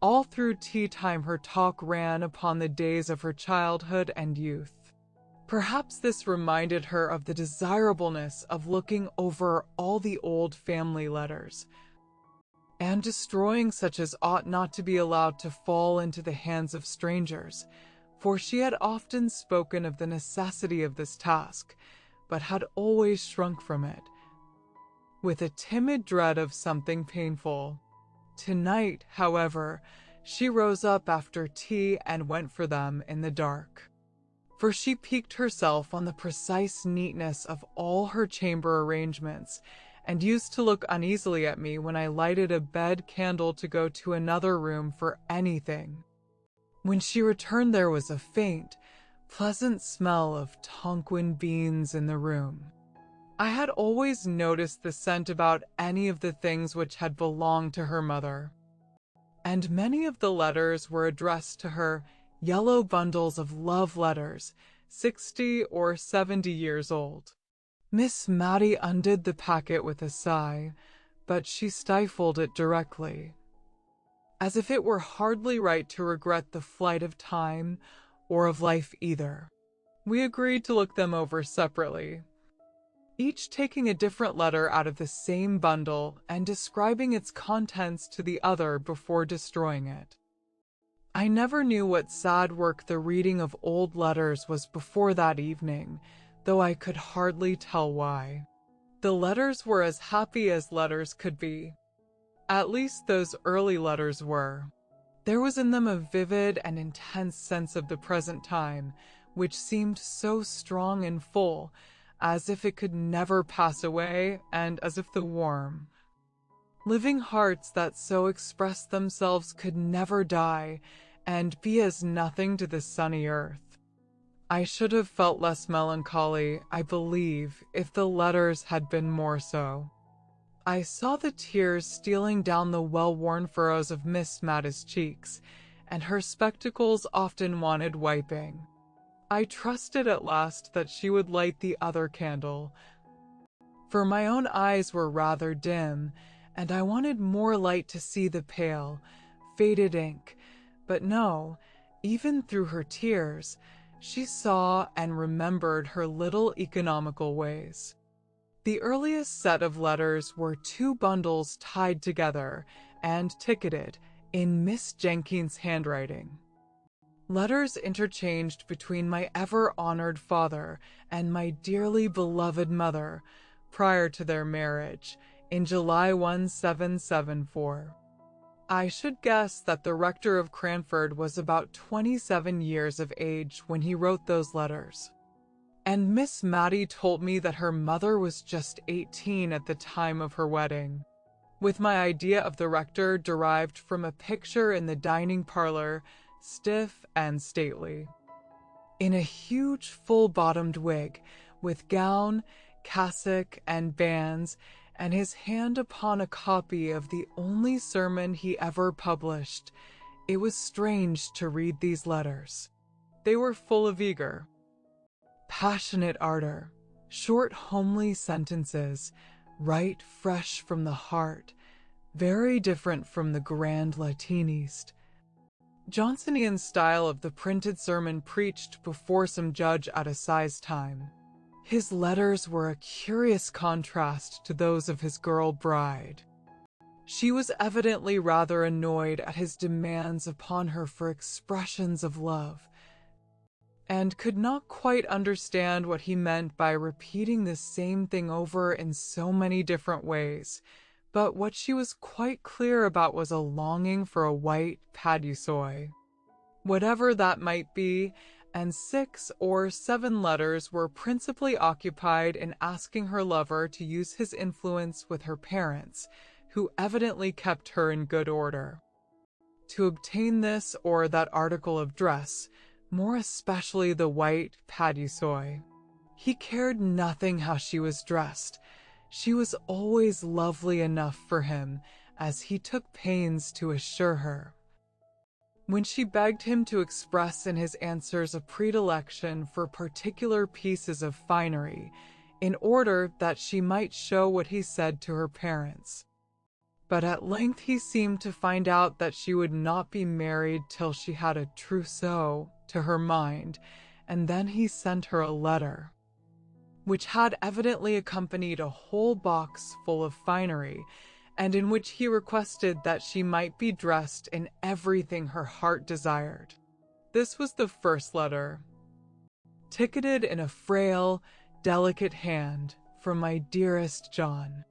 All through tea time her talk ran upon the days of her childhood and youth. Perhaps this reminded her of the desirableness of looking over all the old family letters, and destroying such as ought not to be allowed to fall into the hands of strangers, for she had often spoken of the necessity of this task, but had always shrunk from it, with a timid dread of something painful. Tonight, however, she rose up after tea and went for them in the dark, for she piqued herself on the precise neatness of all her chamber arrangements, and used to look uneasily at me when I lighted a bed candle to go to another room for anything. When she returned there was a faint, pleasant smell of Tonquin beans in the room. I had always noticed the scent about any of the things which had belonged to her mother, and many of the letters were addressed to her, yellow bundles of love letters, 60 or 70 years old. Miss Matty undid the packet with a sigh, but she stifled it directly, as if it were hardly right to regret the flight of time, or of life either. We agreed to look them over separately, each taking a different letter out of the same bundle and describing its contents to the other before destroying it. I never knew what sad work the reading of old letters was before that evening, though I could hardly tell why. The letters were as happy as letters could be. At least those early letters were. There was in them a vivid and intense sense of the present time, which seemed so strong and full, as if it could never pass away, and as if the warm, living hearts that so expressed themselves could never die, and be as nothing to the sunny earth. I should have felt less melancholy, I believe, if the letters had been more so. I saw the tears stealing down the well-worn furrows of Miss Matta's cheeks, and her spectacles often wanted wiping. I trusted at last that she would light the other candle, for my own eyes were rather dim, and I wanted more light to see the pale, faded ink, but no, even through her tears, she saw and remembered her little economical ways. The earliest set of letters were 2 bundles tied together and ticketed in Miss Jenkins's handwriting. Letters interchanged between my ever-honored father and my dearly beloved mother prior to their marriage in July 1774. I should guess that the rector of Cranford was about 27 years of age when he wrote those letters. And Miss Maddie told me that her mother was just 18 at the time of her wedding, with my idea of the rector derived from a picture in the dining parlor, stiff and stately, in a huge full-bottomed wig, with gown, cassock, and bands, and his hand upon a copy of the only sermon he ever published. It was strange to read these letters. They were full of eager, passionate ardor, short, homely sentences, right fresh from the heart, very different from the grand Latinist, Johnsonian style of the printed sermon preached before some judge at assize time. His letters were a curious contrast to those of his girl bride. She was evidently rather annoyed at his demands upon her for expressions of love, and could not quite understand what he meant by repeating the same thing over in so many different ways. But what she was quite clear about was a longing for a white paduasoy, whatever that might be, and 6 or 7 letters were principally occupied in asking her lover to use his influence with her parents, who evidently kept her in good order, to obtain this or that article of dress, more especially the white paduasoy. He cared nothing how she was dressed. She was always lovely enough for him, as he took pains to assure her. When she begged him to express in his answers a predilection for particular pieces of finery, in order that she might show what he said to her parents. But at length he seemed to find out that she would not be married till she had a trousseau to her mind, and then he sent her a letter, which had evidently accompanied a whole box full of finery, and in which he requested that she might be dressed in everything her heart desired. This was the first letter, ticketed in a frail, delicate hand, from my dearest John.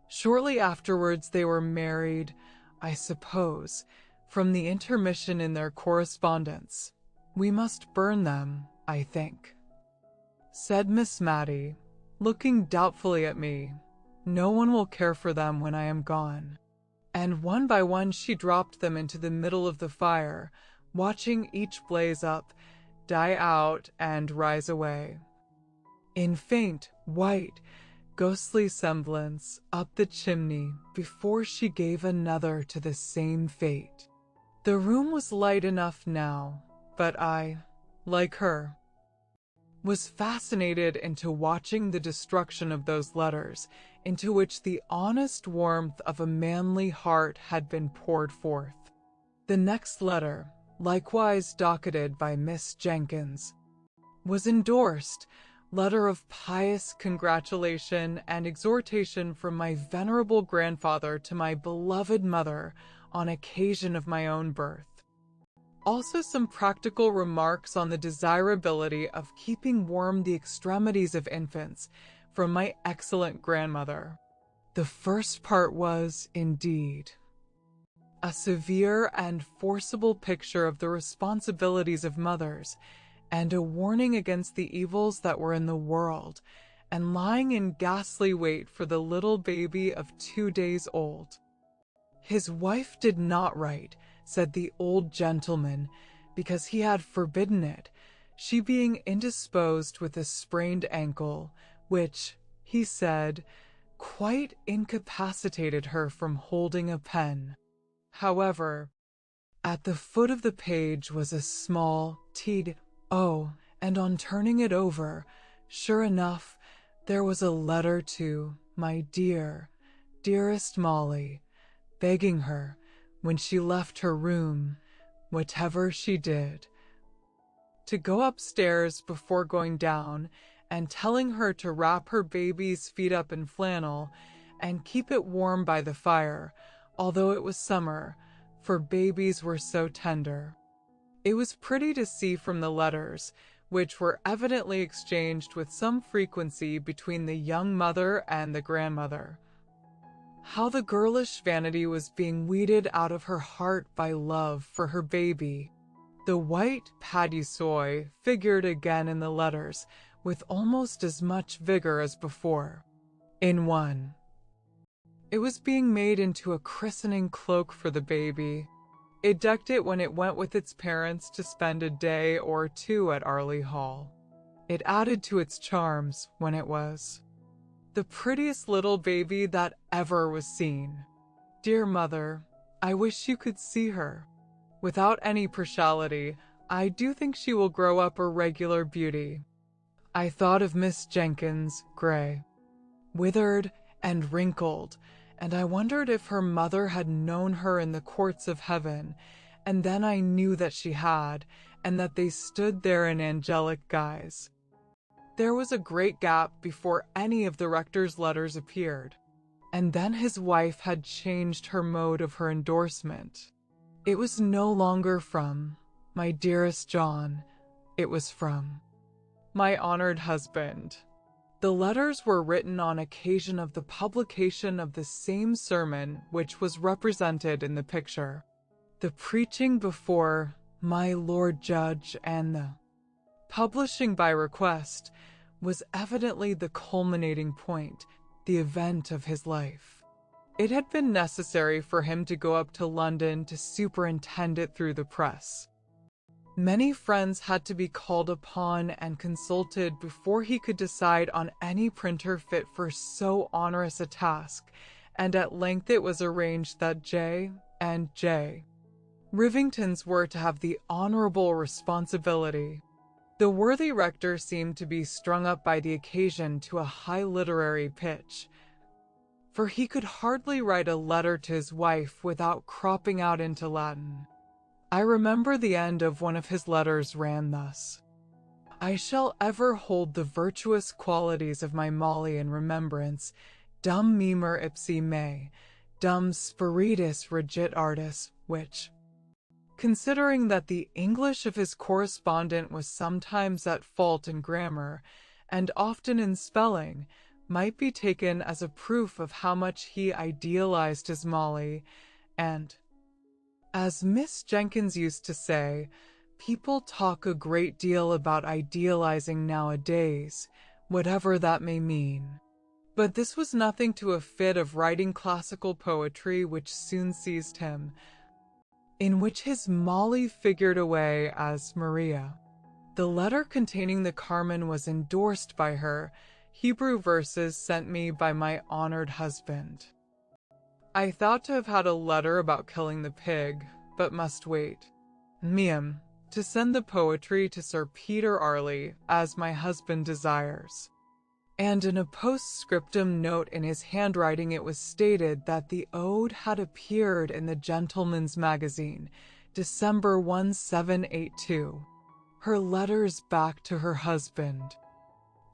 Shortly afterwards they were married, I suppose, from the intermission in their correspondence. We must burn them, I think, said Miss Maddie, looking doubtfully at me. No one will care for them when I am gone. And one by one she dropped them into the middle of the fire, watching each blaze up, die out, and rise away, in faint, white, ghostly semblance, up the chimney, before she gave another to the same fate. The room was light enough now, but I, like her, was fascinated into watching the destruction of those letters, into which the honest warmth of a manly heart had been poured forth. The next letter, likewise docketed by Miss Jenkins, was endorsed, letter of pious congratulation and exhortation from my venerable grandfather to my beloved mother on occasion of my own birth. Also some practical remarks on the desirability of keeping warm the extremities of infants from my excellent grandmother. The first part was, indeed, a severe and forcible picture of the responsibilities of mothers, and a warning against the evils that were in the world, and lying in ghastly wait for the little baby of 2 days old. His wife did not write, said the old gentleman, because he had forbidden it, she being indisposed with a sprained ankle, which, he said, quite incapacitated her from holding a pen. However, at the foot of the page was a small T.O., and on turning it over, sure enough, there was a letter to my dearest Molly, begging her, when she left her room, whatever she did, to go upstairs before going down, and telling her to wrap her baby's feet up in flannel and keep it warm by the fire, although it was summer, for babies were so tender. It was pretty to see from the letters, which were evidently exchanged with some frequency between the young mother and the grandmother, how the girlish vanity was being weeded out of her heart by love for her baby. The white paduasoy figured again in the letters, with almost as much vigor as before. In one, it was being made into a christening cloak for the baby. It decked it when it went with its parents to spend a day or two at Arley Hall. It added to its charms when it was the prettiest little baby that ever was seen. Dear mother, I wish you could see her. Without any partiality, I do think she will grow up a regular beauty. I thought of Miss Jenkins, gray, withered and wrinkled, and I wondered if her mother had known her in the courts of heaven, and then I knew that she had, and that they stood there in angelic guise. There was a great gap before any of the rector's letters appeared, and then his wife had changed her mode of her endorsement. It was no longer from, my dearest John, it was from, my honored husband. The letters were written on occasion of the publication of the same sermon which was represented in the picture. The preaching before my Lord Judge and the publishing by request was evidently the culminating point, the event of his life. It had been necessary for him to go up to London to superintend it through the press. Many friends had to be called upon and consulted before he could decide on any printer fit for so onerous a task, and at length it was arranged that J. and J. Rivingtons were to have the honorable responsibility. The worthy rector seemed to be strung up by the occasion to a high literary pitch, for he could hardly write a letter to his wife without cropping out into Latin. I remember the end of one of his letters ran thus: I shall ever hold the virtuous qualities of my Molly in remembrance, dum memor ipsi me, dum spiritus regit artis, which, considering that the English of his correspondent was sometimes at fault in grammar, and often in spelling, might be taken as a proof of how much he idealized his Molly, and, as Miss Jenkins used to say, people talk a great deal about idealizing nowadays, whatever that may mean. But this was nothing to a fit of writing classical poetry which soon seized him, in which his Molly figured away as Maria. The letter containing the Carmen was endorsed by her, Hebrew verses sent me by my honored husband. I thought to have had a letter about killing the pig, but must wait. Meum, to send the poetry to Sir Peter Arley, as my husband desires. And in a postscriptum note in his handwriting it was stated that the ode had appeared in the Gentleman's Magazine, December 1782. Her letters back to her husband,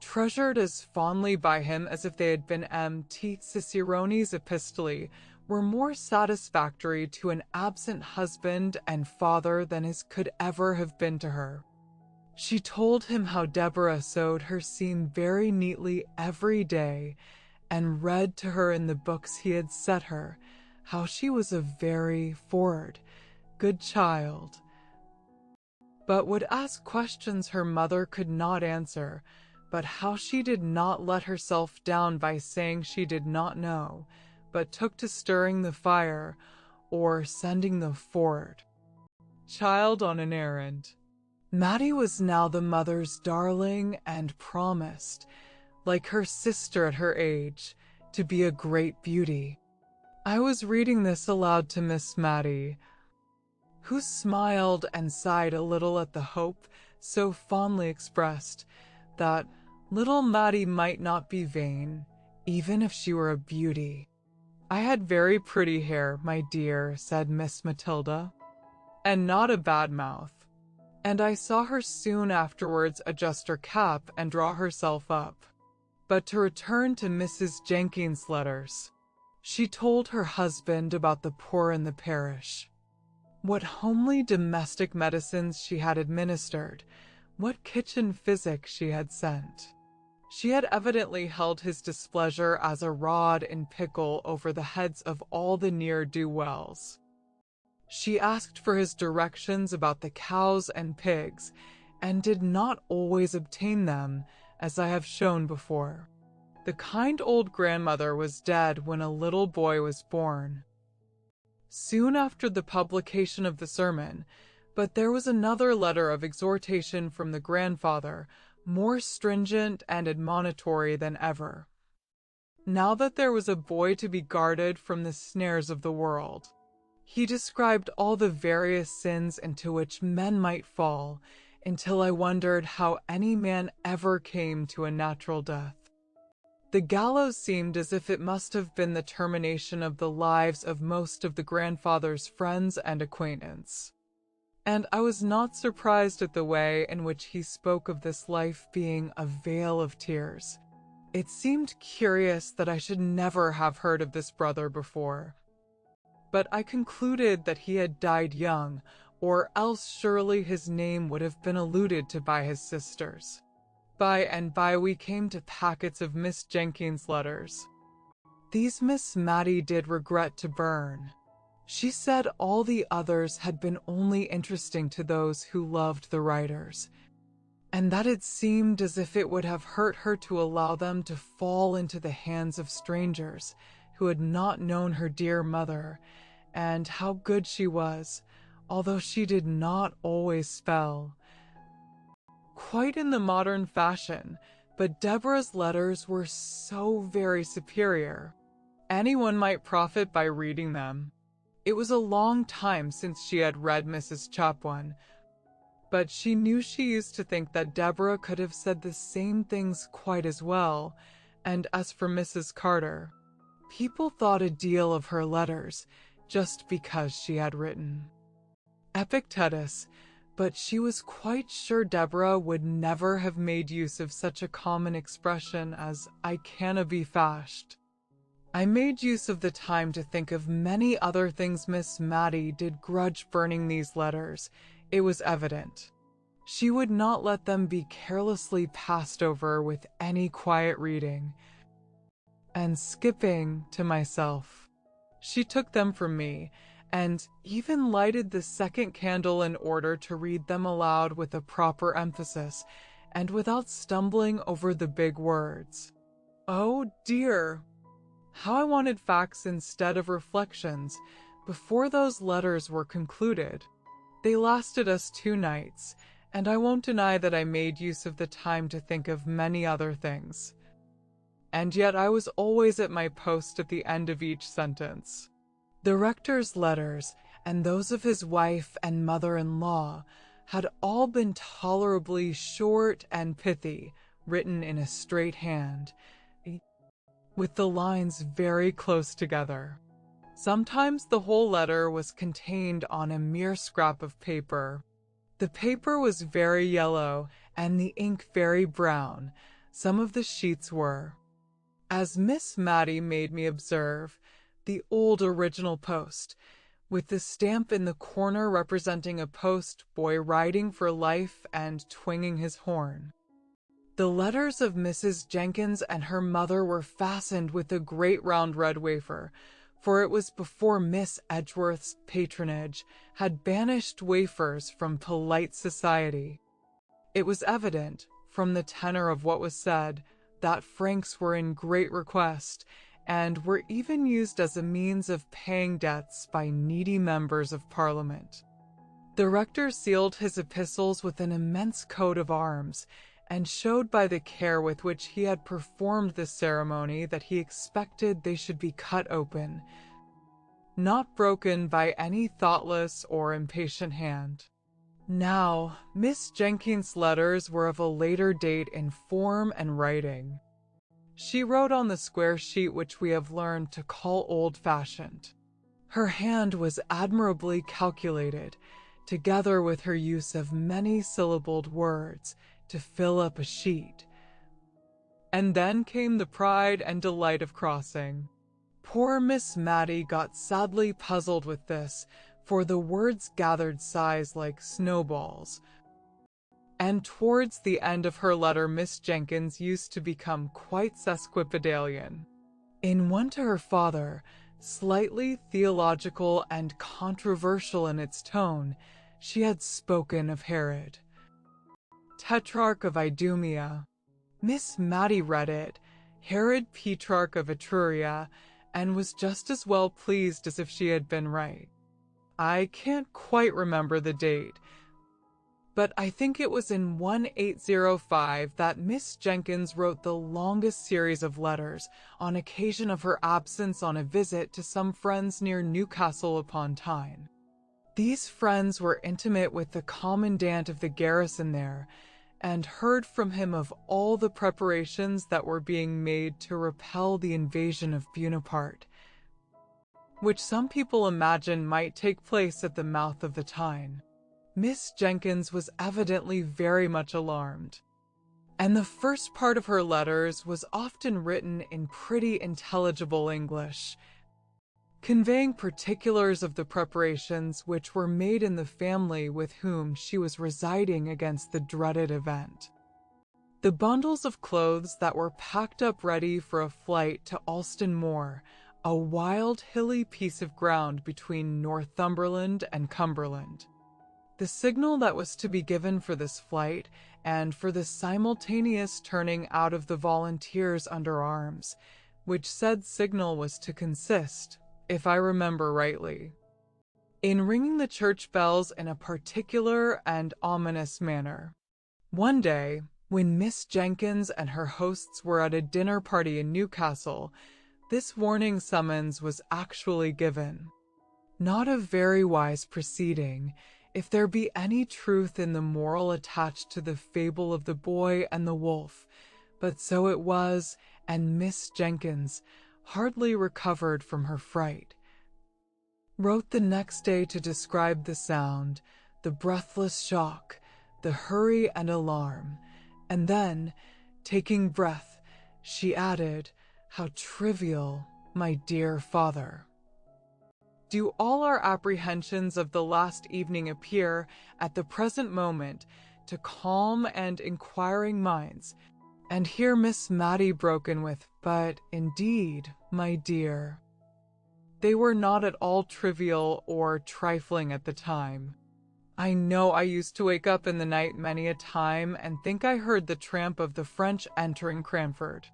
treasured as fondly by him as if they had been M.T. Cicerone's epistolae, were more satisfactory to an absent husband and father than his could ever have been to her. She told him how Deborah sewed her seam very neatly every day, and read to her in the books he had set her, how she was a very forward, good child, but would ask questions her mother could not answer, but how she did not let herself down by saying she did not know, but took to stirring the fire, or sending the forward child on an errand. Mattie was now the mother's darling and promised, like her sister at her age, to be a great beauty. I was reading this aloud to Miss Mattie, who smiled and sighed a little at the hope so fondly expressed, that little Mattie might not be vain, even if she were a beauty. I had very pretty hair, my dear, said Miss Matilda, and not a bad mouth. And I saw her soon afterwards adjust her cap and draw herself up. But to return to Mrs. Jenkins' letters, she told her husband about the poor in the parish, what homely domestic medicines she had administered, what kitchen physic she had sent. She had evidently held his displeasure as a rod in pickle over the heads of all the ne'er-do-wells. She asked for his directions about the cows and pigs, and did not always obtain them, as I have shown before. The kind old grandmother was dead when a little boy was born, soon after the publication of the sermon, but there was another letter of exhortation from the grandfather, more stringent and admonitory than ever. Now that there was a boy to be guarded from the snares of the world, he described all the various sins into which men might fall, until I wondered how any man ever came to a natural death. The gallows seemed as if it must have been the termination of the lives of most of the grandfather's friends and acquaintance. And I was not surprised at the way in which he spoke of this life being a vale of tears. It seemed curious that I should never have heard of this brother before. But I concluded that he had died young, or else surely his name would have been alluded to by his sisters. By and by we came to packets of Miss Jenkins' letters. These Miss Mattie did regret to burn. She said all the others had been only interesting to those who loved the writers, and that it seemed as if it would have hurt her to allow them to fall into the hands of strangers who had not known her dear mother, and how good she was, although she did not always spell. Quite in the modern fashion, but Deborah's letters were so very superior. Anyone might profit by reading them. It was a long time since she had read Mrs. Chapwin, but she knew she used to think that Deborah could have said the same things quite as well, and as for Mrs. Carter, people thought a deal of her letters just because she had written Epictetus, but she was quite sure Deborah would never have made use of such a common expression as "I canna be fashed." I made use of the time to think of many other things Miss Mattie did grudge burning these letters. It was evident she would not let them be carelessly passed over with any quiet reading. And skipping to myself, she took them from me, and even lighted the second candle in order to read them aloud with a proper emphasis, and without stumbling over the big words. Oh dear! How I wanted facts instead of reflections before those letters were concluded. They lasted us 2 nights, and I won't deny that I made use of the time to think of many other things. And yet I was always at my post at the end of each sentence. The rector's letters, and those of his wife and mother-in-law, had all been tolerably short and pithy, written in a straight hand, with the lines very close together. Sometimes the whole letter was contained on a mere scrap of paper. The paper was very yellow, and the ink very brown. Some of the sheets were, as Miss Mattie made me observe, the old original post, with the stamp in the corner representing a post boy riding for life and twinging his horn. The letters of Mrs. Jenkins and her mother were fastened with a great round red wafer, for it was before Miss Edgeworth's patronage had banished wafers from polite society. It was evident, from the tenor of what was said, that francs were in great request, and were even used as a means of paying debts by needy members of Parliament. The rector sealed his epistles with an immense coat of arms, and showed by the care with which he had performed this ceremony that he expected they should be cut open, not broken by any thoughtless or impatient hand. Now, Miss Jenkins' letters were of a later date in form and writing. She wrote on the square sheet which we have learned to call old-fashioned. Her hand was admirably calculated, together with her use of many-syllabled words, to fill up a sheet. And then came the pride and delight of crossing. Poor Miss Mattie got sadly puzzled with this, for the words gathered size like snowballs. And towards the end of her letter Miss Jenkins used to become quite sesquipedalian. In one to her father, slightly theological and controversial in its tone, she had spoken of Herod, Tetrarch of Idumea, Miss Mattie read it, Herod Petrarch of Etruria, and was just as well pleased as if she had been right. I can't quite remember the date, but I think it was in 1805 that Miss Jenkins wrote the longest series of letters on occasion of her absence on a visit to some friends near Newcastle upon Tyne. These friends were intimate with the commandant of the garrison there, and heard from him of all the preparations that were being made to repel the invasion of Buonaparte, which some people imagine might take place at the mouth of the Tyne. Miss Jenkins was evidently very much alarmed, and the first part of her letters was often written in pretty intelligible English, conveying particulars of the preparations which were made in the family with whom she was residing against the dreaded event. The bundles of clothes that were packed up ready for a flight to Alston Moor, a wild hilly piece of ground between Northumberland and Cumberland. The signal that was to be given for this flight, and for the simultaneous turning out of the volunteers under arms, which said signal was to consist, if I remember rightly, in ringing the church bells in a particular and ominous manner. One day, when Miss Jenkins and her hosts were at a dinner party in Newcastle, this warning summons was actually given. Not a very wise proceeding, if there be any truth in the moral attached to the fable of the boy and the wolf, but so it was, and Miss Jenkins, hardly recovered from her fright, wrote the next day to describe the sound, the breathless shock, the hurry and alarm, and then, taking breath, she added, "How trivial, my dear father." Do all our apprehensions of the last evening appear, at the present moment, to calm and inquiring minds, and here Miss Mattie broke in with, "But indeed, my dear, they were not at all trivial or trifling at the time. I know I used to wake up in the night many a time and think I heard the tramp of the French entering Cranford.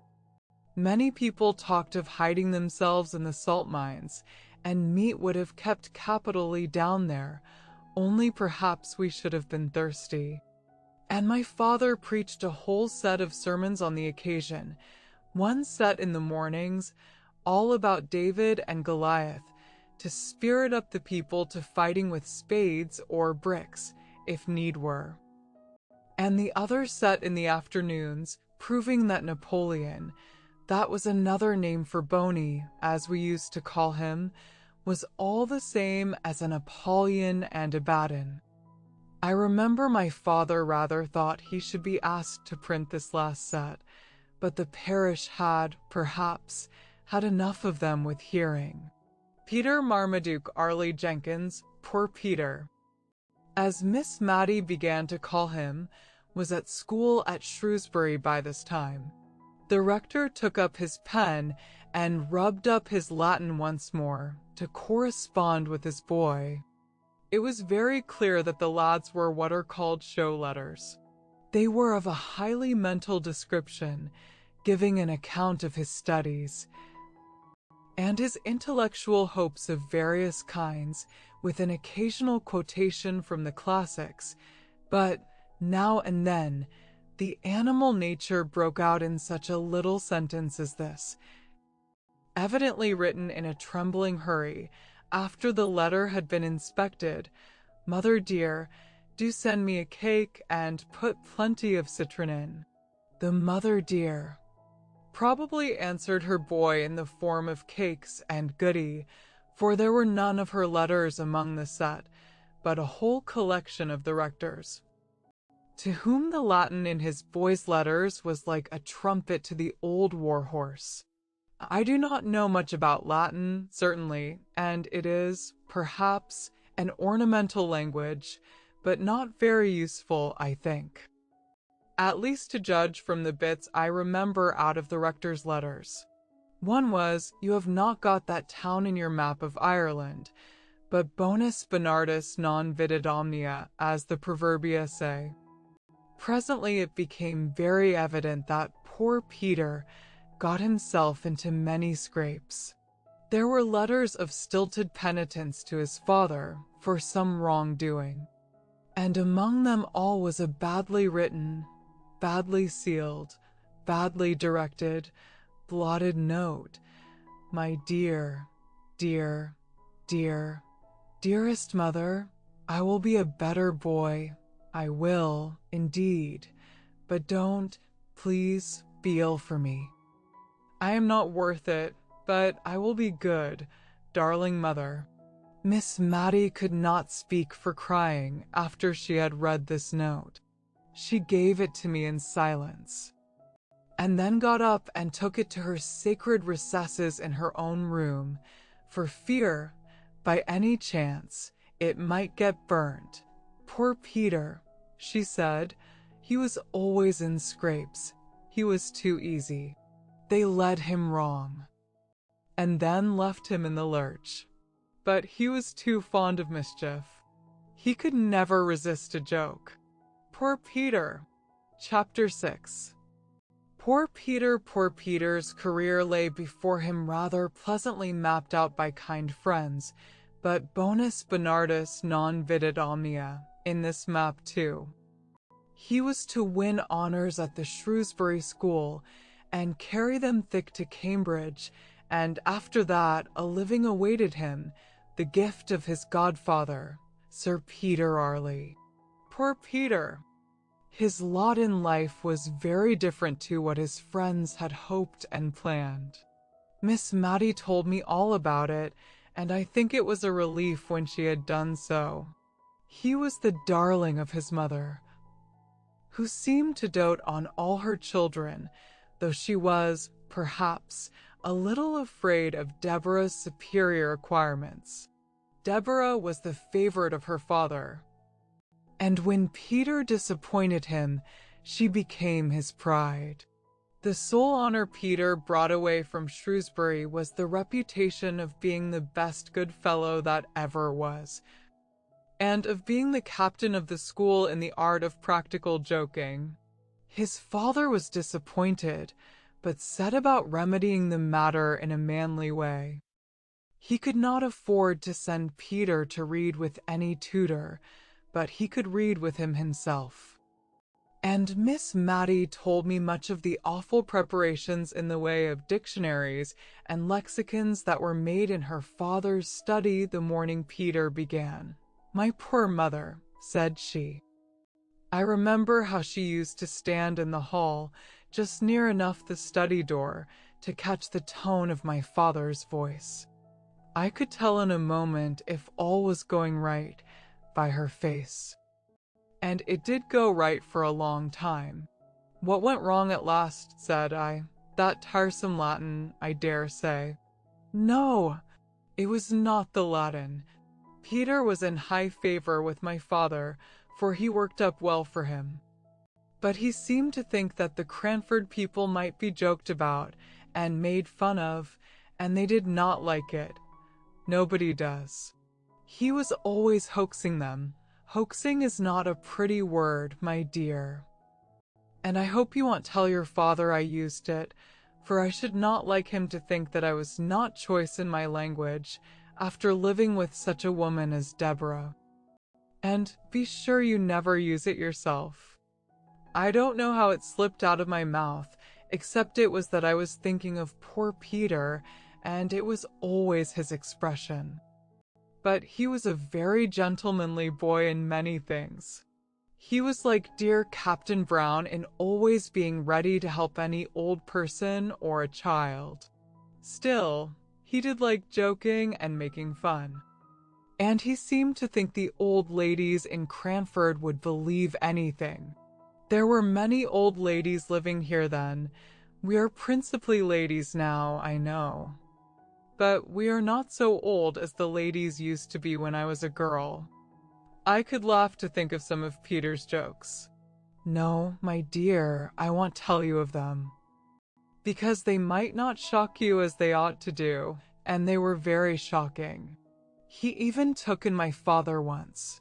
Many people talked of hiding themselves in the salt mines, and meat would have kept capitally down there, only perhaps we should have been thirsty. And my father preached a whole set of sermons on the occasion, one set in the mornings, all about David and Goliath, to spirit up the people to fighting with spades or bricks, if need were. And the other set in the afternoons, proving that Napoleon, that was another name for Boney, as we used to call him, was all the same as an Apollyon and a Baden. I remember my father rather thought he should be asked to print this last set, but the parish had, perhaps, had enough of them with hearing. Peter Marmaduke Arley Jenkins, poor Peter, as Miss Mattie began to call him, was at school at Shrewsbury by this time. The rector took up his pen and rubbed up his Latin once more, to correspond with his boy. It was very clear that the lads were what are called show letters. They were of a highly mental description, giving an account of his studies, and his intellectual hopes of various kinds, with an occasional quotation from the classics, but, now and then, the animal nature broke out in such a little sentence as this, evidently written in a trembling hurry, after the letter had been inspected: "Mother dear, do send me a cake and put plenty of citron in." The mother dear probably answered her boy in the form of cakes and goody, for there were none of her letters among the set, but a whole collection of the rector's, to whom the Latin in his boy's letters was like a trumpet to the old war horse. I do not know much about Latin, certainly, and it is, perhaps, an ornamental language, but not very useful, I think. At least to judge from the bits I remember out of the rector's letters. One was, "You have not got that town in your map of Ireland, but bonus Bernardus non vidit omnia, as the proverbia say." Presently it became very evident that poor Peter got himself into many scrapes. There were letters of stilted penitence to his father for some wrongdoing, and among them all was a badly written, badly sealed, badly directed, blotted note. My dear, dear, dear, dearest mother, I will be a better boy. I will, indeed, but don't, please, be ill for me. I am not worth it, but I will be good, darling mother. Miss Mattie could not speak for crying after she had read this note. She gave it to me in silence, and then got up and took it to her sacred recesses in her own room, for fear, by any chance, it might get burnt. Poor Peter, she said, he was always in scrapes. He was too easy. They led him wrong, and then left him in the lurch. But he was too fond of mischief. He could never resist a joke. Poor Peter. Chapter 6. Poor Peter's career lay before him rather pleasantly mapped out by kind friends, but bonus Bernardus non videt omnia in this map too. He was to win honors at the Shrewsbury School and carry them thick to Cambridge, and after that a living awaited him, the gift of his godfather, Sir Peter Arley. Poor Peter! His lot in life was very different to what his friends had hoped and planned. Miss Mattie told me all about it, and I think it was a relief when she had done so. He was the darling of his mother, who seemed to dote on all her children, though she was, perhaps, a little afraid of Deborah's superior acquirements. Deborah was the favorite of her father, and when Peter disappointed him, she became his pride. The sole honor Peter brought away from Shrewsbury was the reputation of being the best good fellow that ever was, and of being the captain of the school in the art of practical joking. His father was disappointed, but set about remedying the matter in a manly way. He could not afford to send Peter to read with any tutor, but he could read with him himself. And Miss Mattie told me much of the awful preparations in the way of dictionaries and lexicons that were made in her father's study the morning Peter began. My poor mother, said she. I remember how she used to stand in the hall, just near enough the study door, to catch the tone of my father's voice. I could tell in a moment if all was going right by her face. And it did go right for a long time. What went wrong at last, said I. That tiresome Latin, I dare say. No, it was not the Latin. Peter was in high favor with my father, for he worked up well for him. But he seemed to think that the Cranford people might be joked about and made fun of, and they did not like it. Nobody does. He was always hoaxing them. Hoaxing is not a pretty word, my dear. And I hope you won't tell your father I used it, for I should not like him to think that I was not choice in my language after living with such a woman as Deborah. And be sure you never use it yourself. I don't know how it slipped out of my mouth, except it was that I was thinking of poor Peter, and it was always his expression. But he was a very gentlemanly boy in many things. He was like dear Captain Brown in always being ready to help any old person or a child. Still, he did like joking and making fun. And he seemed to think the old ladies in Cranford would believe anything. There were many old ladies living here then. We are principally ladies now, I know. But we are not so old as the ladies used to be when I was a girl. I could laugh to think of some of Peter's jokes. No, my dear, I won't tell you of them, because they might not shock you as they ought to do, and they were very shocking. He even took in my father once.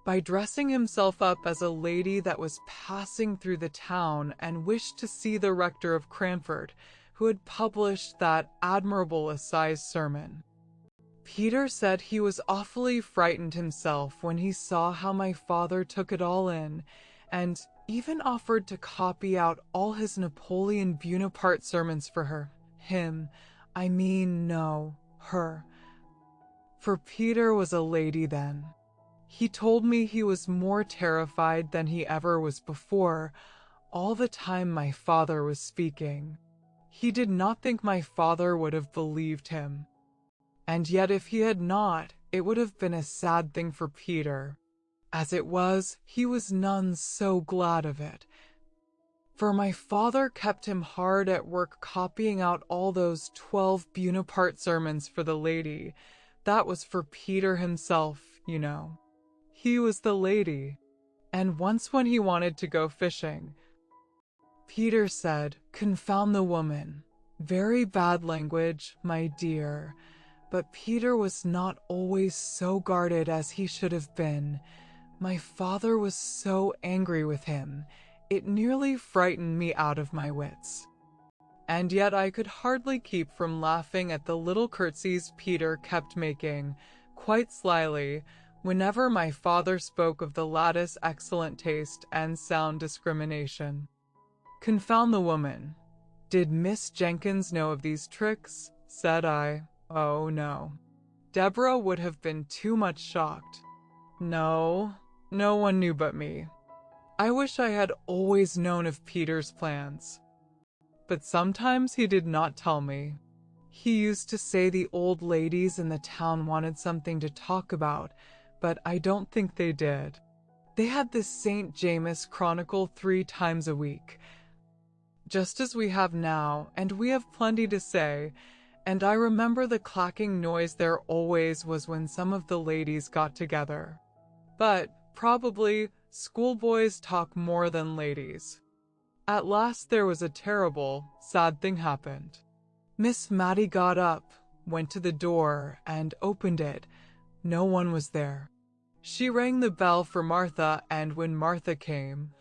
by dressing himself up as a lady that was passing through the town and wished to see the rector of Cranford, who had published that admirable assize sermon. Peter said he was awfully frightened himself when he saw how my father took it all in, and even offered to copy out all his Napoleon Bonaparte sermons for her. Her. For Peter was a lady then. He told me he was more terrified than he ever was before, all the time my father was speaking. He did not think my father would have believed him. And yet if he had not, it would have been a sad thing for Peter. As it was, he was none so glad of it. For my father kept him hard at work copying out all those 12 Bonaparte sermons for the lady. That was for Peter himself, you know. He was the lady. And once when he wanted to go fishing, Peter said, "Confound the woman." Very bad language, my dear. But Peter was not always so guarded as he should have been. My father was so angry with him, it nearly frightened me out of my wits. And yet I could hardly keep from laughing at the little curtsies Peter kept making, quite slyly, whenever my father spoke of the lad's excellent taste and sound discrimination. Confound the woman. Did Miss Jenkins know of these tricks? Said I. Oh, no. Deborah would have been too much shocked. No, no one knew but me. I wish I had always known of Peter's plans. But sometimes he did not tell me. He used to say the old ladies in the town wanted something to talk about, but I don't think they did. They had the St. James Chronicle 3 times a week, just as we have now, and we have plenty to say, and I remember the clacking noise there always was when some of the ladies got together. But, probably, schoolboys talk more than ladies. At last there was a terrible, sad thing happened. Miss Mattie got up, went to the door, and opened it. No one was there. She rang the bell for Martha, and when Martha came,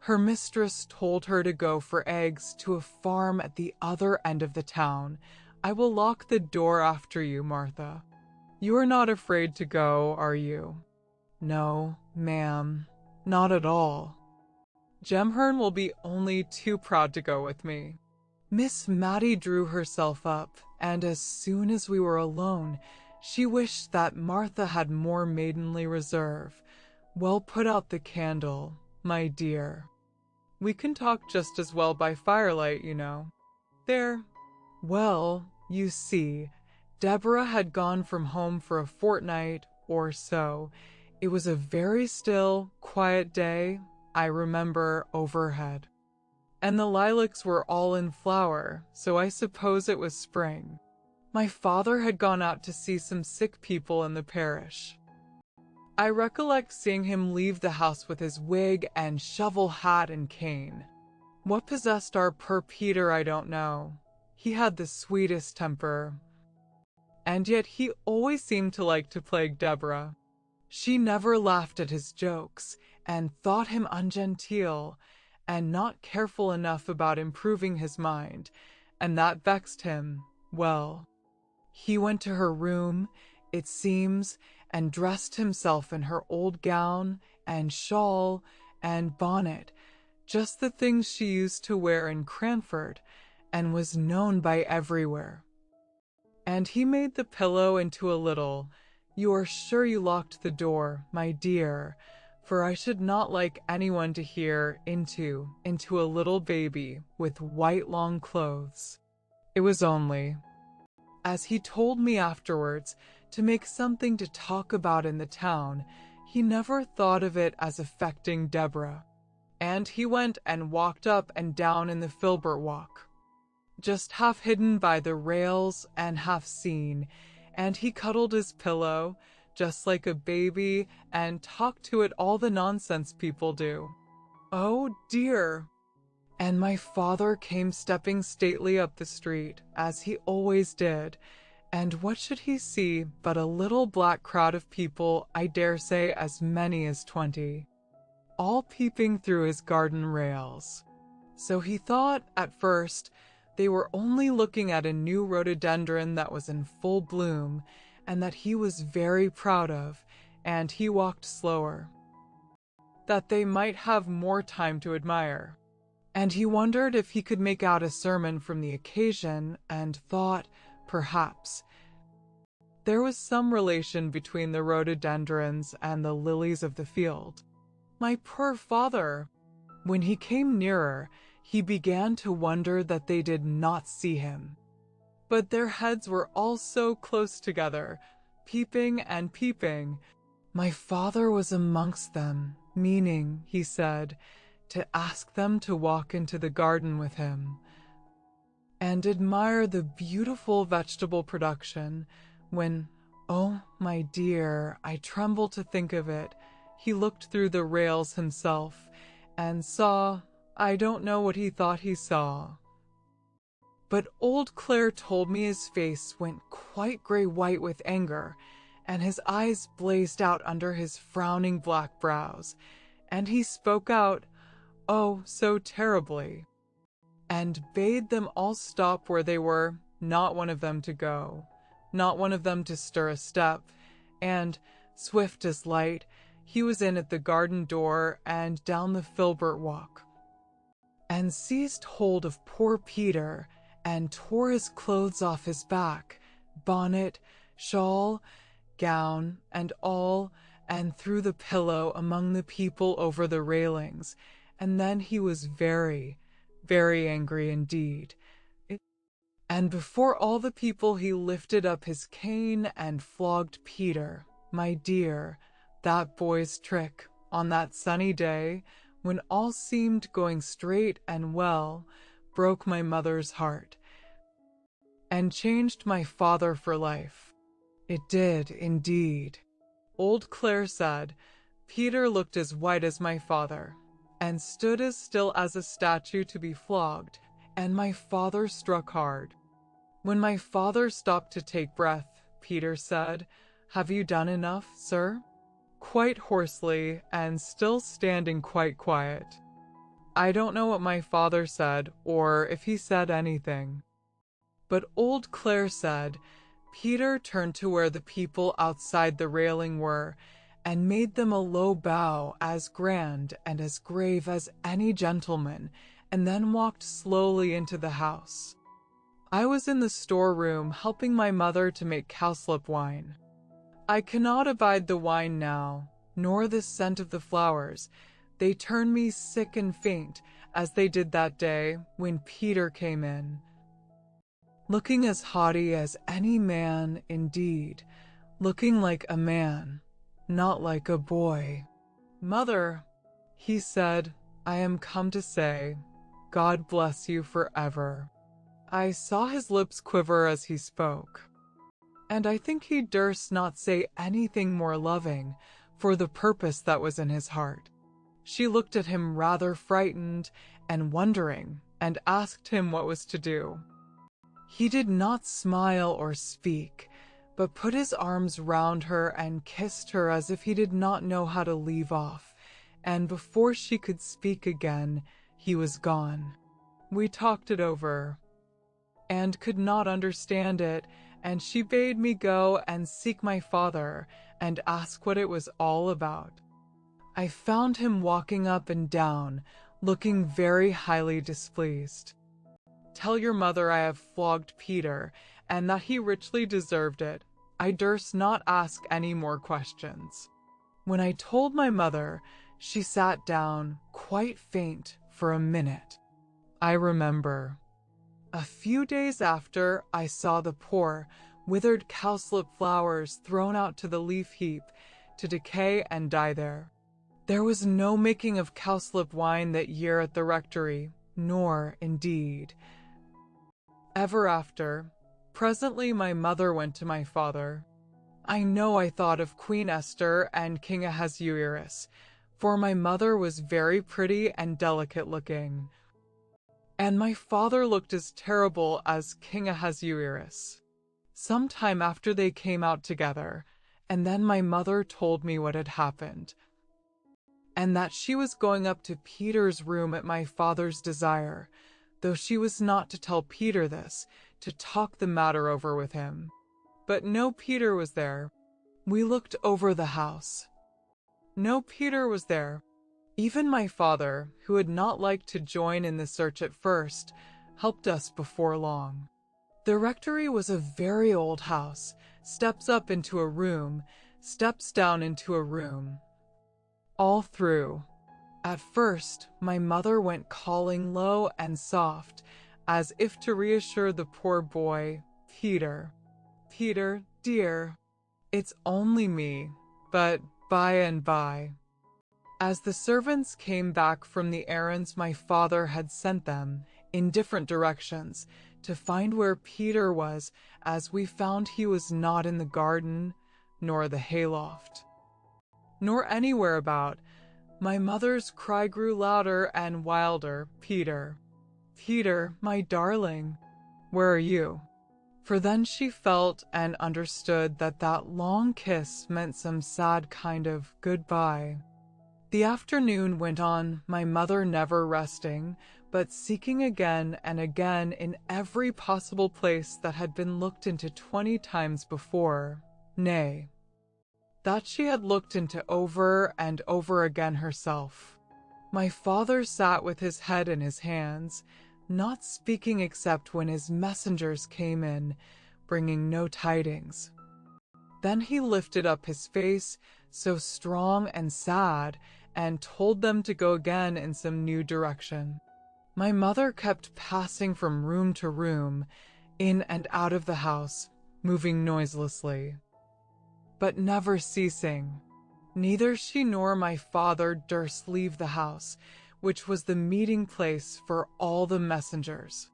her mistress told her to go for eggs to a farm at the other end of the town. I will lock the door after you, Martha. You are not afraid to go, are you? No, ma'am, not at all. Jemhern will be only too proud to go with me. Miss Mattie drew herself up, and as soon as we were alone, she wished that Martha had more maidenly reserve. Well, put out the candle, my dear. We can talk just as well by firelight, you know. There. Well, you see, Deborah had gone from home for a fortnight or so. It was a very still, quiet day, I remember, overhead. And the lilacs were all in flower, so I suppose it was spring. My father had gone out to see some sick people in the parish. I recollect seeing him leave the house with his wig and shovel hat and cane. What possessed our poor Peter I don't know. He had the sweetest temper. And yet he always seemed to like to plague Deborah. She never laughed at his jokes, and thought him ungenteel, and not careful enough about improving his mind, and that vexed him. Well, he went to her room, it seems, and dressed himself in her old gown and shawl and bonnet, just the things she used to wear in Cranford, and was known by everywhere. And he made the pillow into a little. You are sure you locked the door, my dear, for I should not like anyone to hear into a little baby with white long clothes. It was only, as he told me afterwards, to make something to talk about in the town. He never thought of it as affecting Deborah. And he went and walked up and down in the Filbert Walk, just half hidden by the rails and half seen, and he cuddled his pillow, just like a baby, and talked to it all the nonsense people do. Oh dear! And my father came stepping stately up the street, as he always did, And what should he see but a little black crowd of people, I dare say as many as 20, all peeping through his garden rails. So he thought, at first, they were only looking at a new rhododendron that was in full bloom, and that he was very proud of, and he walked slower, that they might have more time to admire. And he wondered if he could make out a sermon from the occasion, and thought, perhaps, there was some relation between the rhododendrons and the lilies of the field. My poor father! When he came nearer, he began to wonder that they did not see him. But their heads were all so close together, peeping and peeping. My father was amongst them, meaning, he said, to ask them to walk into the garden with him and admire the beautiful vegetable production, when, oh my dear, I tremble to think of it, he looked through the rails himself and saw, I don't know what he thought he saw. But old Claire told me his face went quite gray-white with anger, and his eyes blazed out under his frowning black brows, and he spoke out, oh, so terribly, and bade them all stop where they were, not one of them to go, not one of them to stir a step, and, swift as light, he was in at the garden door and down the filbert walk, and seized hold of poor Peter, and tore his clothes off his back, bonnet, shawl, gown, and all, and threw the pillow among the people over the railings, and then he was very, very angry indeed. And before all the people he lifted up his cane and flogged Peter, my dear, that boy's trick, on that sunny day, when all seemed going straight and well, broke my mother's heart, and changed my father for life. It did, indeed. Old Claire said, Peter looked as white as my father, and stood as still as a statue to be flogged, and my father struck hard. When my father stopped to take breath, Peter said, Have you done enough, sir? Quite hoarsely, and still standing quite quiet. I don't know what my father said, or if he said anything. But old Claire said, Peter turned to where the people outside the railing were, and made them a low bow as grand and as grave as any gentleman, and then walked slowly into the house. I was in the storeroom helping my mother to make cowslip wine. I cannot abide the wine now, nor the scent of the flowers. They turn me sick and faint, as they did that day when Peter came in, looking as haughty as any man indeed, looking like a man, not like a boy. Mother, he said, I am come to say, God bless you forever. I saw his lips quiver as he spoke, and I think he durst not say anything more loving for the purpose that was in his heart. She looked at him rather frightened and wondering, and asked him what was to do. He did not smile or speak, but put his arms round her and kissed her as if he did not know how to leave off, and before she could speak again, he was gone. We talked it over, and could not understand it, and she bade me go and seek my father, and ask what it was all about. I found him walking up and down, looking very highly displeased. Tell your mother I have flogged Peter, and that he richly deserved it. I durst not ask any more questions. When I told my mother, she sat down, quite faint, for a minute. I remember. A few days after, I saw the poor, withered cowslip flowers thrown out to the leaf heap, to decay and die there. There was no making of cowslip wine that year at the rectory, nor, indeed, ever after. Presently my mother went to my father. I know I thought of Queen Esther and King Ahasuerus, for my mother was very pretty and delicate looking, and my father looked as terrible as King Ahasuerus. some time after they came out together, and then my mother told me what had happened, and that she was going up to Peter's room at my father's desire, though she was not to tell Peter this, to talk the matter over with him. But no Peter was there. We looked over the house. No Peter was there. Even my father, who had not liked to join in the search at first, helped us before long. The rectory was a very old house, steps up into a room, steps down into a room. All through. At first, my mother went calling low and soft, as if to reassure the poor boy, Peter. Peter, dear, it's only me, but by and by. As the servants came back from the errands my father had sent them, in different directions, to find where Peter was, as we found he was not in the garden, nor the hayloft, nor anywhere about, my mother's cry grew louder and wilder, Peter, Peter, my darling, where are you? For then she felt and understood that that long kiss meant some sad kind of goodbye. The afternoon went on, my mother never resting, but seeking again and again in every possible place that had been looked into 20 times before, nay, that she had looked into over and over again herself. My father sat with his head in his hands, not speaking except when his messengers came in, bringing no tidings. Then he lifted up his face, so strong and sad, and told them to go again in some new direction. My mother kept passing from room to room, in and out of the house, moving noiselessly, but never ceasing. Neither she nor my father durst leave the house, which was the meeting place for all the messengers.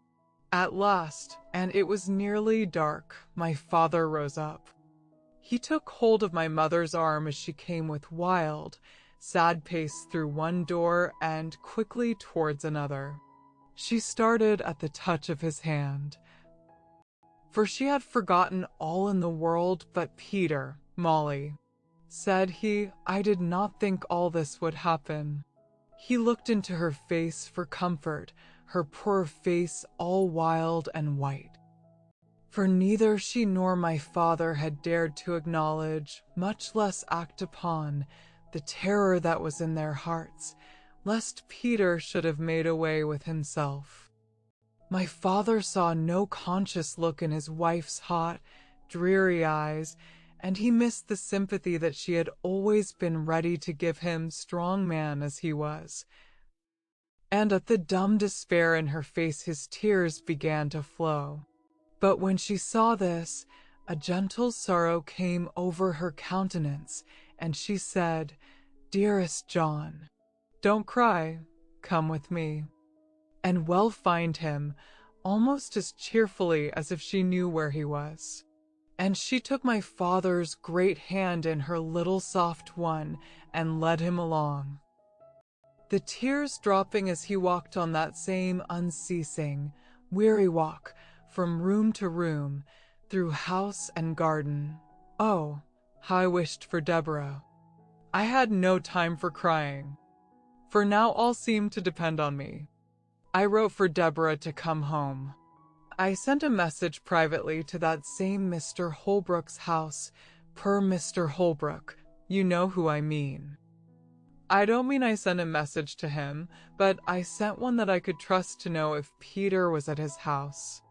At last, and it was nearly dark, my father rose up. He took hold of my mother's arm as she came with wild, sad pace through one door and quickly towards another. She started at the touch of his hand, for she had forgotten all in the world but Peter. Molly, said he, I did not think all this would happen. He looked into her face for comfort, her poor face all wild and white. For neither she nor my father had dared to acknowledge, much less act upon, the terror that was in their hearts, lest Peter should have made away with himself. My father saw no conscious look in his wife's hot, dreary eyes, and he missed the sympathy that she had always been ready to give him, strong man as he was. And at the dumb despair in her face his tears began to flow. But when she saw this, a gentle sorrow came over her countenance, and she said, Dearest John, don't cry, come with me, and we'll find him, almost as cheerfully as if she knew where he was. And she took my father's great hand in her little soft one and led him along, the tears dropping as he walked on that same unceasing, weary walk from room to room, through house and garden. Oh, how I wished for Deborah. I had no time for crying, for now all seemed to depend on me. I wrote for Deborah to come home. I sent a message privately to that same Mr. Holbrook's house, per Mr. Holbrook. You know who I mean. I don't mean I sent a message to him, but I sent one that I could trust to know if Peter was at his house.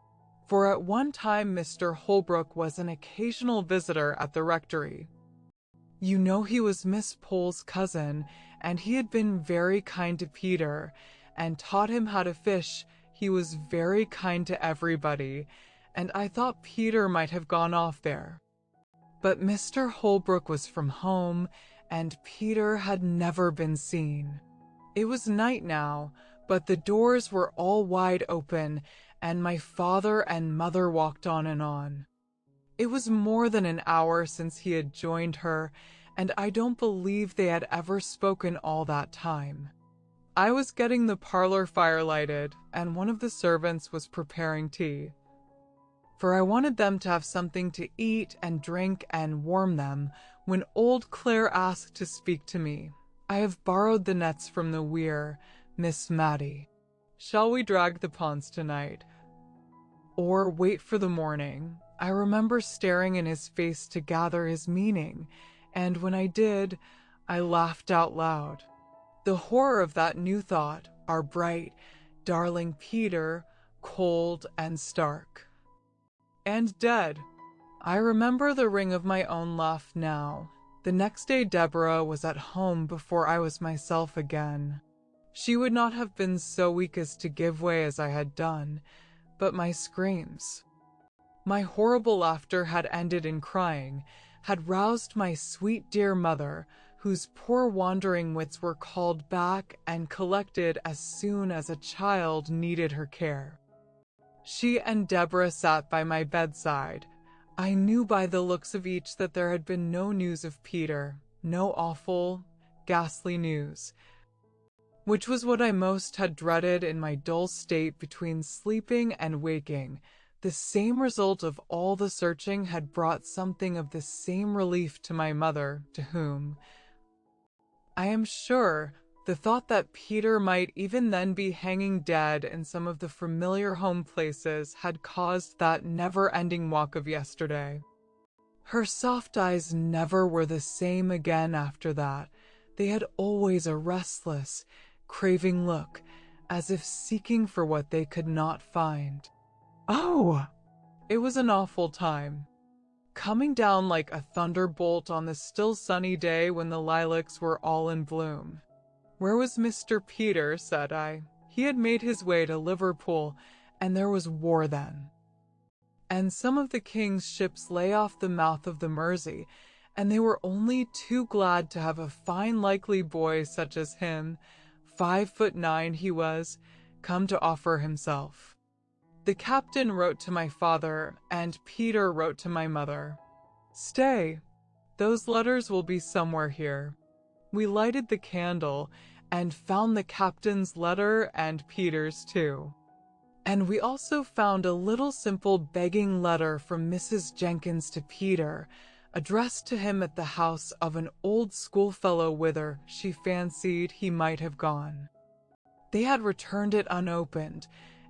For at one time Mr. Holbrook was an occasional visitor at the rectory. You know he was Miss Pole's cousin, and he had been very kind to Peter, and taught him how to fish. He was very kind to everybody, and I thought Peter might have gone off there. But Mr. Holbrook was from home, and Peter had never been seen. It was night now, but the doors were all wide open, and my father and mother walked on and on. It was more than an hour since he had joined her, and I don't believe they had ever spoken all that time. I was getting the parlor fire lighted, and one of the servants was preparing tea. for I wanted them to have something to eat and drink and warm them when old Claire asked to speak to me. I have borrowed the nets from the weir, Miss Mattie. Shall we drag the ponds tonight? Or wait for the morning? I remember staring in his face to gather his meaning, and when I did, I laughed out loud. The horror of that new thought, our bright, darling Peter, cold and stark. And dead. I remember the ring of my own laugh now. The next day Deborah was at home before I was myself again. She would not have been so weak as to give way as I had done, but my screams, my horrible laughter had ended in crying, had roused my sweet dear mother, whose poor wandering wits were called back and collected as soon as a child needed her care. She and Deborah sat by my bedside. I knew by the looks of each that there had been no news of Peter, no awful, ghastly news, which was what I most had dreaded in my dull state between sleeping and waking. The same result of all the searching had brought something of the same relief to my mother, to whom, I am sure, the thought that Peter might even then be hanging dead in some of the familiar home places had caused that never-ending walk of yesterday. Her soft eyes never were the same again after that. They had always a restless, craving look, as if seeking for what they could not find. Oh! It was an awful time. Coming down like a thunderbolt on the still sunny day when the lilacs were all in bloom. Where was Mr. Peter, said I. He had made his way to Liverpool, and there was war then. And some of the king's ships lay off the mouth of the Mersey, and they were only too glad to have a fine likely boy such as him, 5'9" he was, come to offer himself. The captain wrote to my father, and Peter wrote to my mother. Stay, those letters will be somewhere here. We lighted the candle, and found the captain's letter and Peter's too. And we also found a little simple begging letter from Mrs. Jenkins to Peter, addressed to him at the house of an old schoolfellow whither she fancied he might have gone. They had returned it unopened,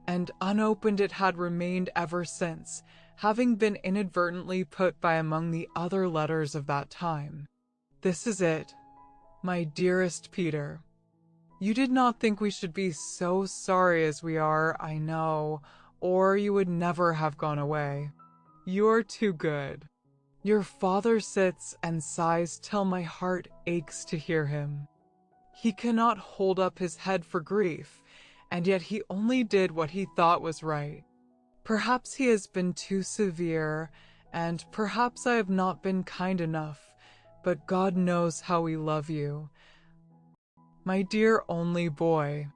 and unopened it had remained ever since, having been inadvertently put by among the other letters of that time. This is it, my dearest Peter. You did not think we should be so sorry as we are, I know, or you would never have gone away. You are too good. Your father sits and sighs till my heart aches to hear him. He cannot hold up his head for grief, and yet he only did what he thought was right. Perhaps he has been too severe, and perhaps I have not been kind enough, but God knows how we love you. My dear only boy,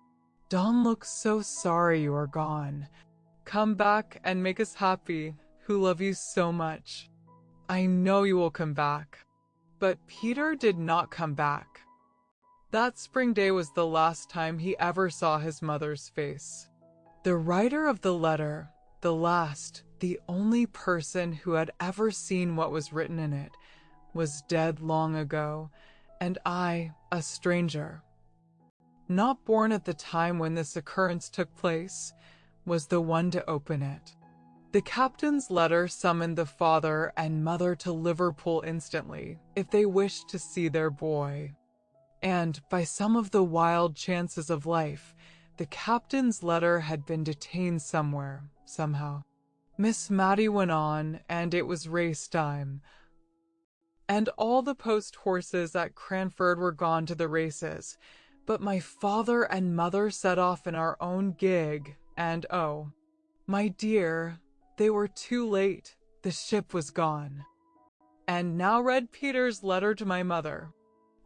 Don looks so sorry you are gone. Come back and make us happy, who love you so much. I know you will come back. But Peter did not come back. That spring day was the last time he ever saw his mother's face. The writer of the letter, the last, the only person who had ever seen what was written in it, was dead long ago, and I, a stranger, not born at the time when this occurrence took place, was the one to open it. The captain's letter summoned the father and mother to Liverpool instantly, if they wished to see their boy. And, by some of the wild chances of life, the captain's letter had been detained somewhere, somehow. Miss Mattie went on, and it was race time. And all the post horses at Cranford were gone to the races, but my father and mother set off in our own gig, and oh, my dear, they were too late. The ship was gone. And now read Peter's letter to my mother.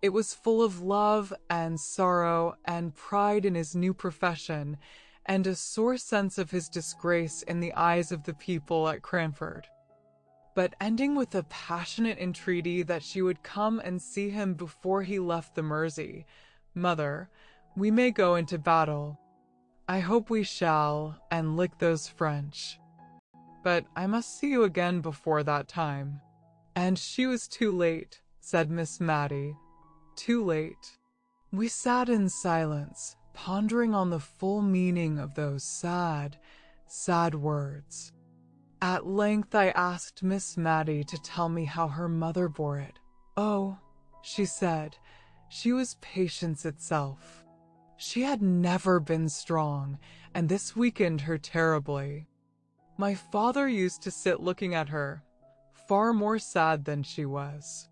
It was full of love and sorrow and pride in his new profession, and a sore sense of his disgrace in the eyes of the people at Cranford, but ending with a passionate entreaty that she would come and see him before he left the Mersey. Mother, we may go into battle. I hope we shall, and lick those French. but I must see you again before that time." "And she was too late," said Miss Mattie. "Too late." We sat in silence, pondering on the full meaning of those sad, sad words. At length I asked Miss Mattie to tell me how her mother bore it. "Oh," she said, "she was patience itself. She had never been strong, and this weakened her terribly. My father used to sit looking at her, far more sad than she was.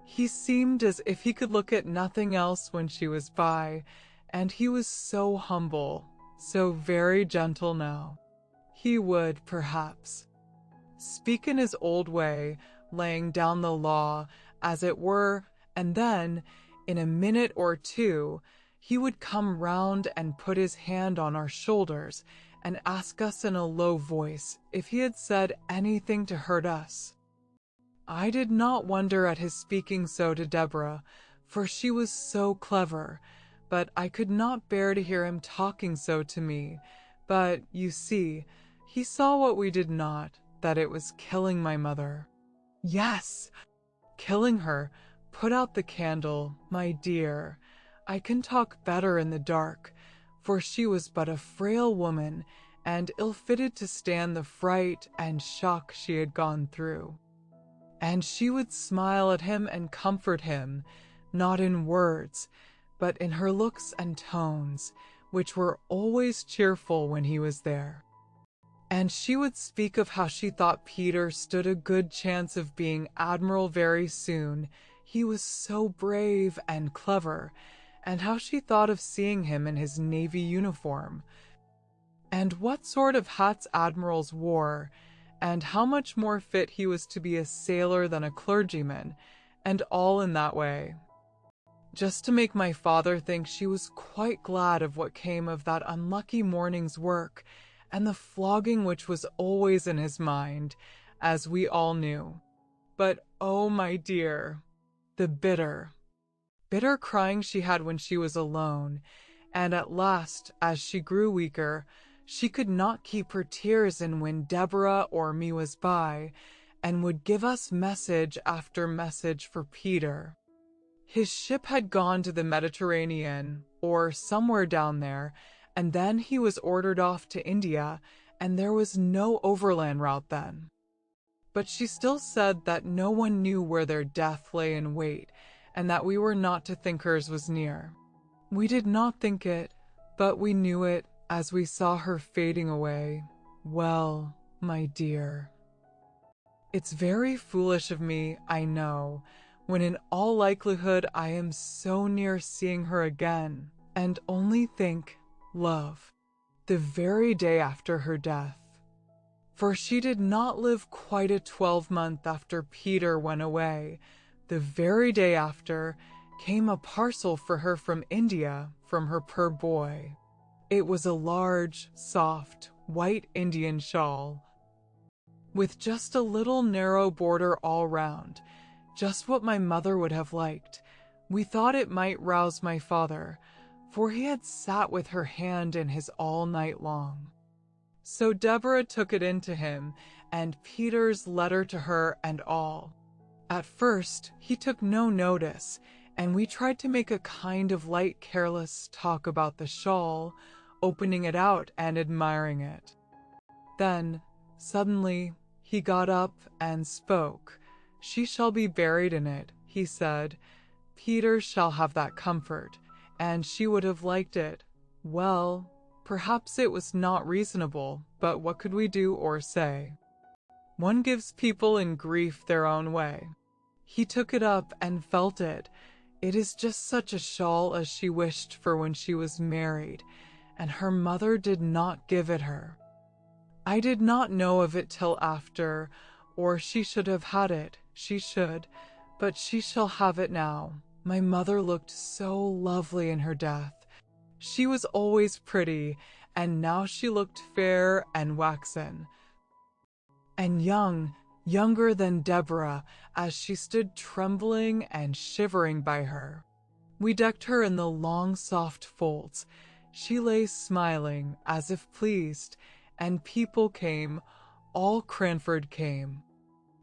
He seemed as if he could look at nothing else when she was by, and he was so humble, so very gentle now. He would, perhaps, speak in his old way, laying down the law, as it were, and then, in a minute or two, he would come round and put his hand on our shoulders and ask us in a low voice if he had said anything to hurt us. I did not wonder at his speaking so to Deborah, for she was so clever, but I could not bear to hear him talking so to me. But, you see, he saw what we did not, that it was killing my mother. Yes, killing her. Put out the candle, my dear. I can talk better in the dark, for she was but a frail woman, and ill-fitted to stand the fright and shock she had gone through. And she would smile at him and comfort him, not in words, but in her looks and tones, which were always cheerful when he was there. And she would speak of how she thought Peter stood a good chance of being admiral very soon. He was so brave and clever, and how she thought of seeing him in his navy uniform, and what sort of hats admirals wore, and how much more fit he was to be a sailor than a clergyman, and all in that way. Just to make my father think she was quite glad of what came of that unlucky morning's work, and the flogging which was always in his mind, as we all knew. But, oh, my dear, the bitter crying she had when she was alone, and at last, as she grew weaker, she could not keep her tears in when Deborah or me was by, and would give us message after message for Peter. His ship had gone to the Mediterranean, or somewhere down there, and then he was ordered off to India, and there was no overland route then. But she still said that no one knew where their death lay in wait, and that we were not to think hers was near. We did not think it, but we knew it as we saw her fading away. Well, my dear, it's very foolish of me, I know, when in all likelihood I am so near seeing her again, and only think, love, the very day after her death. For she did not live quite a 12-month after Peter went away. The very day after came a parcel for her from India, from her poor boy. It was a large, soft, white Indian shawl, with just a little narrow border all round, just what my mother would have liked. We thought it might rouse my father, for he had sat with her hand in his all night long. So Deborah took it in to him, and Peter's letter to her and all. At first, he took no notice, and we tried to make a kind of light, careless talk about the shawl, opening it out and admiring it. Then, suddenly, he got up and spoke. "She shall be buried in it," he said. "Peter shall have that comfort, and she would have liked it. Well, perhaps it was not reasonable, but what could we do or say? One gives people in grief their own way." He took it up and felt it. It is just such a shawl as she wished for when she was married, and her mother did not give it her. I did not know of it till after, or she should have had it. She should, but she shall have it now. My mother looked so lovely in her death. She was always pretty, and now she looked fair and waxen, and younger than Deborah, as she stood trembling and shivering by her. We decked her in the long soft folds. She lay smiling, as if pleased, and people came, all Cranford came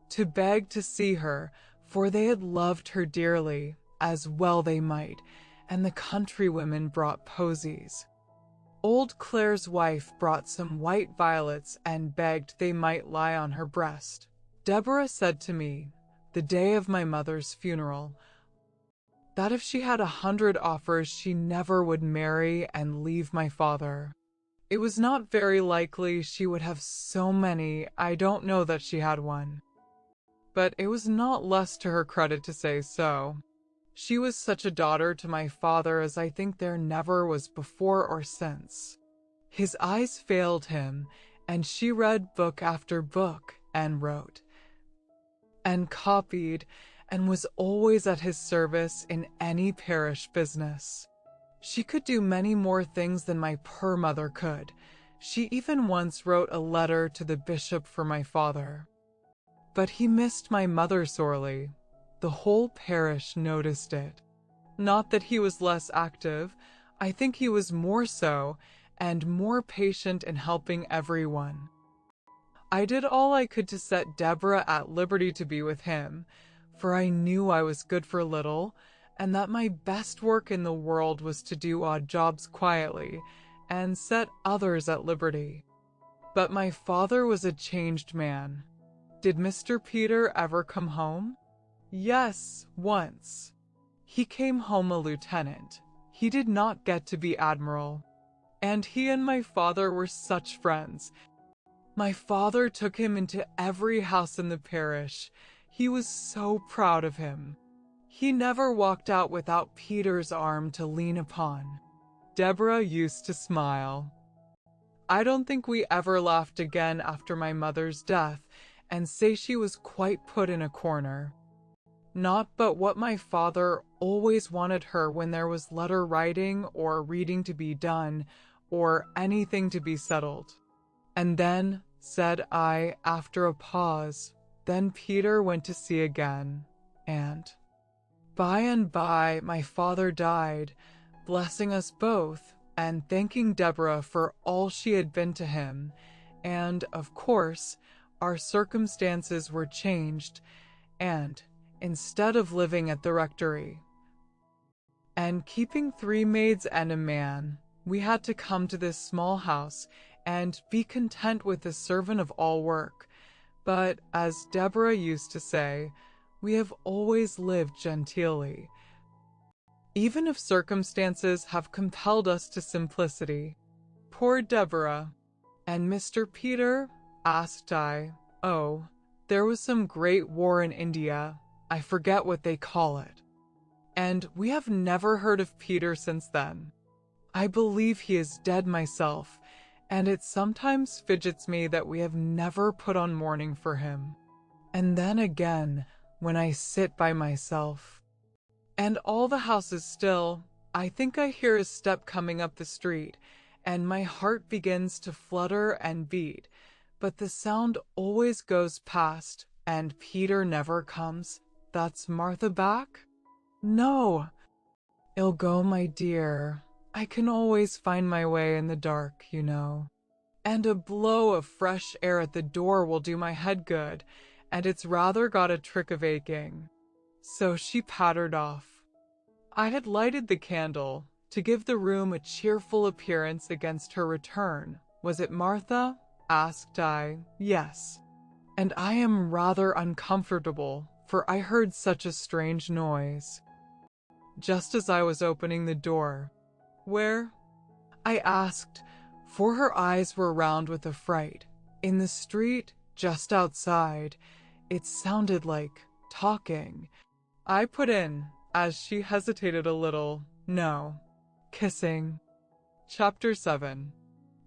to beg to see her, for they had loved her dearly, as well they might, and the countrywomen brought posies. Old Clare's wife brought some white violets and begged they might lie on her breast. Deborah said to me, the day of my mother's funeral, that if she had 100 offers she never would marry and leave my father. It was not very likely she would have so many. I don't know that she had one. But it was not less to her credit to say so. She was such a daughter to my father as I think there never was before or since. His eyes failed him, and she read book after book, and wrote, and copied, and was always at his service in any parish business. She could do many more things than my poor mother could. She even once wrote a letter to the bishop for my father. But he missed my mother sorely. The whole parish noticed it. Not that he was less active. I think he was more so, and more patient in helping everyone. I did all I could to set Deborah at liberty to be with him, for I knew I was good for little, and that my best work in the world was to do odd jobs quietly, and set others at liberty. But my father was a changed man. Did Mr. Peter ever come home? Yes, once. He came home a lieutenant. He did not get to be admiral. And he and my father were such friends. My father took him into every house in the parish. He was so proud of him. He never walked out without Peter's arm to lean upon. Deborah used to smile. I don't think we ever laughed again after my mother's death, and say she was quite put in a corner. Not but what my father always wanted her when there was letter writing or reading to be done, or anything to be settled. And then, said I, after a pause, then Peter went to sea again, and by and by my father died, blessing us both, and thanking Deborah for all she had been to him, and, of course, our circumstances were changed, and, instead of living at the rectory, and keeping 3 maids and a man, we had to come to this small house, and be content with a servant of all work. But, as Deborah used to say, we have always lived genteelly, even if circumstances have compelled us to simplicity. Poor Deborah. And Mr. Peter? Asked I. Oh, there was some great war in India. I forget what they call it. And we have never heard of Peter since then. I believe he is dead myself, and it sometimes fidgets me that we have never put on mourning for him. And then again, when I sit by myself, and all the house is still, I think I hear a step coming up the street, and my heart begins to flutter and beat, but the sound always goes past, and Peter never comes. That's Martha back? No. I'll go, my dear. I can always find my way in the dark, you know. And a blow of fresh air at the door will do my head good, and it's rather got a trick of aching. So she pattered off. I had lighted the candle to give the room a cheerful appearance against her return. Was it Martha? Asked I. Yes. And I am rather uncomfortable, for I heard such a strange noise. Just as I was opening the door. Where? I asked, for her eyes were round with affright. In the street, just outside. It sounded like talking. I put in, as she hesitated a little. No. Kissing. Chapter 7.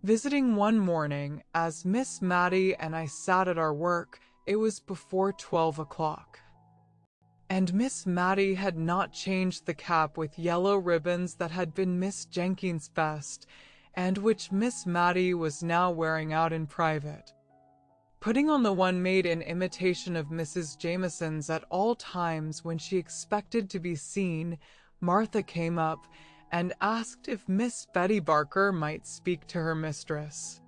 Visiting one morning, as Miss Mattie and I sat at our work, it was before 12 o'clock. And Miss Mattie had not changed the cap with yellow ribbons that had been Miss Jenkins' best, and which Miss Mattie was now wearing out in private. Putting on the one made in imitation of Mrs. Jameson's at all times when she expected to be seen, Martha came up and asked if Miss Betty Barker might speak to her mistress.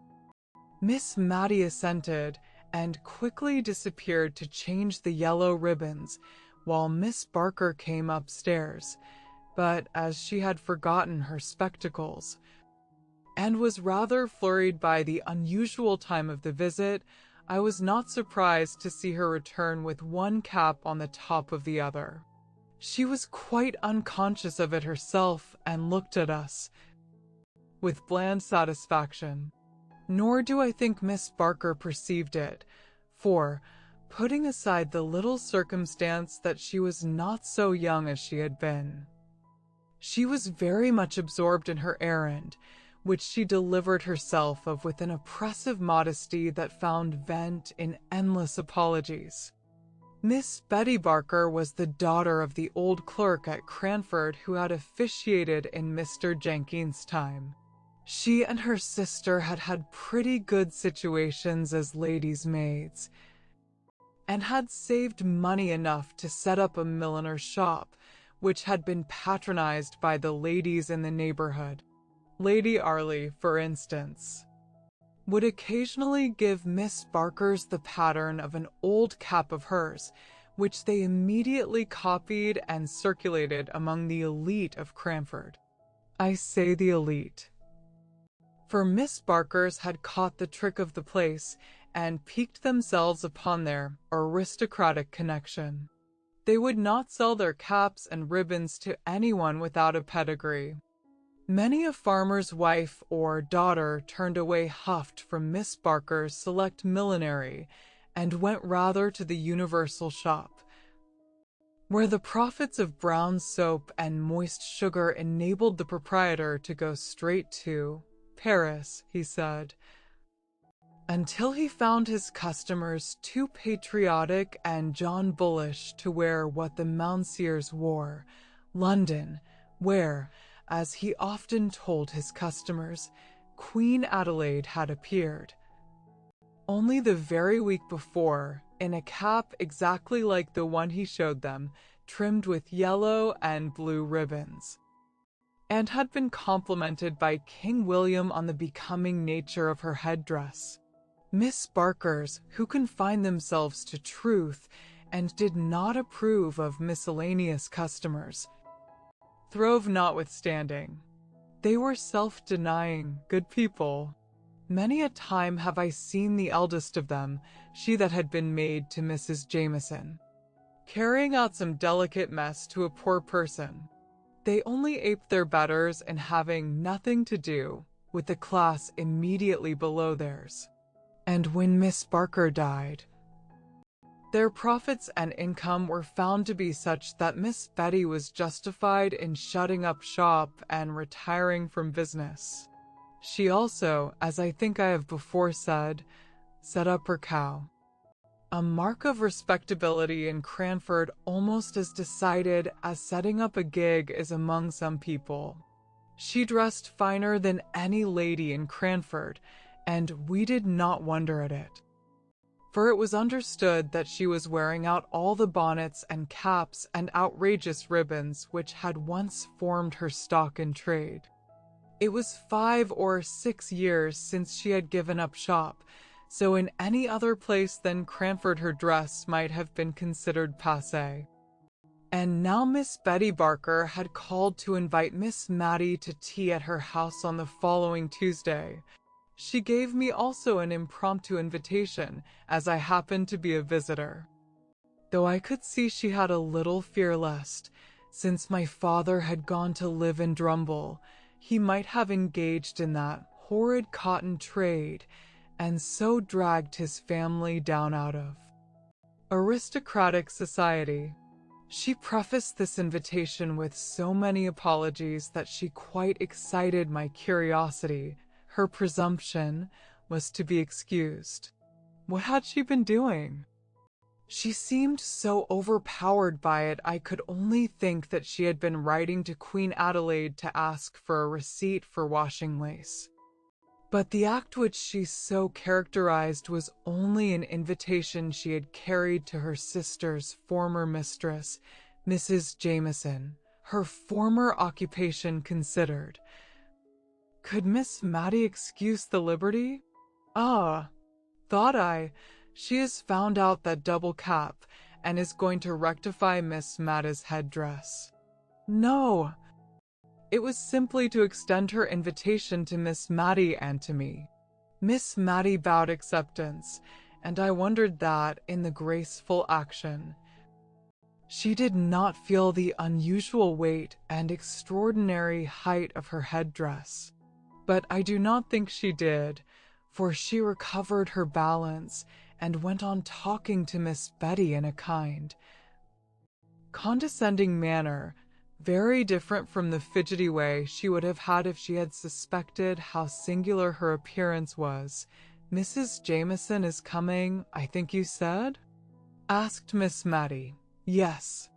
Miss Mattie assented, and quickly disappeared to change the yellow ribbons while Miss Barker came upstairs, but as she had forgotten her spectacles and was rather flurried by the unusual time of the visit, I was not surprised to see her return with one cap on the top of the other. She was quite unconscious of it herself and looked at us with bland satisfaction. Nor do I think Miss Barker perceived it, for, putting aside the little circumstance that she was not so young as she had been, she was very much absorbed in her errand, which she delivered herself of with an oppressive modesty that found vent in endless apologies. Miss Betty Barker was the daughter of the old clerk at Cranford who had officiated in Mr. Jenkins's time. She and her sister had had pretty good situations as ladies' maids, and had saved money enough to set up a milliner's shop, which had been patronized by the ladies in the neighborhood. Lady Arley, for instance, would occasionally give Miss Barker's the pattern of an old cap of hers, which they immediately copied and circulated among the elite of Cranford. I say the elite, for Miss Barkers had caught the trick of the place and piqued themselves upon their aristocratic connection. They would not sell their caps and ribbons to anyone without a pedigree. Many a farmer's wife or daughter turned away huffed from Miss Barker's select millinery and went rather to the universal shop, where the profits of brown soap and moist sugar enabled the proprietor to go straight to Paris, he said, until he found his customers too patriotic and John Bullish to wear what the Mounseers wore, London, where, as he often told his customers, Queen Adelaide had appeared, only the very week before, in a cap exactly like the one he showed them, trimmed with yellow and blue ribbons, and had been complimented by King William on the becoming nature of her headdress. Miss Barkers, who confined themselves to truth and did not approve of miscellaneous customers, throve notwithstanding. They were self-denying, good people. Many a time have I seen the eldest of them, she that had been maid to Mrs. Jameson, carrying out some delicate mess to a poor person. They only aped their betters in having nothing to do with the class immediately below theirs. And when Miss Barker died, their profits and income were found to be such that Miss Betty was justified in shutting up shop and retiring from business. She also, as I think I have before said, set up her cow. A mark of respectability in Cranford almost as decided as setting up a gig is among some people. She dressed finer than any lady in Cranford, and we did not wonder at it, for it was understood that she was wearing out all the bonnets and caps and outrageous ribbons which had once formed her stock in trade. It was 5 or 6 years since she had given up shop, so in any other place than Cranford her dress might have been considered passé. And now Miss Betty Barker had called to invite Miss Mattie to tea at her house on the following Tuesday. She gave me also an impromptu invitation, as I happened to be a visitor, though I could see she had a little fear lest, since my father had gone to live in Drumble, he might have engaged in that horrid cotton trade, and so dragged his family down out of aristocratic society. She prefaced this invitation with so many apologies that she quite excited my curiosity. Her presumption was to be excused. What had she been doing? She seemed so overpowered by it I could only think that she had been writing to Queen Adelaide to ask for a receipt for washing lace. But the act which she so characterized was only an invitation she had carried to her sister's former mistress, Mrs. Jameson, her former occupation considered. Could Miss Mattie excuse the liberty? Ah, thought I, She has found out that double cap and is going to rectify Miss Matta's headdress. No! It was simply to extend her invitation to Miss Matty and to me. Miss Matty bowed acceptance, and I wondered that, in the graceful action, she did not feel the unusual weight and extraordinary height of her headdress. But I do not think she did, for she recovered her balance and went on talking to Miss Betty in a kind, condescending manner, very different from the fidgety way she would have had if she had suspected how singular her appearance was. "Mrs. Jameson is coming, I think you said?" asked Miss Matty. "Yes."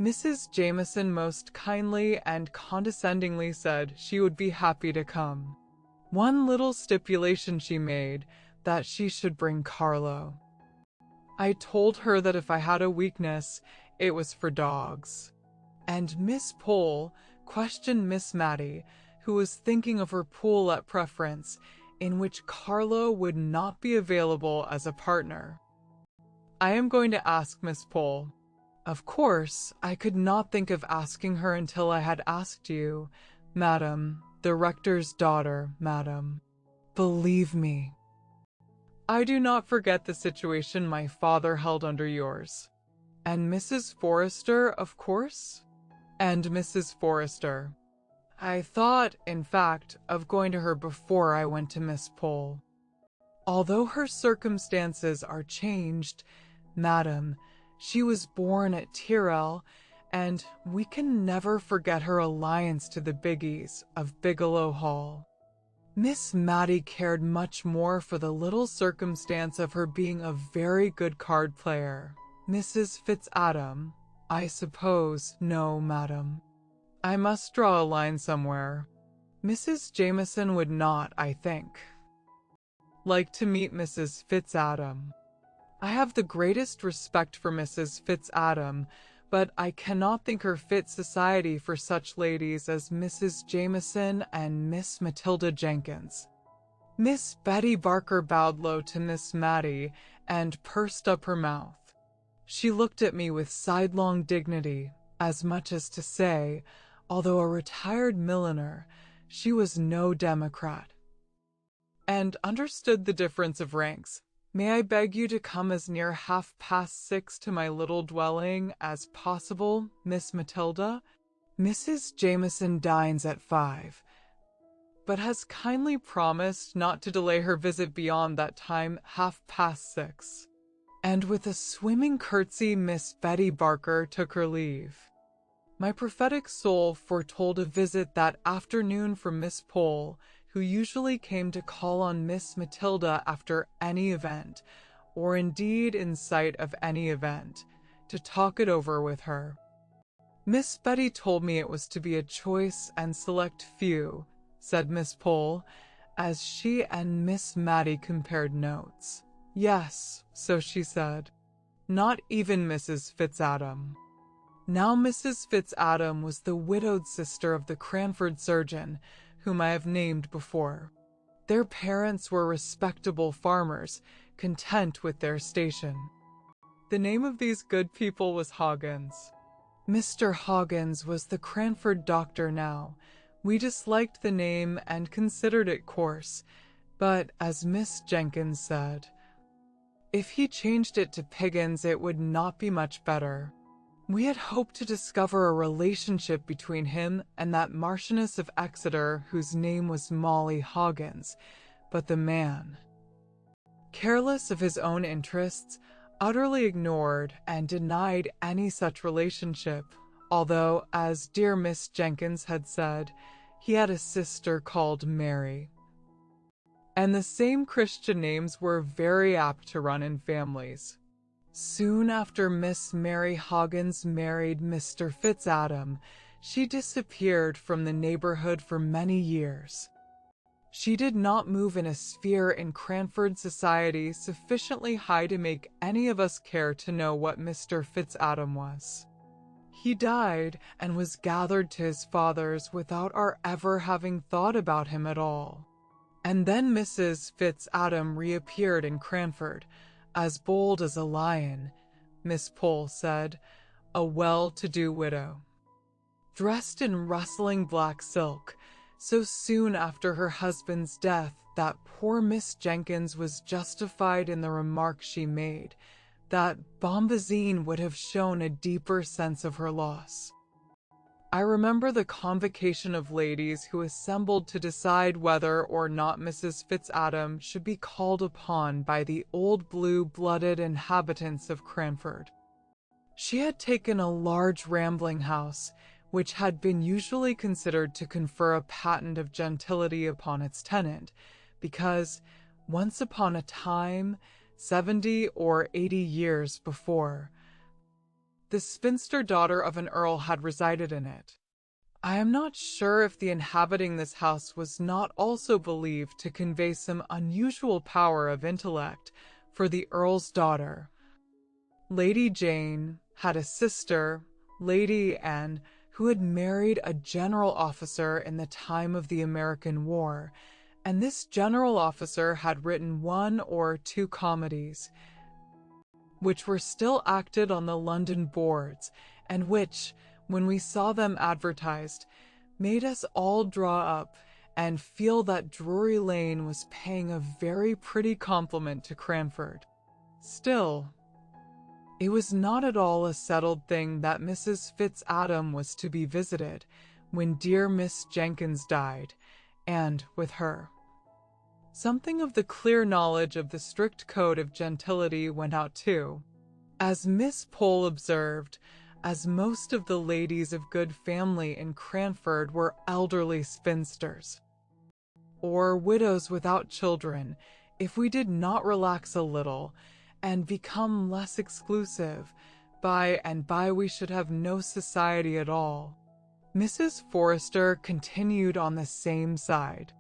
Mrs. Jameson most kindly and condescendingly said she would be happy to come. One little stipulation she made, that she should bring Carlo. I told her that if I had a weakness, it was for dogs. And Miss Pole questioned Miss Matty, who was thinking of her pool at preference, in which Carlo would not be available as a partner. "I am going to ask Miss Pole." Of course, I could not think of asking her until I had asked you, Madam, the rector's daughter, madam. Believe me, I do not forget the situation my father held under yours. And Mrs. Forrester, of course? And Mrs. Forrester. I thought, in fact, of going to her before I went to Miss Pole. Although her circumstances are changed, madam, she was born at Tyrrell, and we can never forget her alliance to the Biggies of Bigelow Hall. Miss Matty cared much more for the little circumstance of her being a very good card player. Mrs. Fitzadam, I suppose, no, madam. I must draw a line somewhere. Mrs. Jameson would not, I think, like to meet Mrs. Fitzadam. I have the greatest respect for Mrs. Fitzadam, but I cannot think her fit society for such ladies as Mrs. Jameson and Miss Matilda Jenkins. Miss Betty Barker bowed low to Miss Matty and pursed up her mouth. She looked at me with sidelong dignity, as much as to say, although a retired milliner, she was no democrat, and understood the difference of ranks. "May I beg you to come as near 6:30 to my little dwelling as possible, Miss Matilda? Mrs. Jameson dines at 5, but has kindly promised not to delay her visit beyond that time, 6:30. And with a swimming curtsy, Miss Betty Barker took her leave. My prophetic soul foretold a visit that afternoon from Miss Pole, who usually came to call on Miss Matilda after any event, or indeed in sight of any event, to talk it over with her. Miss Betty told me it was to be a choice and select few, said Miss Pole, as she and Miss Matty compared notes. Yes, so she said. Not even Mrs. Fitzadam. Now Mrs. Fitzadam was the widowed sister of the Cranford surgeon, whom I have named before. Their parents were respectable farmers, content with their station. The name of these good people was Hoggins. Mr. Hoggins was the Cranford doctor now. We disliked the name and considered it coarse, but as Miss Jenkins said, if he changed it to Piggins it would not be much better. We had hoped to discover a relationship between him and that Marchioness of Exeter whose name was Molly Hoggins, but the man, careless of his own interests, utterly ignored and denied any such relationship, although, as dear Miss Jenkins had said, he had a sister called Mary. And the same Christian names were very apt to run in families. Soon after Miss Mary Hoggins married Mr. Fitzadam, she disappeared from the neighborhood for many years. She did not move in a sphere in Cranford society sufficiently high to make any of us care to know what Mr. Fitzadam was. He died and was gathered to his fathers without our ever having thought about him at all. And then Mrs. Fitzadam reappeared in Cranford, as bold as a lion, Miss Pole said, a well-to-do widow. Dressed in rustling black silk, so soon after her husband's death that poor Miss Jenkins was justified in the remark she made, that Bombazine would have shown a deeper sense of her loss. I remember the convocation of ladies who assembled to decide whether or not Mrs. Fitzadam should be called upon by the old blue-blooded inhabitants of Cranford. She had taken a large rambling house, which had been usually considered to confer a patent of gentility upon its tenant, because, once upon a time, 70 or 80 years before, the spinster daughter of an earl had resided in it. I am not sure if the inhabiting this house was not also believed to convey some unusual power of intellect, for the earl's daughter, Lady Jane, had a sister, Lady Anne, who had married a general officer in the time of the American War, and this general officer had written 1 or 2 comedies, which were still acted on the London boards, and which, when we saw them advertised, made us all draw up and feel that Drury Lane was paying a very pretty compliment to Cranford. Still, it was not at all a settled thing that Mrs. Fitzadam was to be visited when dear Miss Jenkins died, and, with her, something of the clear knowledge of the strict code of gentility went out too. As Miss Pole observed, as most of the ladies of good family in Cranford were elderly spinsters, or widows without children, if we did not relax a little, and become less exclusive, by and by we should have no society at all. Mrs. Forrester continued on the same side.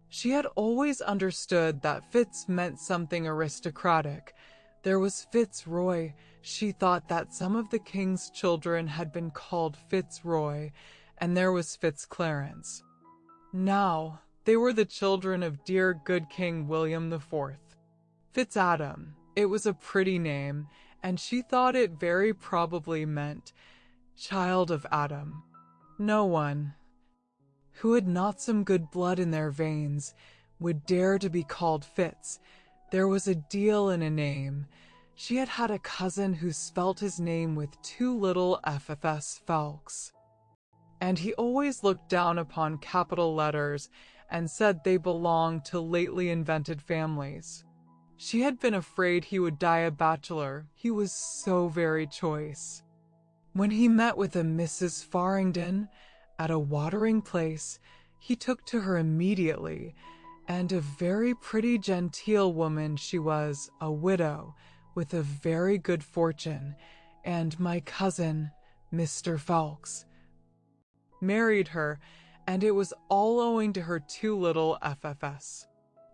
She had always understood that Fitz meant something aristocratic. There was Fitzroy. She thought that some of the king's children had been called Fitzroy, and there was Fitzclarence. Now, they were the children of dear good King William IV. Fitzadam. It was a pretty name, and she thought it very probably meant child of Adam. No one who had not some good blood in their veins would dare to be called Fitz. There was a deal in a name. She had had a cousin who spelt his name with 2 little FFS Felks, and he always looked down upon capital letters and said they belonged to lately invented families. She had been afraid he would die a bachelor, he was so very choice. When he met with a Mrs. Farringdon at a watering place, he took to her immediately, and a very pretty genteel woman she was, a widow, with a very good fortune, and my cousin, Mr. Fawkes, married her, and it was all owing to her 2 little FFS.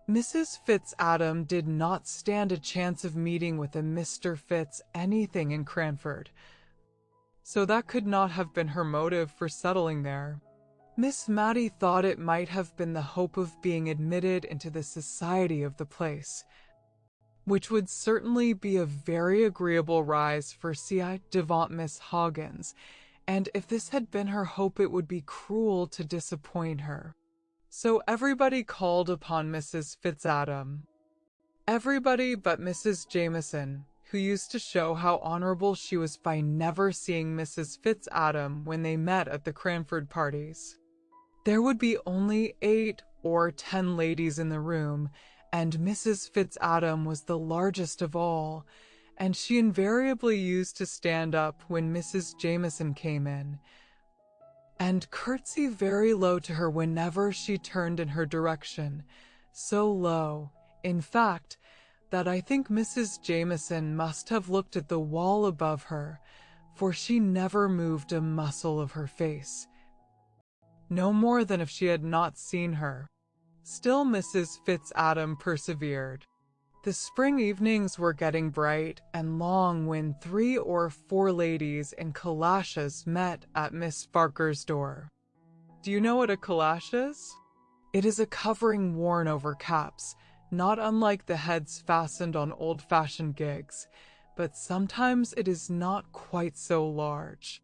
Mrs. Fitzadam did not stand a chance of meeting with a Mr. Fitz anything in Cranford, so that could not have been her motive for settling there. Miss Mattie thought it might have been the hope of being admitted into the society of the place, which would certainly be a very agreeable rise for ci devant Miss Hoggins, and if this had been her hope it would be cruel to disappoint her. So everybody called upon Mrs. Fitzadam. Everybody but Mrs. Jameson, who used to show how honorable she was by never seeing Mrs. Fitzadam when they met at the Cranford parties. There would be only 8 or 10 ladies in the room, and Mrs. Fitzadam was the largest of all, and she invariably used to stand up when Mrs. Jameson came in, and curtsy very low to her whenever she turned in her direction, so low, in fact, that I think Mrs. Jameson must have looked at the wall above her, for she never moved a muscle of her face, no more than if she had not seen her. Still Mrs. Fitzadam persevered. The spring evenings were getting bright and long when 3 or 4 ladies in calashes met at Miss Barker's door. Do you know what a calash is? It is a covering worn over caps, not unlike the heads fastened on old-fashioned gigs, but sometimes it is not quite so large.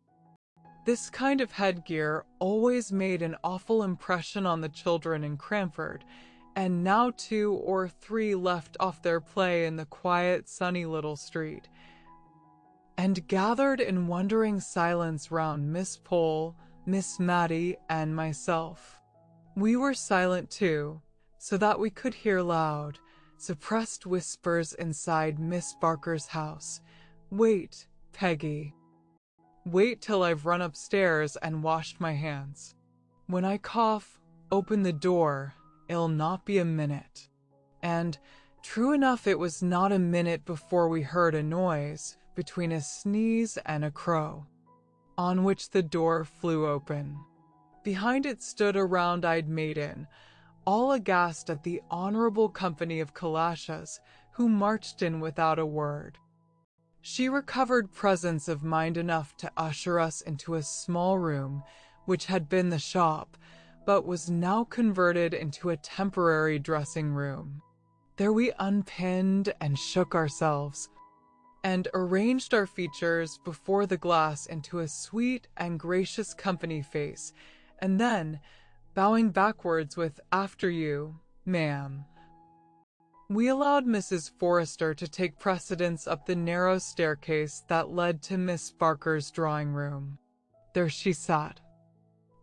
This kind of headgear always made an awful impression on the children in Cranford, and now 2 or 3 left off their play in the quiet, sunny little street, and gathered in wondering silence round Miss Pole, Miss Mattie, and myself. We were silent too, so that we could hear loud, suppressed whispers inside Miss Barker's house. "Wait, Peggy. Wait till I've run upstairs and washed my hands. When I cough, open the door. It'll not be a minute." And true enough, it was not a minute before we heard a noise between a sneeze and a crow, on which the door flew open. Behind it stood a round-eyed maiden, all aghast at the honorable company of Kalashas, who marched in without a word. She recovered presence of mind enough to usher us into a small room, which had been the shop, but was now converted into a temporary dressing room. There we unpinned and shook ourselves, and arranged our features before the glass into a sweet and gracious company face, and then, bowing backwards with "After you, ma'am," we allowed Mrs. Forrester to take precedence up the narrow staircase that led to Miss Barker's drawing room. There she sat,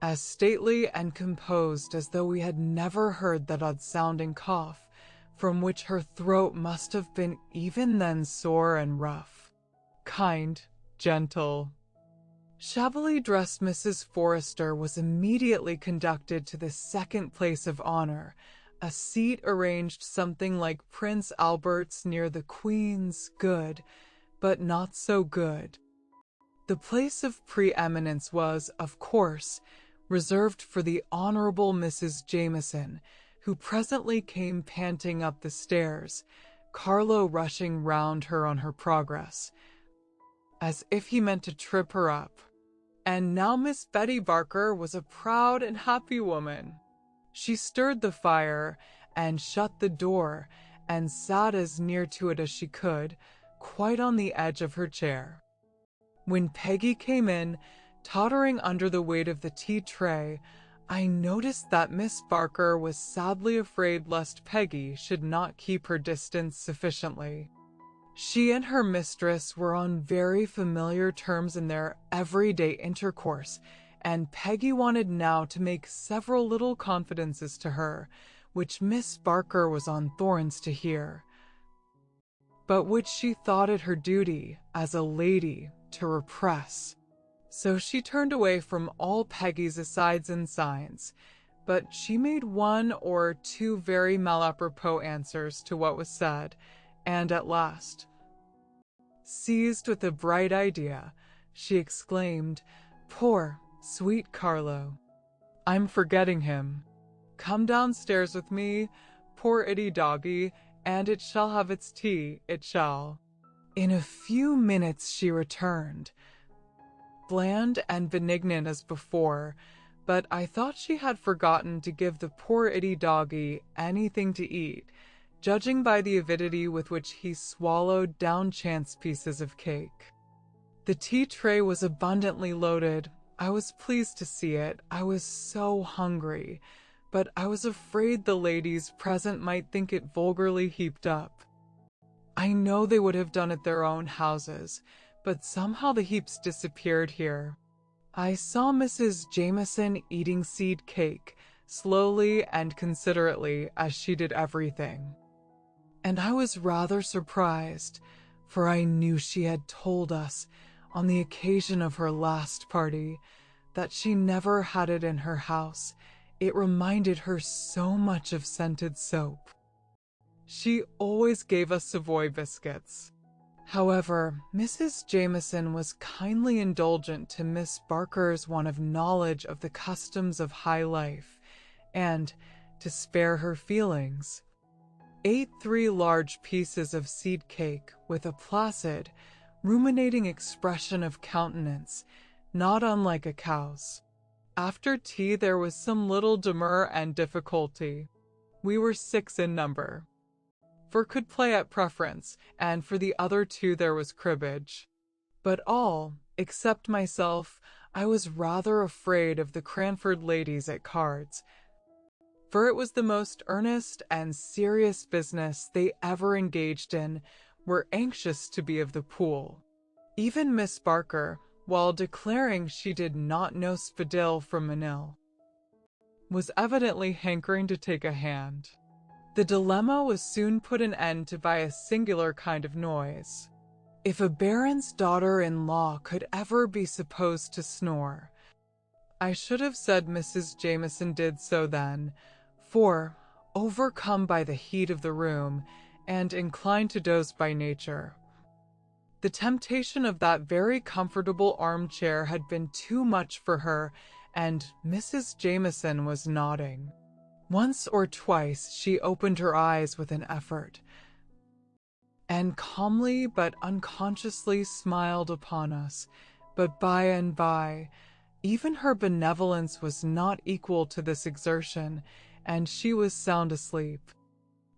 as stately and composed as though we had never heard that odd-sounding cough, from which her throat must have been even then sore and rough. Kind, gentle, shabbily dressed Mrs. Forrester was immediately conducted to the second place of honor, a seat arranged something like Prince Albert's near the Queen's good, but not so good. The place of preeminence was, of course, reserved for the Honorable Mrs. Jameson, who presently came panting up the stairs, Carlo rushing round her on her progress, as if he meant to trip her up. And now Miss Betty Barker was a proud and happy woman. She stirred the fire and shut the door and sat as near to it as she could, quite on the edge of her chair. When Peggy came in, tottering under the weight of the tea tray, I noticed that Miss Barker was sadly afraid lest Peggy should not keep her distance sufficiently. She and her mistress were on very familiar terms in their everyday intercourse, and Peggy wanted now to make several little confidences to her, which Miss Barker was on thorns to hear, but which she thought it her duty, as a lady, to repress. So she turned away from all Peggy's asides and signs, but she made 1 or 2 very malapropos answers to what was said, and at last, seized with a bright idea, she exclaimed, "Poor, sweet Carlo! I'm forgetting him. Come downstairs with me, poor itty doggy, and it shall have its tea, it shall." In a few minutes she returned, bland and benignant as before, but I thought she had forgotten to give the poor itty doggy anything to eat, judging by the avidity with which he swallowed down chance pieces of cake. The tea tray was abundantly loaded. I was pleased to see it. I was so hungry, but I was afraid the ladies present might think it vulgarly heaped up. I know they would have done at their own houses, but somehow the heaps disappeared here. I saw Mrs. Jameson eating seed cake, slowly and considerately, as she did everything. And I was rather surprised, for I knew she had told us, on the occasion of her last party, that she never had it in her house. It reminded her so much of scented soap. She always gave us Savoy biscuits. However, Mrs. Jameson was kindly indulgent to Miss Barker's want of knowledge of the customs of high life, and, to spare her feelings, ate 3 large pieces of seed cake with a placid, ruminating expression of countenance, not unlike a cow's. After tea there was some little demur and difficulty. We were 6 in number. for could play at preference, and for the other two there was cribbage. But all, except myself, I was rather afraid of the Cranford ladies at cards, for it was the most earnest and serious business they ever engaged in, were anxious to be of the pool. Even Miss Barker, while declaring she did not know Spadille from Manil, was evidently hankering to take a hand. The dilemma was soon put an end to by a singular kind of noise. If a baron's daughter-in-law could ever be supposed to snore, I should have said Mrs. Jameson did so then, for, overcome by the heat of the room, and inclined to doze by nature, the temptation of that very comfortable armchair had been too much for her, and Mrs. Jameson was nodding. Once or twice she opened her eyes with an effort, and calmly but unconsciously smiled upon us, but by and by, even her benevolence was not equal to this exertion, and she was sound asleep.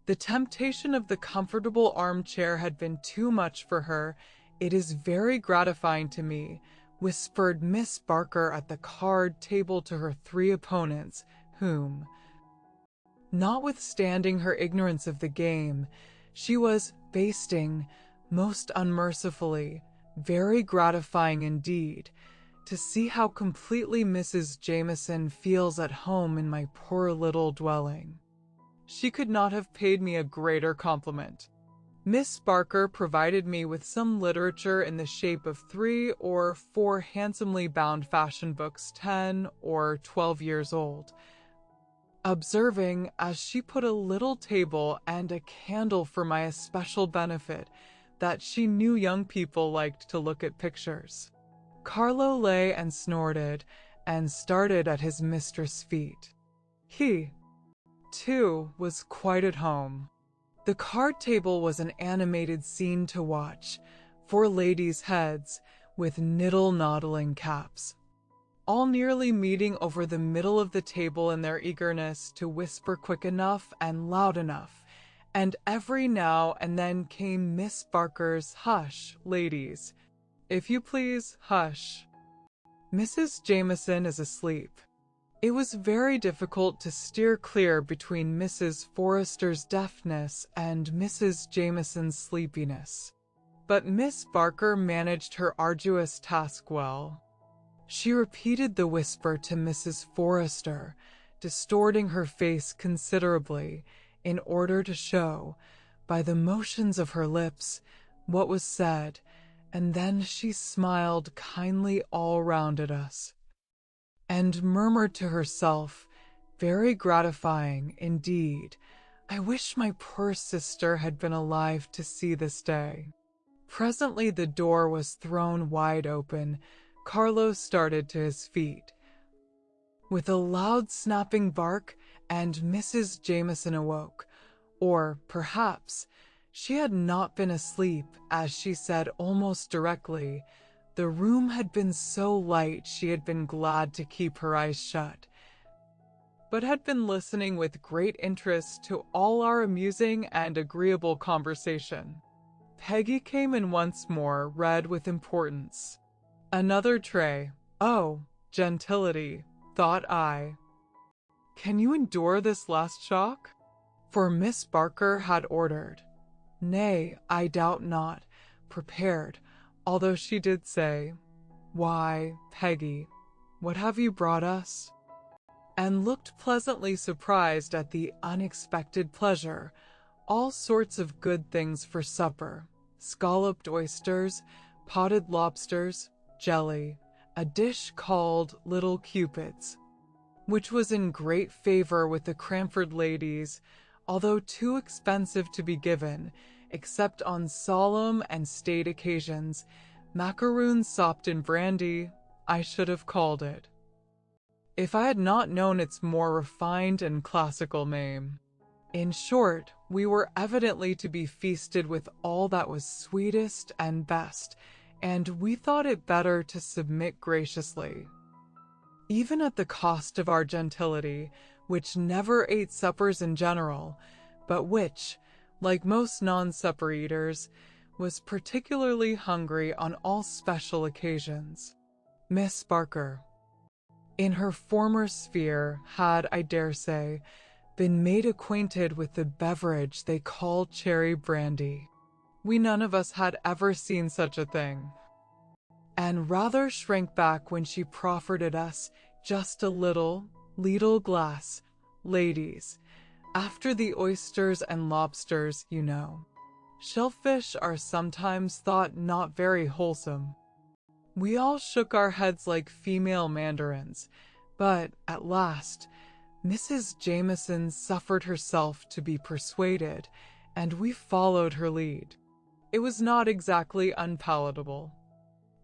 The temptation of the comfortable armchair had been too much for her. It is very gratifying to me, whispered Miss Barker at the card table to her three opponents, whom, notwithstanding her ignorance of the game, she was basting most unmercifully, very gratifying indeed, to see how completely Mrs. Jameson feels at home in my poor little dwelling. She could not have paid me a greater compliment. Miss Barker provided me with some literature in the shape of 3 or 4 handsomely bound fashion books 10 or 12 years old, observing, as she put a little table and a candle for my especial benefit, that she knew young people liked to look at pictures. Carlo lay and snorted, and started at his mistress' feet. He, too, was quite at home. The card table was an animated scene to watch, 4 ladies' heads, with niddle-noddling caps, all nearly meeting over the middle of the table in their eagerness to whisper quick enough and loud enough, and every now and then came Miss Barker's "Hush, ladies, if you please, hush. Mrs. Jameson is asleep." It was very difficult to steer clear between Mrs. Forrester's deafness and Mrs. Jameson's sleepiness, but Miss Barker managed her arduous task well. She repeated the whisper to Mrs. Forrester, distorting her face considerably in order to show, by the motions of her lips, what was said, and then she smiled kindly all round at us, and murmured to herself, very gratifying indeed, "I wish my poor sister had been alive to see this day." Presently the door was thrown wide open. Carlo started to his feet with a loud snapping bark, and Mrs. Jameson awoke, or perhaps she had not been asleep, as she said almost directly. The room had been so light she had been glad to keep her eyes shut, but had been listening with great interest to all our amusing and agreeable conversation. Peggy came in once more, read with importance. Another tray. Oh, gentility, thought I. Can you endure this last shock? For Miss Barker had ordered. Nay, I doubt not, prepared, although she did say, "Why, Peggy, what have you brought us?" and looked pleasantly surprised at the unexpected pleasure. All sorts of good things for supper, scalloped oysters, potted lobsters, jelly, a dish called Little Cupids, which was in great favor with the Cranford ladies, although too expensive to be given, except on solemn and state occasions. Macaroons sopped in brandy, I should have called it, if I had not known its more refined and classical name. In short, we were evidently to be feasted with all that was sweetest and best, and we thought it better to submit graciously, even at the cost of our gentility, which never ate suppers in general, but which, like most non-supper eaters, was particularly hungry on all special occasions. Miss Barker, in her former sphere, had, I dare say, been made acquainted with the beverage they call cherry brandy. We none of us had ever seen such a thing, and rather shrank back when she proffered it us, just a little glass, ladies, after the oysters and lobsters, you know. Shellfish are sometimes thought not very wholesome. We all shook our heads like female mandarins, but at last, Mrs. Jameson suffered herself to be persuaded, and we followed her lead. It was not exactly unpalatable,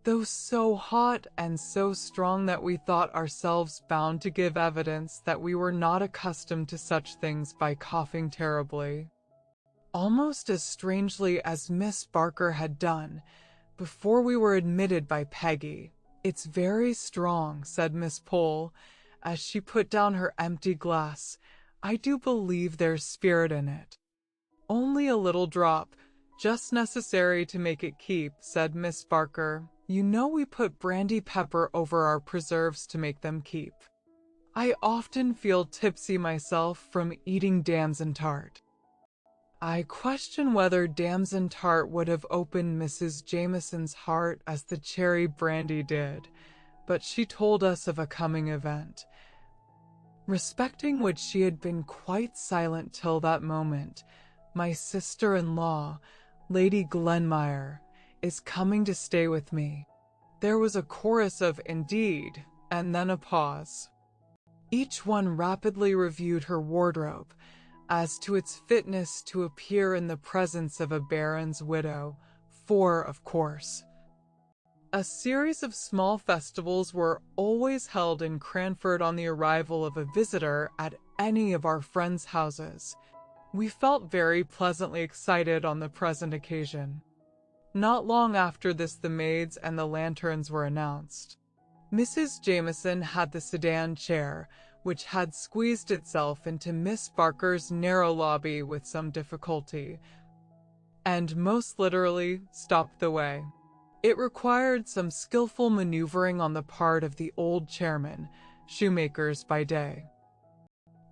though so hot and so strong that we thought ourselves bound to give evidence that we were not accustomed to such things by coughing terribly, almost as strangely as Miss Barker had done before we were admitted by Peggy. "It's very strong," said Miss Pole, as she put down her empty glass. "I do believe there's spirit in it." "Only a little drop, just necessary to make it keep," said Miss Barker. "You know we put brandy pepper over our preserves to make them keep. I often feel tipsy myself from eating damson tart." I question whether damson tart would have opened Mrs. Jameson's heart as the cherry brandy did, but she told us of a coming event, respecting which she had been quite silent till that moment. "My sister-in-law, Lady Glenmire, is coming to stay with me." There was a chorus of "indeed," and then a pause. Each one rapidly reviewed her wardrobe as to its fitness to appear in the presence of a baron's widow, for, of course, a series of small festivals were always held in Cranford on the arrival of a visitor at any of our friends' houses. We felt very pleasantly excited on the present occasion. Not long after this the maids and the lanterns were announced. Mrs. Jameson had the sedan chair, which had squeezed itself into Miss Barker's narrow lobby with some difficulty, and most literally stopped the way. It required some skillful maneuvering on the part of the old chairman, shoemakers by day.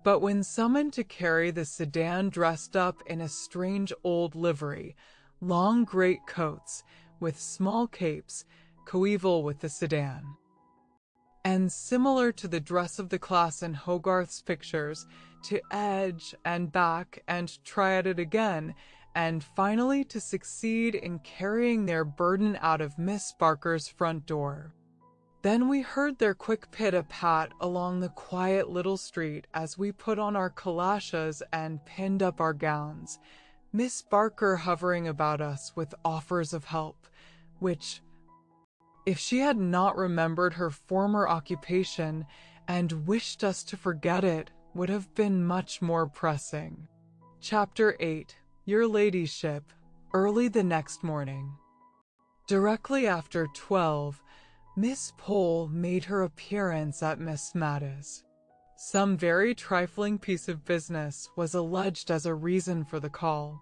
But when summoned to carry the sedan dressed up in a strange old livery, long great coats with small capes, coeval with the sedan, and similar to the dress of the class in Hogarth's pictures, to edge and back and try at it again, and finally to succeed in carrying their burden out of Miss Barker's front door. Then we heard their quick pit-a-pat along the quiet little street as we put on our calashes and pinned up our gowns, Miss Barker hovering about us with offers of help, which, if she had not remembered her former occupation and wished us to forget it, would have been much more pressing. Chapter 8. Your Ladyship. Early the next morning, directly after 12, Miss Pole made her appearance at Miss Matta's. Some very trifling piece of business was alleged as a reason for the call,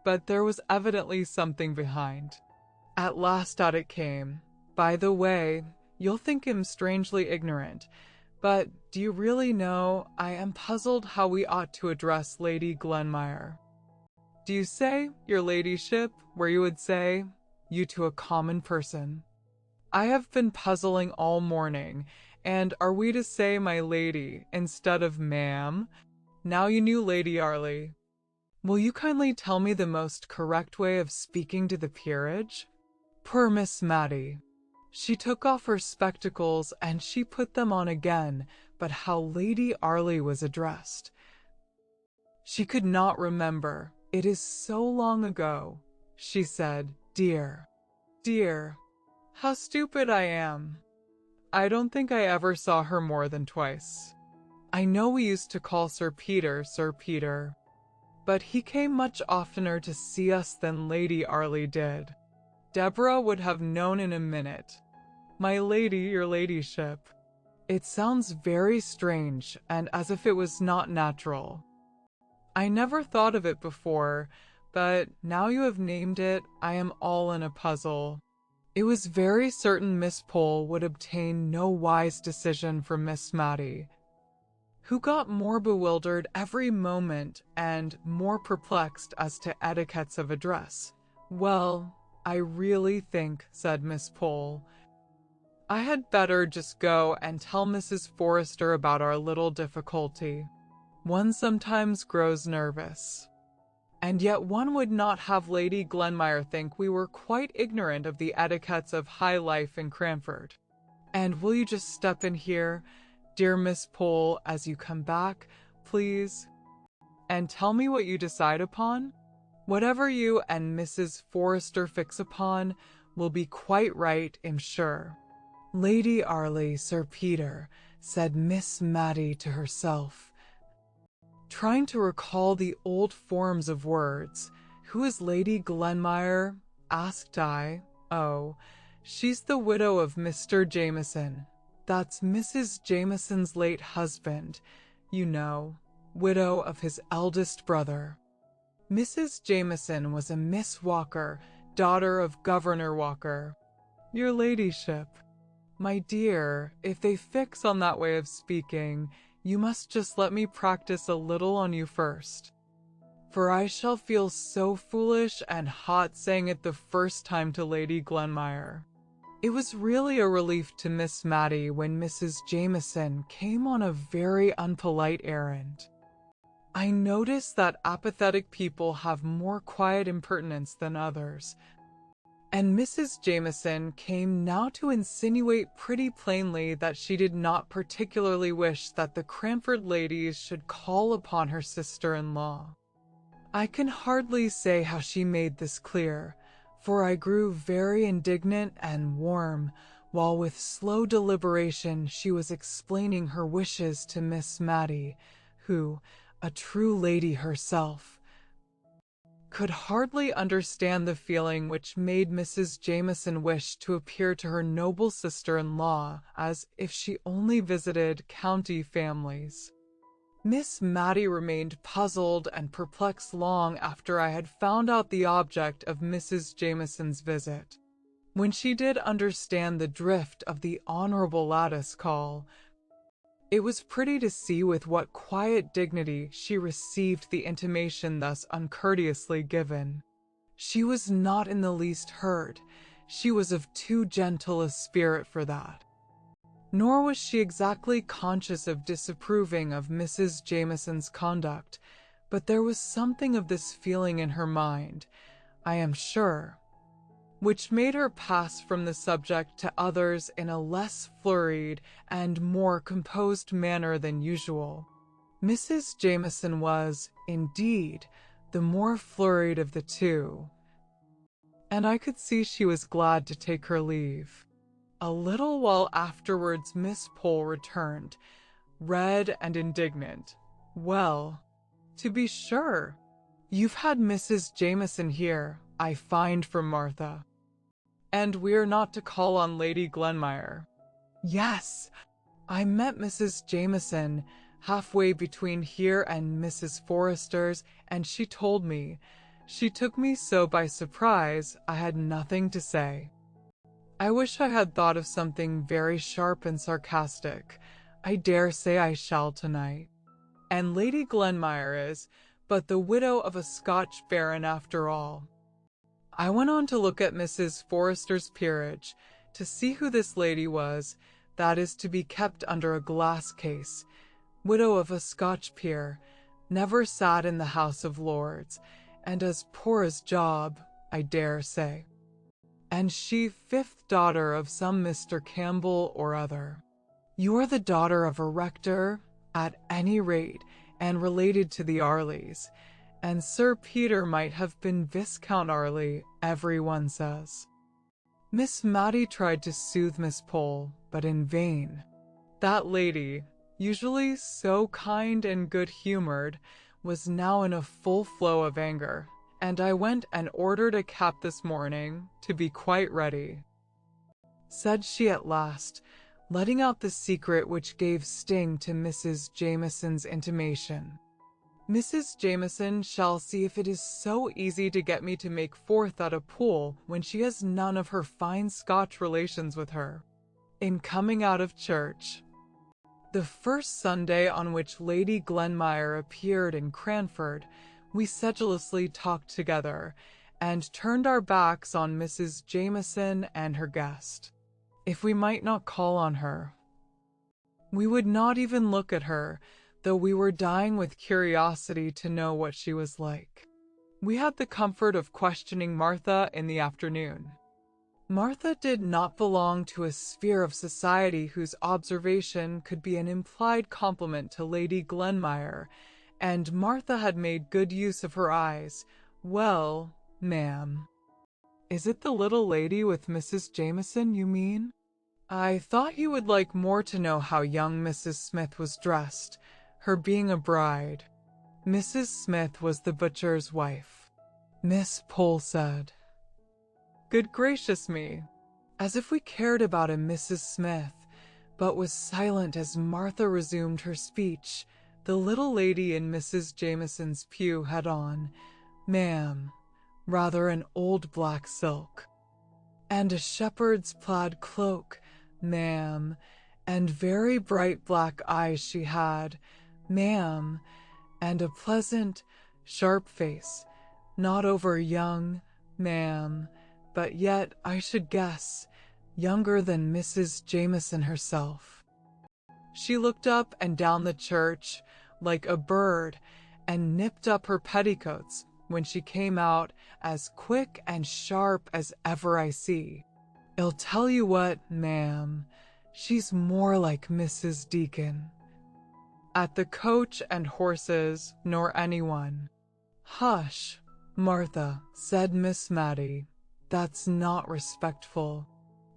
but there was evidently something behind. At last out it came. "By the way, you'll think him strangely ignorant, but do you really know, I am puzzled how we ought to address Lady Glenmire. Do you say, your ladyship, where you would say, you to a common person? I have been puzzling all morning, and are we to say my lady instead of ma'am? Now you knew Lady Arley. Will you kindly tell me the most correct way of speaking to the peerage?" Poor Miss Matty. She took off her spectacles and she put them on again, but how Lady Arley was addressed she could not remember. "It is so long ago," she said. "Dear, dear, how stupid I am. I don't think I ever saw her more than twice. I know we used to call Sir Peter, but he came much oftener to see us than Lady Arley did. Deborah would have known in a minute. My lady, your ladyship. It sounds very strange, and as if it was not natural. I never thought of it before, but now you have named it, I am all in a puzzle. It was very certain Miss Pole would obtain no wise decision from Miss Matty, who got more bewildered every moment and more perplexed as to etiquettes of address. Well, I really think, said Miss Pole, I had better just go and tell Mrs. Forrester about our little difficulty. One sometimes grows nervous. And yet one would not have Lady Glenmire think we were quite ignorant of the etiquettes of high life in Cranford. And will you just step in here, dear Miss Pole, as you come back, please, and tell me what you decide upon? Whatever you and Mrs. Forrester fix upon will be quite right, I'm sure. Lady Arley, Sir Peter, said Miss Matty to herself, trying to recall the old forms of words. Who is Lady Glenmire? Asked I. Oh, she's the widow of Mr. Jameson. That's Mrs. Jameson's late husband, you know, widow of his eldest brother. Mrs. Jameson was a Miss Walker, daughter of Governor Walker. Your ladyship. My dear, if they fix on that way of speaking, you must just let me practice a little on you first. For I shall feel so foolish and hot saying it the first time to Lady Glenmire. It was really a relief to Miss Matty when Mrs. Jameson came on a very unpolite errand. I notice that apathetic people have more quiet impertinence than others, and Mrs. Jameson came now to insinuate pretty plainly that she did not particularly wish that the Cranford ladies should call upon her sister-in-law. I can hardly say how she made this clear, for I grew very indignant and warm, while with slow deliberation she was explaining her wishes to Miss Matty, who, a true lady herself, could hardly understand the feeling which made Mrs. Jameson wish to appear to her noble sister-in-law as if she only visited county families. Miss Matty remained puzzled and perplexed long after I had found out the object of Mrs. Jameson's visit. When she did understand the drift of the Honourable Lattice call, it was pretty to see with what quiet dignity she received the intimation thus uncourteously given. She was not in the least hurt. She was of too gentle a spirit for that. Nor was she exactly conscious of disapproving of Mrs. Jameson's conduct, but there was something of this feeling in her mind, I am sure, which made her pass from the subject to others in a less flurried and more composed manner than usual. Mrs. Jameson was, indeed, the more flurried of the two, and I could see she was glad to take her leave. A little while afterwards Miss Pole returned, red and indignant. Well, to be sure, you've had Mrs. Jameson here, I find from Martha. And we're not to call on Lady Glenmire. Yes, I met Mrs. Jameson halfway between here and Mrs. Forrester's, and she told me. She took me so by surprise, I had nothing to say. I wish I had thought of something very sharp and sarcastic. I dare say I shall tonight. And Lady Glenmire is but the widow of a Scotch baron after all. I went on to look at Mrs. Forrester's peerage, to see who this lady was, that is to be kept under a glass case, widow of a Scotch peer, never sat in the House of Lords, and as poor as Job, I dare say. And she fifth daughter of some Mr. Campbell or other. You are the daughter of a rector, at any rate, and related to the Arleys, and Sir Peter might have been Viscount Arley, everyone says. Miss Matty tried to soothe Miss Pole, but in vain. That lady, usually so kind and good-humoured, was now in a full flow of anger, and I went and ordered a cap this morning, to be quite ready, said she at last, letting out the secret which gave sting to Mrs. Jameson's intimation. Mrs. Jameson shall see if it is so easy to get me to make fourth at a pool when she has none of her fine Scotch relations with her. In coming out of church. The first Sunday on which Lady Glenmire appeared in Cranford, we sedulously talked together, and turned our backs on Mrs. Jameson and her guest. If we might not call on her, we would not even look at her, though we were dying with curiosity to know what she was like. We had the comfort of questioning Martha in the afternoon. Martha did not belong to a sphere of society whose observation could be an implied compliment to Lady Glenmire, and Martha had made good use of her eyes. Well, ma'am. Is it the little lady with Mrs. Jameson, you mean? I thought you would like more to know how young Mrs. Smith was dressed, her being a bride. Mrs. Smith was the butcher's wife, Miss Pole said. Good gracious me! As if we cared about a Mrs. Smith, but was silent as Martha resumed her speech. The little lady in Mrs. Jameson's pew had on, ma'am, rather an old black silk, and a shepherd's plaid cloak, ma'am, and very bright black eyes she had, ma'am, and a pleasant, sharp face, not over young, ma'am, but yet, I should guess, younger than Mrs. Jameson herself. She looked up and down the church like a bird, and nipped up her petticoats when she came out, as quick and sharp as ever I see. I'll tell you what, ma'am, she's more like Mrs. Deacon. At the coach and horses, nor anyone. Hush, Martha, said Miss Matty. That's not respectful.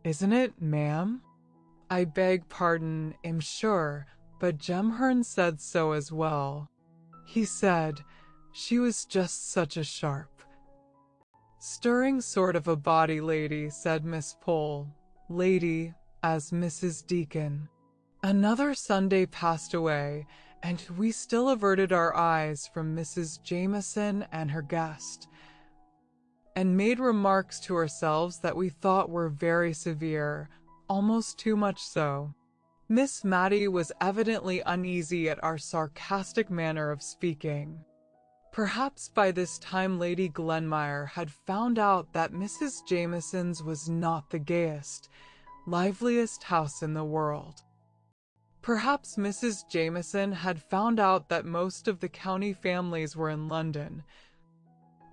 Isn't it, ma'am? I beg pardon, I'm sure, but Jemhern said so as well. He said she was just such a sharp, stirring sort of a body lady, said Miss Pole. Lady, as Mrs. Deacon. Another Sunday passed away, and we still averted our eyes from Mrs. Jameson and her guest, and made remarks to ourselves that we thought were very severe, almost too much so. Miss Matty was evidently uneasy at our sarcastic manner of speaking. Perhaps by this time Lady Glenmire had found out that Mrs. Jameson's was not the gayest, liveliest house in the world. Perhaps Mrs. Jameson had found out that most of the county families were in London,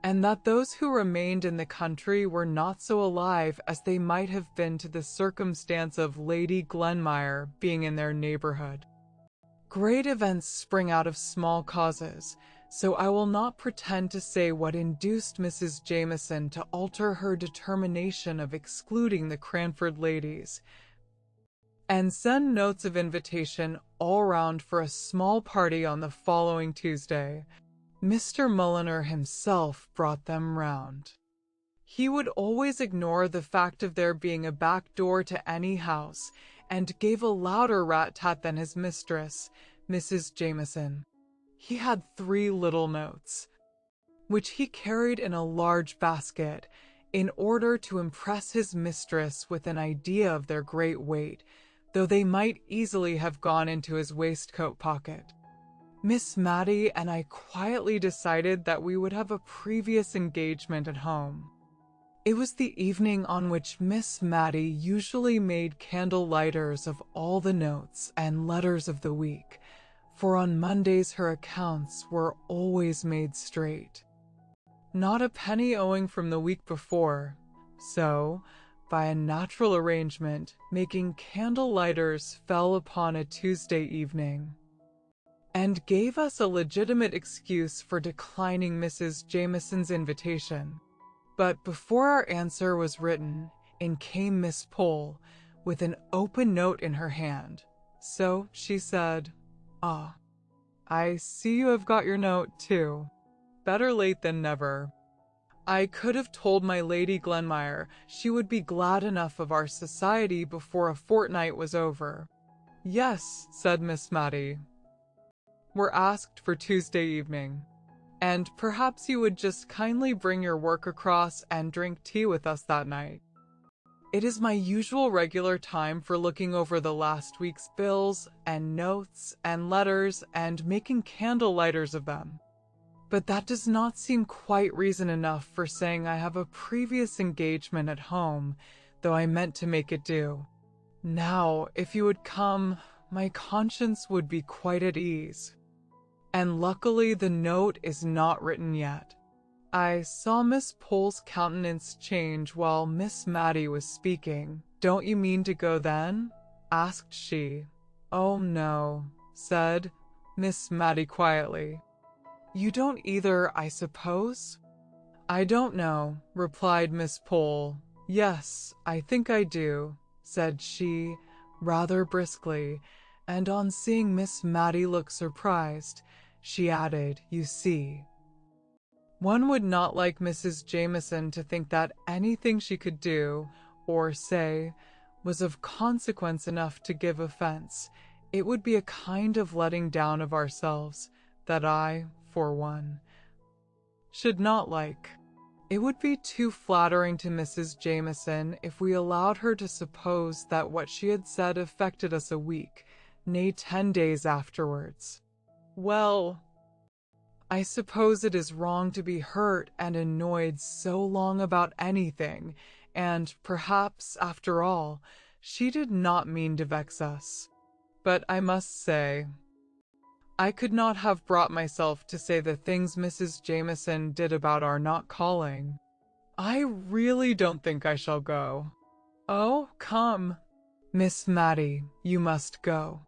and that those who remained in the country were not so alive as they might have been to the circumstance of Lady Glenmire being in their neighborhood. Great events spring out of small causes, so I will not pretend to say what induced Mrs. Jameson to alter her determination of excluding the Cranford ladies, and send notes of invitation all round for a small party on the following Tuesday. Mr. Mulliner himself brought them round. He would always ignore the fact of there being a back door to any house, and gave a louder rat-tat than his mistress, Mrs. Jameson. He had 3 little notes, which he carried in a large basket, in order to impress his mistress with an idea of their great weight, though they might easily have gone into his waistcoat pocket. Miss Matty and I quietly decided that we would have a previous engagement at home. It was the evening on which Miss Matty usually made candle lighters of all the notes and letters of the week, for on Mondays her accounts were always made straight. Not a penny owing from the week before, so, by a natural arrangement, making candle lighters fell upon a Tuesday evening, and gave us a legitimate excuse for declining Mrs. Jameson's invitation. But before our answer was written, in came Miss Pole, with an open note in her hand. So she said, "Ah, I see you have got your note too. Better late than never." I could have told my Lady Glenmire she would be glad enough of our society before a fortnight was over. "Yes," said Miss Matty. were asked for Tuesday evening. And perhaps you would just kindly bring your work across and drink tea with us that night. It is my usual regular time for looking over the last week's bills and notes and letters and making candle lighters of them. But that does not seem quite reason enough for saying I have a previous engagement at home, though I meant to make it do. Now, if you would come, my conscience would be quite at ease. And luckily the note is not written yet. I saw Miss Pole's countenance change while Miss Maddie was speaking. Don't you mean to go then? Asked she. Oh no, said Miss Maddie quietly. You don't either, I suppose? I don't know, replied Miss Pole. Yes, I think I do, said she, rather briskly, and on seeing Miss Maddie look surprised, she added, you see. One would not like Mrs. Jameson to think that anything she could do, or say, was of consequence enough to give offense. It would be a kind of letting down of ourselves that I, for one, should not like. It would be too flattering to Mrs. Jameson if we allowed her to suppose that what she had said affected us a week, nay 10 days afterwards. Well, I suppose it is wrong to be hurt and annoyed so long about anything, and perhaps, after all, she did not mean to vex us. But I must say, I could not have brought myself to say the things Mrs. Jameson did about our not calling. I really don't think I shall go. Oh, come. Miss Maddie, you must go.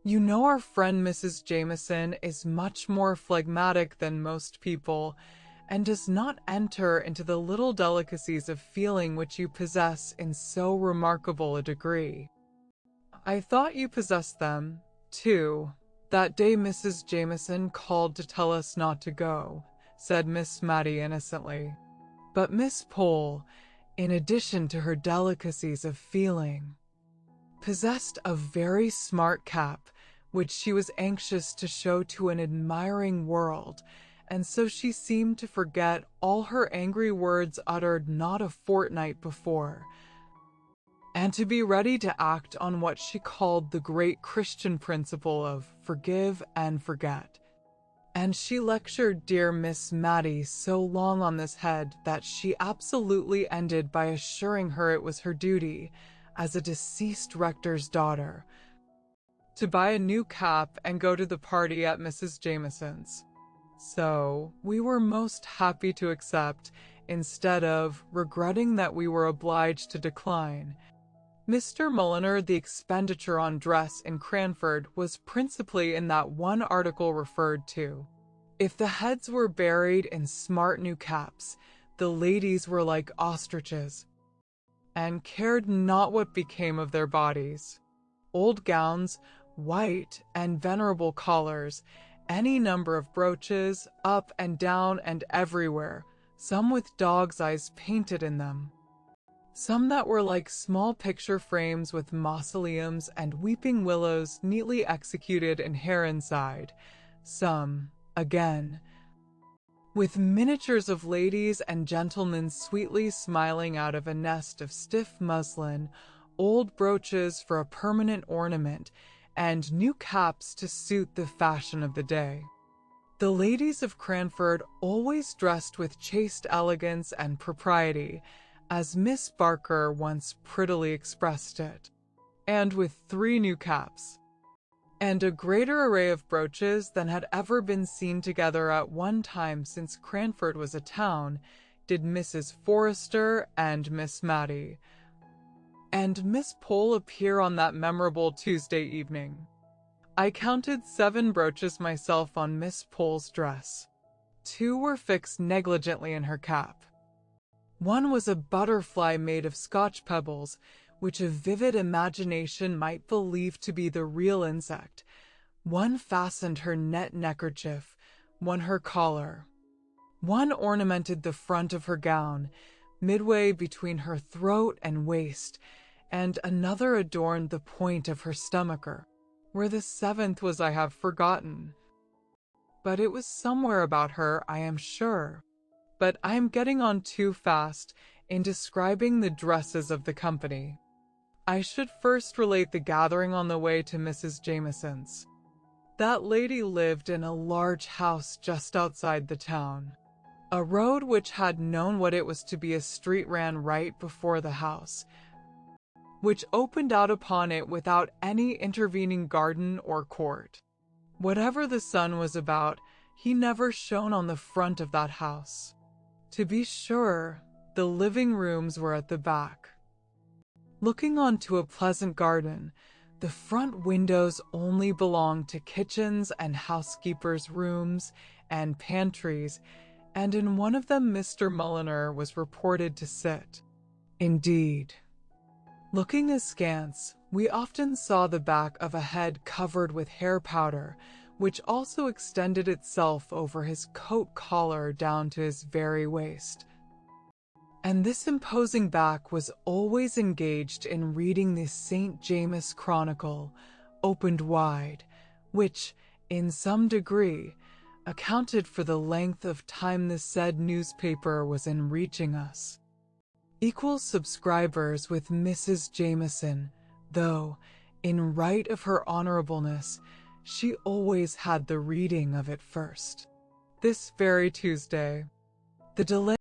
You know our friend Mrs. Jameson is much more phlegmatic than most people, and does not enter into the little delicacies of feeling which you possess in so remarkable a degree. I thought you possessed them, too, that day Mrs. Jameson called to tell us not to go, said Miss Maddie innocently. But Miss Pole, in addition to her delicacies of feeling, possessed a very smart cap, which she was anxious to show to an admiring world, and so she seemed to forget all her angry words uttered not a fortnight before, and to be ready to act on what she called the great Christian principle of forgive and forget. And she lectured dear Miss Maddie so long on this head that she absolutely ended by assuring her it was her duty, as a deceased rector's daughter, to buy a new cap and go to the party at Mrs. Jameson's. So we were most happy to accept, instead of regretting that we were obliged to decline. Mr. Mulliner, the expenditure on dress in Cranford was principally in that one article referred to. If the heads were buried in smart new caps, the ladies were like ostriches, and cared not what became of their bodies. Old gowns, white and venerable collars, any number of brooches, up and down and everywhere, some with dogs' eyes painted in them, some that were like small picture frames with mausoleums and weeping willows neatly executed in hair inside, some, again, with miniatures of ladies and gentlemen sweetly smiling out of a nest of stiff muslin, old brooches for a permanent ornament, and new caps to suit the fashion of the day. The ladies of Cranford always dressed with chaste elegance and propriety, as Miss Barker once prettily expressed it, and with 3 new caps, and a greater array of brooches than had ever been seen together at one time since Cranford was a town, did Mrs. Forrester and Miss Maddie, and Miss Pole appear on that memorable Tuesday evening. I counted 7 brooches myself on Miss Pole's dress. 2 were fixed negligently in her cap. One was a butterfly made of Scotch pebbles, which a vivid imagination might believe to be the real insect. One fastened her net neckerchief, one her collar. One ornamented the front of her gown, midway between her throat and waist, and another adorned the point of her stomacher. Where the 7th was I have forgotten. but it was somewhere about her, I am sure. But I am getting on too fast in describing the dresses of the company. I should first relate the gathering on the way to Mrs. Jameson's. That lady lived in a large house just outside the town. A road which had known what it was to be a street ran right before the house, which opened out upon it without any intervening garden or court. Whatever the sun was about, he never shone on the front of that house. To be sure, the living rooms were at the back, looking onto a pleasant garden. The front windows only belonged to kitchens and housekeepers' rooms and pantries, and in one of them Mr. Mulliner was reported to sit. Indeed, looking askance, we often saw the back of a head covered with hair powder, which also extended itself over his coat collar down to his very waist. And this imposing back was always engaged in reading the St. James Chronicle, opened wide, which, in some degree, accounted for the length of time the said newspaper was in reaching us. Equal subscribers with Mrs. Jameson, though, in right of her honorableness, she always had the reading of it first. This very Tuesday, the delay